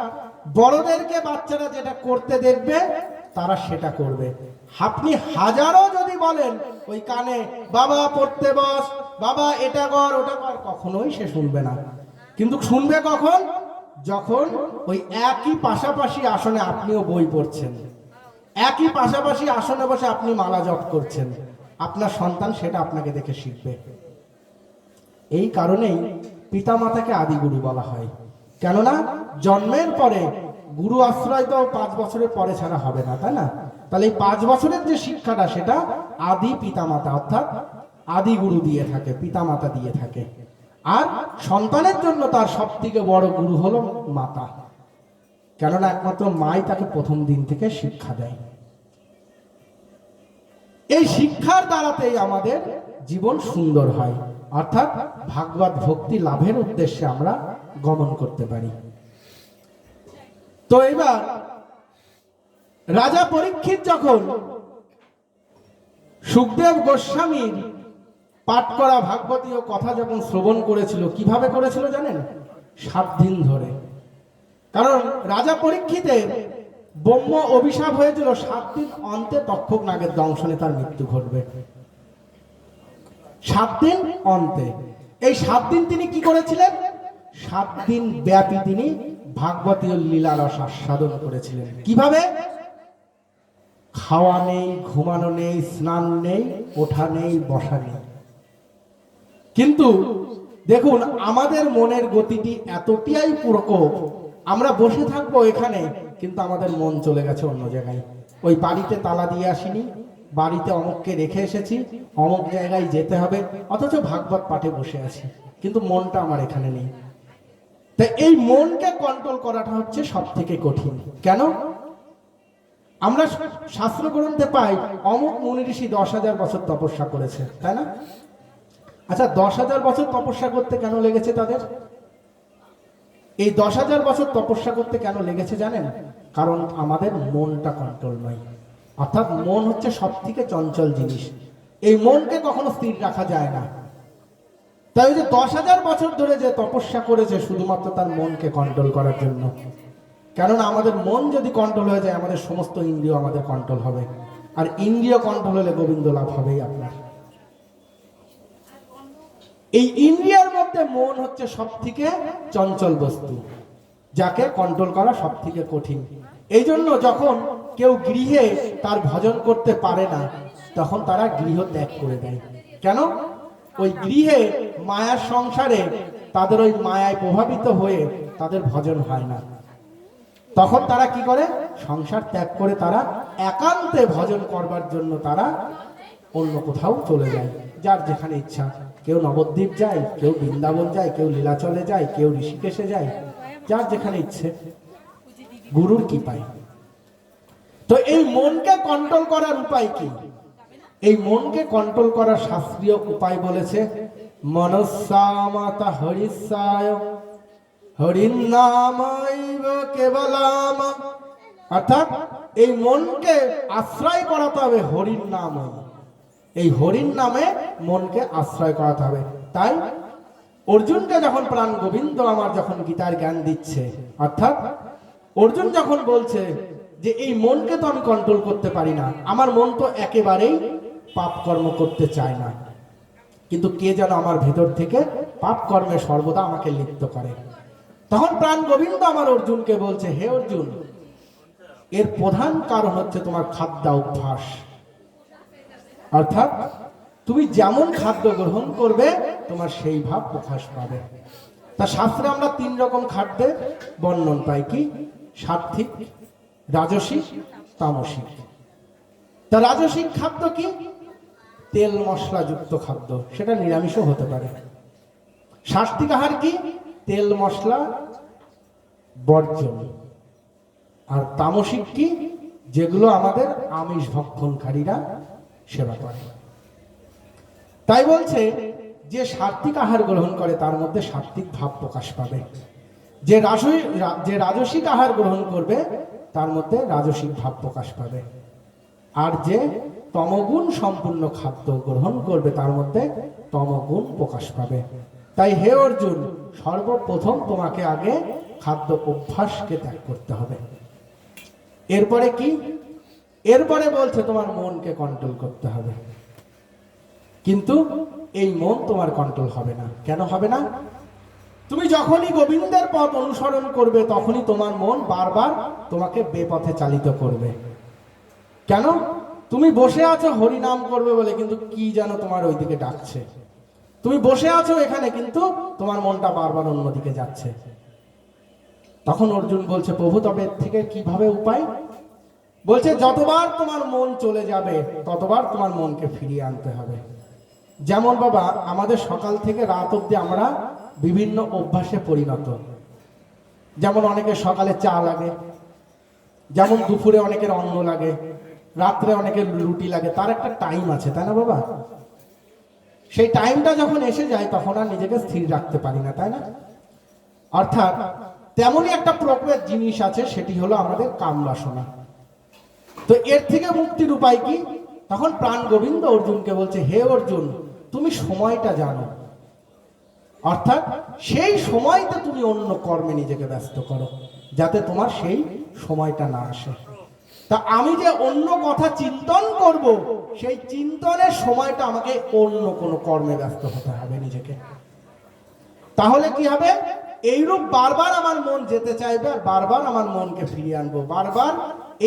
বড়দেরকে বাচ্চারা যেটা করতে দেখবে, তারা সেটা করবে। আপনি হাজারো যদি বলেন ওই কানে, বাবা পড়তে বস, বাবা এটা কর ওটা কর, কখনোই সে শুনবে না। কিন্তু শুনবে কখন? যখন ওই একই পাশাপাশি আসনে আপনিও বই পড়ছেন, একই পাশাপাশি আসনে বসে আপনি মালা জপ করছেন, আপনার সন্তান সেটা আপনাকে দেখে শিখবে। এই কারণেই পিতামাতাকে আদিগুরু বলা হয়। কেননা জন্মের পরে গুরু আশ্রয় তো 5 বছরের পরে ছাড়া হবে না, তাই না? তাহলে এই 5 বছরের যে শিক্ষাটা, সেটা আদি পিতামাতা অর্থাৎ আদি গুরু দিয়ে থাকে, পিতামাতা দিয়ে থাকে। আর সন্তানের জন্য তার সব থেকে বড় গুরু হলো মাতা, কেননা একমাত্র মাই তাকে প্রথম দিন থেকে শিক্ষা দেয়। এই শিক্ষার দ্বারাতেই আমাদের জীবন সুন্দর হয়, অর্থাৎ ভাগবত ভক্তি লাভের উদ্দেশ্যে আমরা গমন করতে পারি। তো এবার রাজা পরীক্ষিত যখন সুখদেব গোস্বামীর পাঠ করা ভাগবতীয় কথা যখন শ্রবণ করেছিল, কিভাবে করেছিল জানেন? 7 দিন ধরে। কারণ রাজা পরীক্ষিতের ব্রহ্ম অভিশাপ হয়েছিল 7 দিন অন্তে তক্ষক নাগের দংশনে তার মৃত্যু ঘটবে। 7 দিন অন্তে। এই 7 দিন তিনি কি করেছিলেন? 7 দিন ব্যাপী তিনি ভাগবতীয় লীলা রস আস্বাদন করেছিলেন। কিভাবে? খাওয়া নেই, ঘুমানো নেই, স্নান নেই, ওঠা নেই, বসা নেই। কিন্তু দেখুন, আমাদের মনের গতিটি এতটাই প্রকোপ, আমরা বসে থাকবো এখানে, কিন্তু আমাদের মন চলে গেছে অন্য জায়গায়। ওই বাড়িতে তালা দিয়ে আসিনি, বাড়িতে অমুককে রেখে এসেছি, অমুক জায়গায় যেতে হবে, অথচ ভাগবত পাঠে বসে আছি, কিন্তু মনটা আমার এখানে নেই। তাই এই মনকে কন্ট্রোল করাটা হচ্ছে সব থেকে কঠিন। কেন? আমরা শাস্ত্র গ্রন্থে পাই অমুক মুনি ঋষি 10,000 বছর তপস্যা করেছে, তাই না? আচ্ছা, 10,000 বছর তপস্যা করতে কেন লেগেছে তাদের? এই 10,000 বছর তপস্যা করতে কেন লেগেছে জানেন? কারণ আমাদের মনটা কন্ট্রোল নয়। অর্থাৎ মন হচ্ছে সব থেকে চঞ্চল জিনিস, এই মনকে কখনো স্থির রাখা যায় না। তাই ওই যে 10,000 বছর ধরে যে তপস্যা করেছে, শুধুমাত্র তার মনকে কন্ট্রোল করার জন্য। কেননা আমাদের মন যদি কন্ট্রোল হয়ে যায়, আমাদের সমস্ত ইন্দ্রিয় আমাদের কন্ট্রোল হবে, আর ইন্দ্রিয় কন্ট্রোল হলে গোবিন্দ লাভ হবেই আপনার। এই ইন্দ্রিয়ার মধ্যে মন হচ্ছে সব থেকে চঞ্চল বস্তু, যাকে কন্ট্রোল করা সব থেকে কঠিন। এই জন্য যখন কেউ গৃহে তার ভজন করতে পারে না, তখন তারা গৃহ ত্যাগ করে দেয়। কেন? ওই গৃহে মায়ার সংসারে তাদের ওই মায়ায় প্রভাবিত হয়ে তাদের ভজন হয় না। তখন তারা কি করে? সংসার ত্যাগ করে তারা একান্তে ভজন করবার জন্য তারা অন্য কোথাও চলে যায়, যার যেখানে ইচ্ছা। কেউ নবদ্বীপ যায়, কেউ বৃন্দাবন যায়, কেউ লীলাচলে যায়, কেউ ঋষিকেশে যায়, যার যেখানে ইচ্ছে, গুরুর কৃপায়। তো এই মনকে কন্ট্রোল করার উপায় কি? এই মনকে কন্ট্রোল করার শাস্ত্রীয় উপায় বলেছে মনসামাতা হরিসায় হরির নামাইব কেবলাম। অর্থাৎ এই মনকে আশ্রয় করাতে হবে হরির নামে। এই হরির নামে মনকে আশ্রয় করাতে হবে। তাই অর্জুনকে যখন প্রাণ গোবিন্দ আমার যখন গীতার জ্ঞান দিচ্ছে, অর্থাৎ অর্জুন যখন বলছে যে এই মনকে তো আমি কন্ট্রোল করতে পারি না, আমার মন তো একেবারেই পাপ কর্ম করতে চায় না, কিন্তু কে যেন আমার ভেতর থেকে পাপ কর্মে সর্বদা আমাকে লিপ্ত করে। তখন প্রাণ গোবিন্দ আমার অর্জুনকে বলছে, হে অর্জুন, এর প্রধান কারণ হচ্ছে তোমার খাদ্যাভ্যাস। অর্থাৎ তুমি যেমন খাদ্য গ্রহণ করবে তোমার সেই ভাব প্রকাশ পাবে। তা শাস্ত্রে আমরা 3 রকম খাদ্যের বর্ণন পাই, কি? সাত্ত্বিক, রাজসিক, তামসিক। তা রাজসিক খাদ্য কি? তেল মশলা যুক্ত খাদ্য, সেটা নিরামিষও হতে পারে। সাত্ত্বিক আহার কি? তেল মশলা বর্জন। আর তামসিক কি? যেগুলো আমাদের আমিষ ভক্ষণকারীরা সেবা করে। তাই বলছে যে সাত্ত্বিক আহার গ্রহণ করে তার মধ্যে সাত্ত্বিক ভাব প্রকাশ পাবে, যে রাজসিক আহার গ্রহণ করবে তার মধ্যে রাজসিক ভাব প্রকাশ পাবে, আর যে তমগুণ সম্পূর্ণ খাদ্য গ্রহণ করবে তার মধ্যে তমগুণ প্রকাশ পাবে। তাই হে অর্জুন, সর্বপ্রথম তোমাকে আগে খাদ্য অভ্যাসকে ত্যাগ করতে হবে। এরপরে কি? এরপরে বলছে তোমার মনকে কন্ট্রোল করতে হবে। কিন্তু এই মন তোমার কন্ট্রোল হবে না। কেন হবে না? তুমি যখনই গোবিন্দের পথ অনুসরণ করবে তখনই তোমার মন বারবার তোমাকে বেপথে চালিত করবে। কেন? তুমি বসে আছো হরিনাম করবে বলে, কিন্তু কি যেন তোমার ওইদিকে ডাকছে। তুমি বসে আছো এখানে, কিন্তু তোমার মনটা বারবার অন্যদিকে যাচ্ছে। তখন অর্জুন বলছে, প্রভু তবে এর থেকে কিভাবে উপায়? বলছে যতবার তোমার মন চলে যাবে ততবার তোমার মনকে ফিরিয়ে আনতে হবে। যেমন বাবা, আমাদের সকাল থেকে রাত অবধি আমরা বিভিন্ন অভ্যাসে পরিণত। যেমন অনেকের সকালে চা লাগে, যেমন দুপুরে অনেকের অন্ন লাগে, রাত্রে অনেকের রুটি লাগে। তার একটা টাইম আছে, তাই না বাবা? সেই টাইমটা যখন এসে যায় তখন আর নিজেকে স্থির রাখতে পারি না, তাই না? অর্থাৎ তেমনই একটা প্রকৃত জিনিস আছে, সেটি হলো আমাদের কাম বাসনা। তো এর থেকে মুক্তির উপায় কি? তখন প্রাণ গোবিন্দ অর্জুনকে বলছে, হে অর্জুন, তুমি সময়টা জানো, অর্থাৎ সেই সময়তে তুমি অন্য কর্মে নিজেকে ব্যস্ত করো, যাতে তোমার সেই সময়টা না আসে। তা আমি যে অন্য কথা চিন্তন করব, সেই চিন্তনের সময়টা আমাকে অন্য কোনো কর্মে ব্যস্ত হতে হবে নিজেকে। তাহলে কি হবে? এইরূপ বারবার আমার মন যেতে চাইবে, আর বারবার আমার মনকে ফিরিয়ে আনবো, বারবার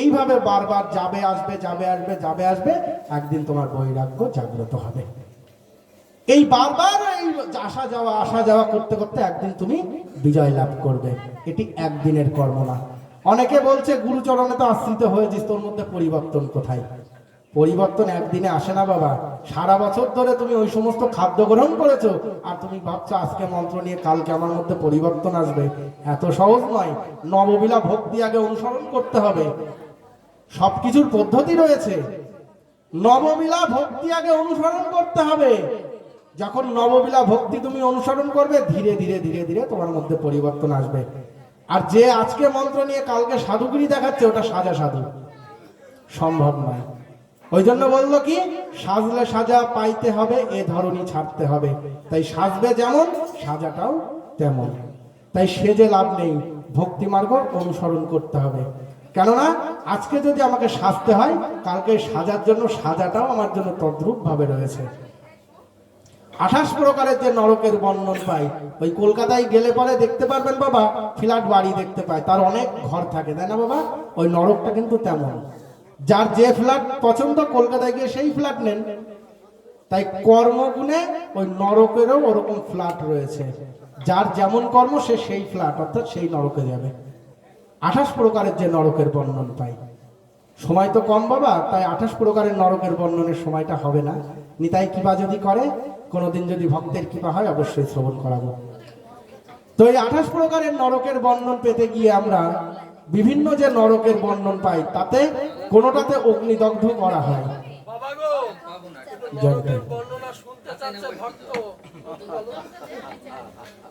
এইভাবে বারবার যাবে আসবে, যাবে আসবে, যাবে আসবে। একদিন তোমার বৈরাগ্য জাগ্রত হবে। এই বারবার এই আসা যাওয়া করতে করতে একদিন তুমি বিজয় লাভ করবে। এটি একদিনের কর্ম না। অনেকে বলছে গুরুচরণে তো আশ্রিত হয়েছিস, তোর মধ্যে পরিবর্তন কোথায়? পরিবর্তন একদিনে আসে না বাবা। সারা বছর ধরে তুমি ওই সমস্ত খাদ্য গ্রহণ করেছো, আর তুমি ভাবছো আজকে মন্ত্র নিয়ে কালকে আমার মধ্যে পরিবর্তন আসবে। এত সহজ নয়। নববিলা ভক্তি আগে অনুসরণ করতে হবে। সবকিছুর পদ্ধতি রয়েছে। নববিলা ভক্তি আগে অনুসরণ করতে হবে। যখন নববিলা ভক্তি তুমি অনুসরণ করবে, ধীরে ধীরে ধীরে ধীরে তোমার মধ্যে পরিবর্তন আসবে। আর যে আজকে মন্ত্র নিয়ে কালকে সাধুগিরি দেখাচ্ছে, ওটা সাজা সাধু, সম্ভব নয়। ওই জন্য বললো কি, সাজলে সাজা পাইতে হবে, এ ধরনী ছাড়তে হবে। তাই সাজবে যেমন, সাজাটাও তেমন। তাই সেজে লাভ নেই, ভক্তি মার্গ অনুসরণ করতে হবে। কেননা আজকে যদি আমাকে সাজতে হয়, কালকে সাজার জন্য সাজাটাও আমার জন্য তদ্রূপ ভাবে রয়েছে। 28 প্রকারের যে নরকের বর্ণন পাই, ওই কলকাতায় গেলে পরে দেখতে পারবেন বাবা, ফ্ল্যাট বাড়ি দেখতে পায়, তার অনেক ঘর থাকে, তাই না বাবা? ওই নরকটা কিন্তু তেমন। যার যে ফ্ল্যাট পছন্দ, কলকাতায় গিয়ে সেই ফ্ল্যাট নেন। তাই কর্মগুণে ওই নরকেরও ওরকম ফ্ল্যাট রয়েছে। যার যেমন কর্ম সে সেই ফ্ল্যাট, অর্থাৎ সেই নরকে যাবে। 28 প্রকারের যে নরকের বর্ণন পাই। সময় তো কম বাবা, তাই 28 প্রকারের নরকের বর্ণনের সময়টা হবে না। নিতাই কৃপা যদি করে, কোনোদিন যদি ভক্তের কৃপা হয়, অবশ্যই শ্রবণ করাবো। তো এই 28 প্রকারের নরকের বর্ণন পেতে গিয়ে আমরা বিভিন্ন যে নরকের বর্ণন পাই, তাতে কোনোটাতে অগ্নিদগ্ধ করা হয়।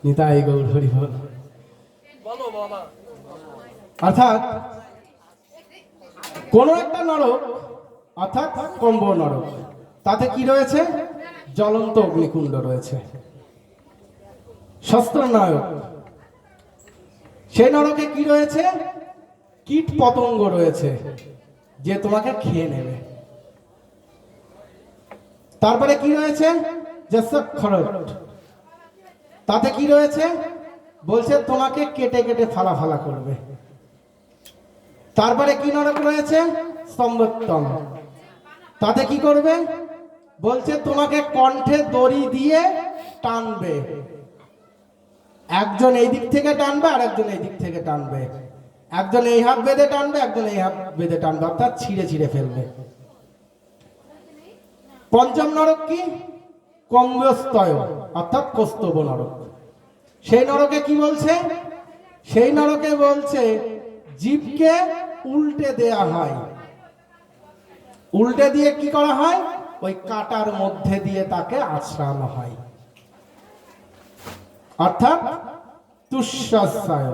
নিতাই গৌর হরি বল। অর্থাৎ কোন একটা নরক, অর্থাৎ কম্ব নরক, তাতে কি রয়েছে? জ্বলন্ত অগ্নিকুণ্ড রয়েছে। শস্ত্র নায়ক। সেই নরকে কি রয়েছে? কীট পতঙ্গ রয়েছে, যে তোমাকে খেয়ে নেবে। তারপরে কি রয়েছে? খরচ। তাতে কি রয়েছে? বলছে তোমাকে কেটে কেটে ফালা ফালা করবে। তারপরে কি নরক রয়েছে? স্তম্ভোত্তম। তাতে কি করবে? বলছে তোমাকে কণ্ঠে দড়ি দিয়ে টানবে, একজন এই দিক থেকে টানবে আর একজন এই দিক থেকে টানবে, একজন এই হাত বেঁধে টানবে, একজন এই হাত বেঁধে টানবে, অর্থাৎ ছিঁড়ে ছিঁড়ে ফেলবে। পঞ্চম নরক কি? কম্বস্তয়, অর্থাৎ কৌস্তব নরক। সেই নরকে কি বলছে? সেই নরকে বলছে জীবকে উল্টে দেয়া হয়। উল্টে দিয়ে কি করা হয়? ওই কাটার মধ্যে দিয়ে তাকে আছড়ানো হয়, অর্থাৎ তুষ্যাশ্রয়।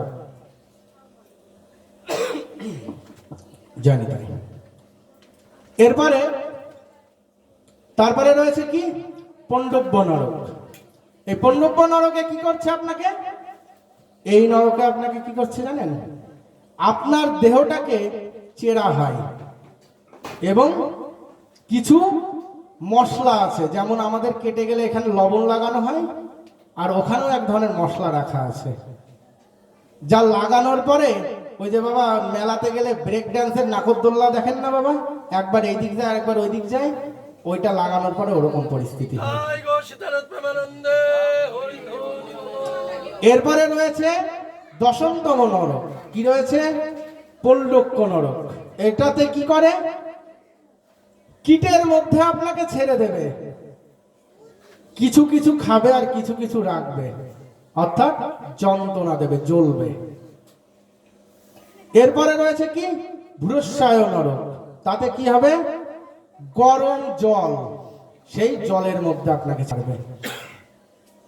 জানি তাই। এরপরে তারপরে রয়েছে কি? পণ্ডব্য নরক। এই পণ্ডব্য নরকে কি করছে আপনাকে? এই নরকে আপনাকে কি করছে জানেন? আপনার দেহটাকে চেরা হয় এবং কিছু মশলা আছে, যেমন আমাদের কেটে গেলে এখানে লবণ লাগানো হয়, আর ওখানেও এক ধরনের মশলা রাখা আছে, যা লাগানোর পরে ওই যে বাবা মেলাতে গেলে ব্রেক ড্যান্সের নাকরদোল্লা দেখেন না বাবা, একবার এই দিক যায় একবার ওই দিক যায়, ওইটা লাগানোর পরে ওরকম পরিস্থিতি হয়। জয় গো সীতানাথ প্রেমানন্দে হরিধ্বনি বলো। এরপরে রয়েছে দশমতম নরক। কি রয়েছে? পৌলক্য নরক। এটাতে কি করে? কীটের মধ্যে আপনাকে ছেড়ে দেবে, কিছু কিছু খাবে আর কিছু কিছু রাখবে, অর্থাৎ যন্ত্রণা দেবে, জ্বলবে। এরপরে রয়েছে কি? ভূরস্বায় নরক। তাতে কি হবে? গরম জল, সেই জলের মধ্যে আপনাকে ছাড়বে,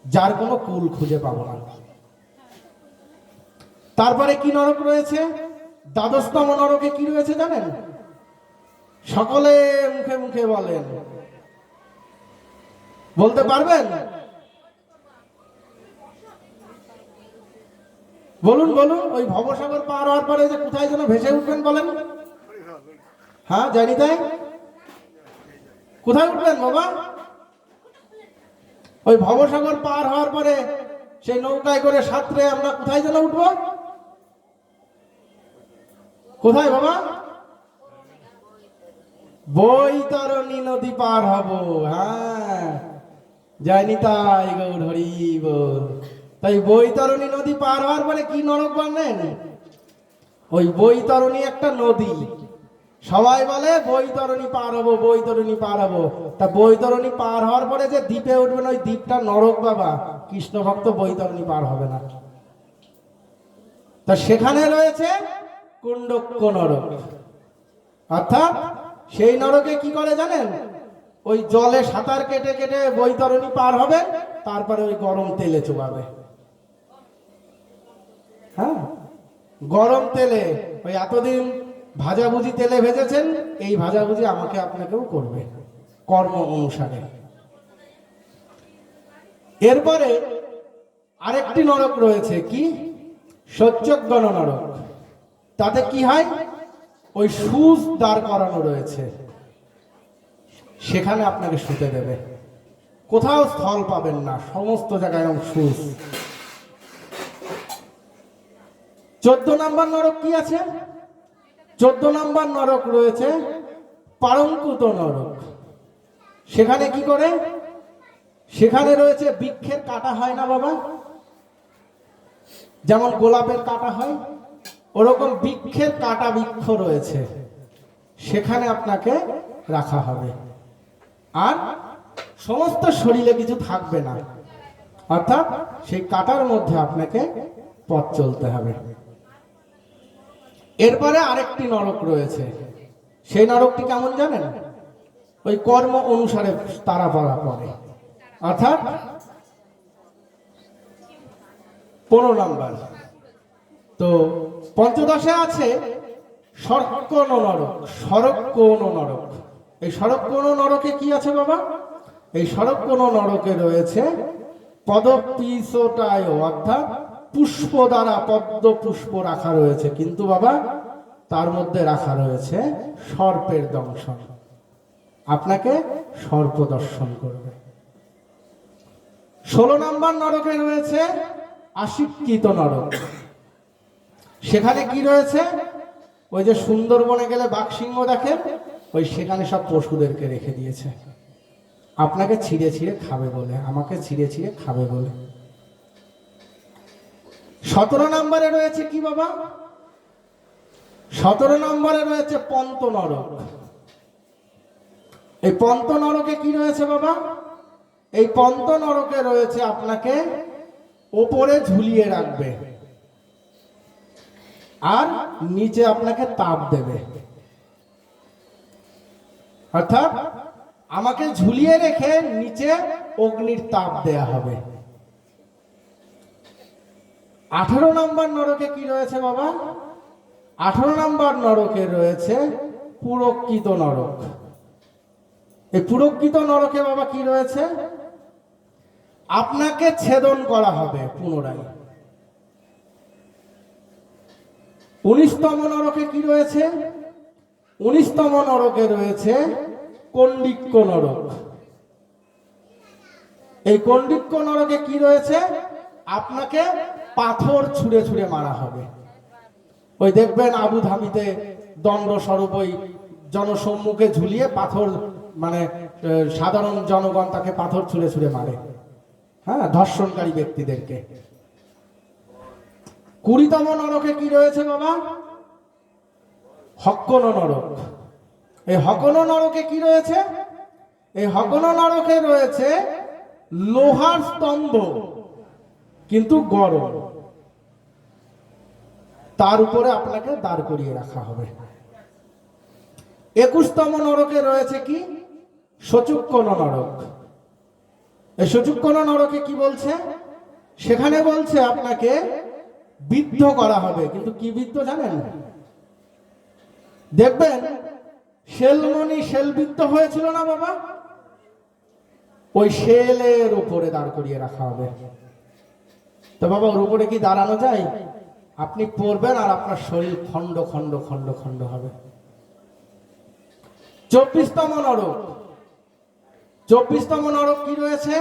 যার কোনো কুল খুঁজে পাবো না। তারপরে কি নরক রয়েছে? দ্বাদশতম নরকে কি রয়েছে জানেন? সকলে মুখে মুখে বলেন, বলতে পারবেন? বলুন বলুন। ওই ভবসাগর পার হওয়ার পরে যে কোথায় যেন ভেসে উঠবেন বলেন? হ্যাঁ, জানি তাই। কোথায় উঠবেন বাবা? ওই ভবসাগর পার হওয়ার পরে সেই নৌকায় করে সাঁতরে আমরা কোথায় যেন উঠবো? কোথায় বাবা? বৈতরণী নদী পার হব। হ্যাঁ, যায়নি তাই গৌর হরি বল। তাই বৈতরণী নদী পার হওয়ার পরে কি নরক বানেন? ওই বৈতরণী একটা নদী, সবাই বলে বৈতরণী পার হবো, বৈতরণী পার হবো। তা বৈতরণী পার হওয়ার পরে যে দ্বীপে উঠবেন, ওই দ্বীপটা নরক বাবা। কৃষ্ণ ভক্ত বৈতরণী পার হবে না। তা সেখানে রয়েছে কুণ্ডক্য নরক, অর্থাৎ সেই নরকে কি করে জানেন? ওই জলে সাঁতার কেটে কেটে বৈতরণী পার হবে, তারপরে ওই গরম তেলে চুবাবে। হ্যাঁ, গরম তেলে, ওই এতদিন ভাজাভুজি তেলে ভেজেছেন, এই ভাজাভুজি আমাকে আপনাকেও করবে কর্ম অনুসারে। এরপরে আরেকটি নরক রয়েছে, কি? সত্যজ্ঞান নরক। তাতে কি হয়? ওই সুজ দাঁড় করানো রয়েছে, সেখানে আপনাকে শুতে দেবে, কোথাও স্থল পাবেন না, সমস্ত জায়গায় সুজ। 14 নম্বর নরক কি আছে? 14 নম্বর নরক রয়েছে পারঙ্কুত নরক। সেখানে কি করে? সেখানে রয়েছে বৃক্ষের কাটা হয় না বাবা, যেমন গোলাপের কাটা হয়, ওরকম বৃক্ষের কাটা বৃক্ষ রয়েছে, সেখানে আপনাকে রাখা হবে। আর সমস্ত শরীরে কিছু থাকবে না, অর্থাৎ সেই কাটার মধ্যে আপনাকে পথ চলতে হবে। এরপরে আরেকটি নরক রয়েছে, সেই নরকটি কেমন জানেন? ওই কর্ম অনুসারে তারা পড়া পড়ে, অর্থাৎ 15 নম্বর। তো পঞ্চদশে আছে সরকোণ নরক। সরকোণ নরক, এই সরকোণ নরকে কি আছে বাবা? এই সরকোণ নরকে রয়েছে পদপিশটায়, অর্থাৎ পুষ্প দ্বারা পদ্ম পুষ্প রাখা রয়েছে, কিন্তু বাবা তার মধ্যে রাখা রয়েছে সর্পের দংশন, আপনাকে সর্প দর্শন করবে। 16 নম্বর নরকে রয়েছে আশিক্ষিত নরক। সেখানে কি রয়েছে? ওই যে সুন্দরবনে গেলে বাঘসিংহ দেখেন, ওই সেখানে সব পশুদেরকে রেখে দিয়েছে আপনাকে ছিঁড়ে ছিঁড়ে খাবে বলে, আমাকে ছিঁড়ে ছিঁড়ে খাবে বলে। 17 নম্বরে রয়েছে কি বাবা? 17 নম্বরে রয়েছে পন্ত নরক। এই পন্ত নরকে কি রয়েছে বাবা? এই পন্ত নরকে রয়েছে আপনাকে ওপরে ঝুলিয়ে রাখবে আর নিচে আপনাকে তাপ দেবে। অর্থাৎ আমাকে ঝুলিয়ে রেখে নিচে অগ্নির তাপ দেয়া হবে। 18 নম্বর নরকে কি রয়েছে বাবা? 18 নম্বর নরকে রয়েছে পুরকিত নরক। এই পুরকিত নরকে বাবা কি রয়েছে? আপনাকে ছেদন করা হবে পুনরায়। 19তম নরকে কি রয়েছে? 19তম নরকে রয়েছে কণ্ডিক্য নরক। এই কণ্ডিক্য নরকে কি রয়েছে? আপনাকে পাথর ছুঁড়ে ছুঁড়ে মারা হবে। ওই দেখবেন আবু ধাবিতে দণ্ড স্বরূপ ওই জনসম্মুখে ঝুলিয়ে পাথর, মানে সাধারণ জনগণ তাকে পাথর ছুঁড়ে ছুঁড়ে মারে, হ্যাঁ, ধর্ষণকারী ব্যক্তিদেরকে। 20তম নরকে কি রয়েছে বাবা? হক্কন নরক। এই হক্কন নরকে কি রয়েছে? এই হক্কন নরকে রয়েছে লোহার স্তম্ভ কিন্তু গরম, তার উপরে আপনাকে দাঁড় করিয়ে রাখা হবে। 21তম নরকে রয়েছে কি? সচুক্কন নরক। এই সচুক্কন নরকে কি বলছে? সেখানে বলছে আপনাকে বিদ্ধ করা হবে। কিন্তু কি বিদ্ধ জানেন? দেখবেন শেলমণি শেলবিদ্ধ হয়েছিল না বাবা, ওই শেলের উপরে দাঁড় করিয়ে রাখা হবে। তো বাবা ওর উপরে কি দাঁড়ানো যায়? আপনি পড়বেন আর আপনার শরীর খণ্ড খণ্ড খণ্ড খণ্ড হবে। 24তম নরক। 24তম নরক কি রয়েছে?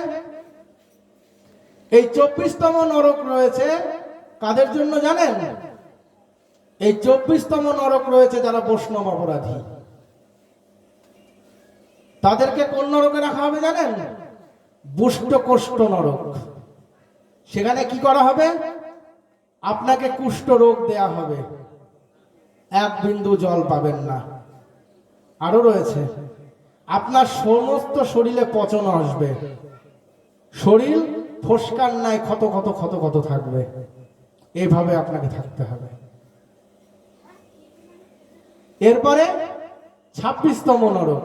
এই 24তম নরক রয়েছে কাদের জন্য জানেন? এই 24তম নরক রয়েছে যারা বৈষ্ণব অপরাধী, তাদেরকে কোন নরকে রাখা হবে জানেন? বুষ্টকোষ্ঠ নরক। সেখানে কি করা হবে? আপনাকে কুষ্ঠ রোগ দেয়া হবে, এক বিন্দু জল পাবেন না। আরো রয়েছে আপনার সমস্ত শরীরে পচন আসবে, শরীর ফোসকার নাই ক্ষত ক্ষত ক্ষত ক্ষত থাকবে, এইভাবে আপনাকে থাকতে হবে। এরপরে 26তম নরক।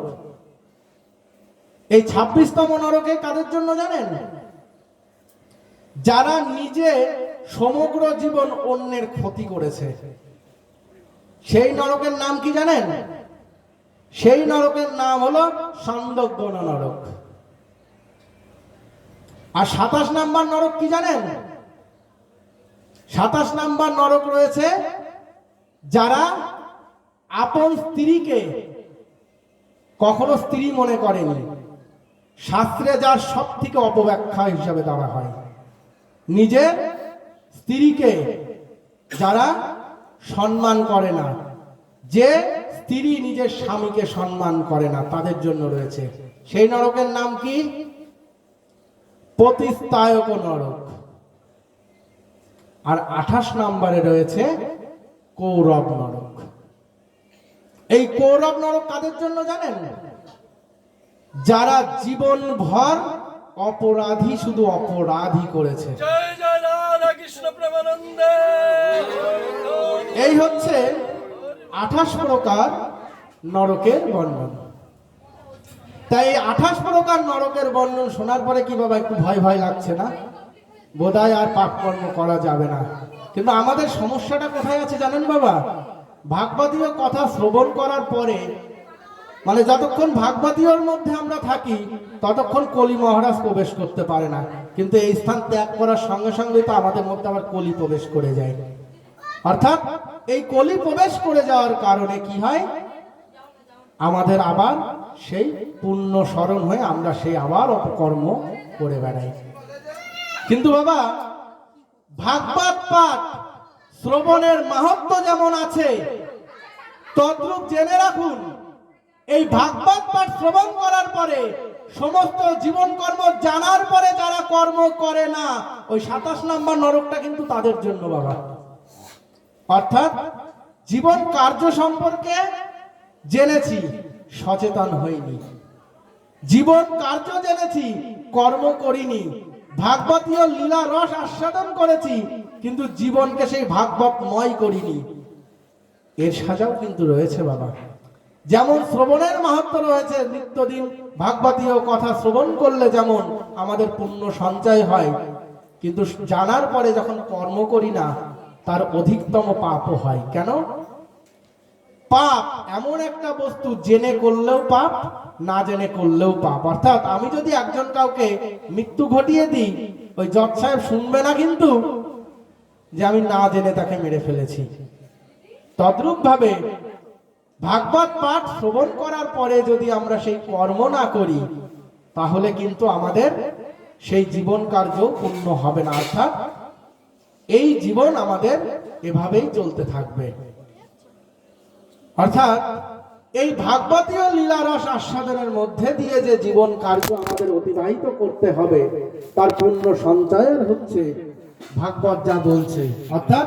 এই 26তম নরকে কাদের জন্য জানেন? যারা নিজে সমগ্র জীবন অন্যের ক্ষতি করেছে। সেই নরকের নাম কি জানেন? সেই নরকের নাম হলো সান্ডগ্ন নরক। আর 27 নম্বর নরক কি জানেন? 27 নম্বর নরক রয়েছে যারা আপন স্ত্রীকে কখনো স্ত্রী মনে করেনি, শাস্ত্রে যার সব থেকে অপব্যাখ্যা হিসাবে ধরা হয়। নিজের স্ত্রীকে যারা সম্মান করে না, যে স্ত্রী নিজের স্বামীকে সম্মান করে না, তাদের জন্য রয়েছে সেই নরকের নাম কি? প্রতিস্থায়ক নরক। আর 28 নম্বরে রয়েছে কৌরব নরক। এই কৌরব নরক কাদের জন্য জানেন? যারা জীবনভর অপরাধী, শুধু অপরাধী করেছে। জয় জয় রাধা কৃষ্ণ প্রেমানন্দে। এই হচ্ছে 28 প্রকার নরকের বর্ণন। তাই 28 প্রকার নরকের বর্ণন শোনার পরে কি বাবা একটু ভয় ভয় লাগছে না? বোধহয় আর পাপ কর্ম করা যাবে না। কিন্তু আমাদের সমস্যাটা কোথায় আছে জানেন বাবা? ভাগবতীয় কথা শ্রবণ করার পরে, মানে যতক্ষণ ভাগবতীয়র মধ্যে আমরা থাকি ততক্ষণ কলি মহারাজ প্রবেশ করতে পারে না। কিন্তু এই স্থান ত্যাগ করার সঙ্গে সঙ্গে তো আমাদের মধ্যে আবার কলি প্রবেশ করে যায়। অর্থাৎ এই কলি প্রবেশ করে যাওয়ার কারণে কি হয়? আমাদের আবার সেই পুণ্য স্মরণ হয়ে আমরা সেই আবার অপকর্ম করে বেড়াই। কিন্তু বাবা ভাগবত পাঠ শ্রবণের মাহাত্ম্য যেমন আছে, তদ্রূপ জেনে রাখুন এই ভাগবত পাঠ শ্রবণ করার পরে সমস্ত জীবন কর্ম জানার পরে যারা কর্ম করে না, ওই 27 নম্বর নরকটা কিন্তু তাদের জন্য বাবা। অর্থাৎ জীবন কার্য সম্পর্কে জেনেছি, সচেতন হইনি, জীবন কার্য জেনেছি, কর্ম করিনি, ভাগবতীয় লীলা রস আস্বাদন করেছি, কিন্তু জীবনকে সেই ভাগবতময় করিনি। এর সাজাও কিন্তু রয়েছে বাবা। যেমন শ্রবণের মাহাত্ম্য রয়েছে, নিত্যদিন ভাগবতীয় কথা শ্রবণ করলে যেমন আমাদের পুণ্য সঞ্চয় হয়, কিন্তু জানার পরে যখন কর্ম করি না তার অধিকতম পাপও হয়। কেন? পাপ এমন একটা বস্তু, জেনে করলেও পাপ, না জেনে করলেও পাপ। অর্থাৎ আমি যদি একজন কাউকে মৃত্যু ঘটিয়ে দিই, ওই জজ সাহেব শুনবে না কিন্তু যে আমি না জেনে তাকে মেরে ফেলেছি। তদ্রূপ ভাবে ভাগবত পাঠ শ্রবণ করার পরে যদি আমরা সেই কর্ম না করি, তাহলে কিন্তু আমাদের সেই জীবন কার্য পূর্ণ হবে না। অর্থাৎ এই জীবন আমাদের এভাবেই চলতে থাকবে। অর্থাৎ এই ভাগবতীয় লীলারস আস্বাদনের মধ্যে দিয়ে যে জীবন কার্য আমাদের অতিবাহিত করতে হবে, তার পূর্ণ সঞ্চয়ের হচ্ছে ভাগবত যা বলছে। অর্থাৎ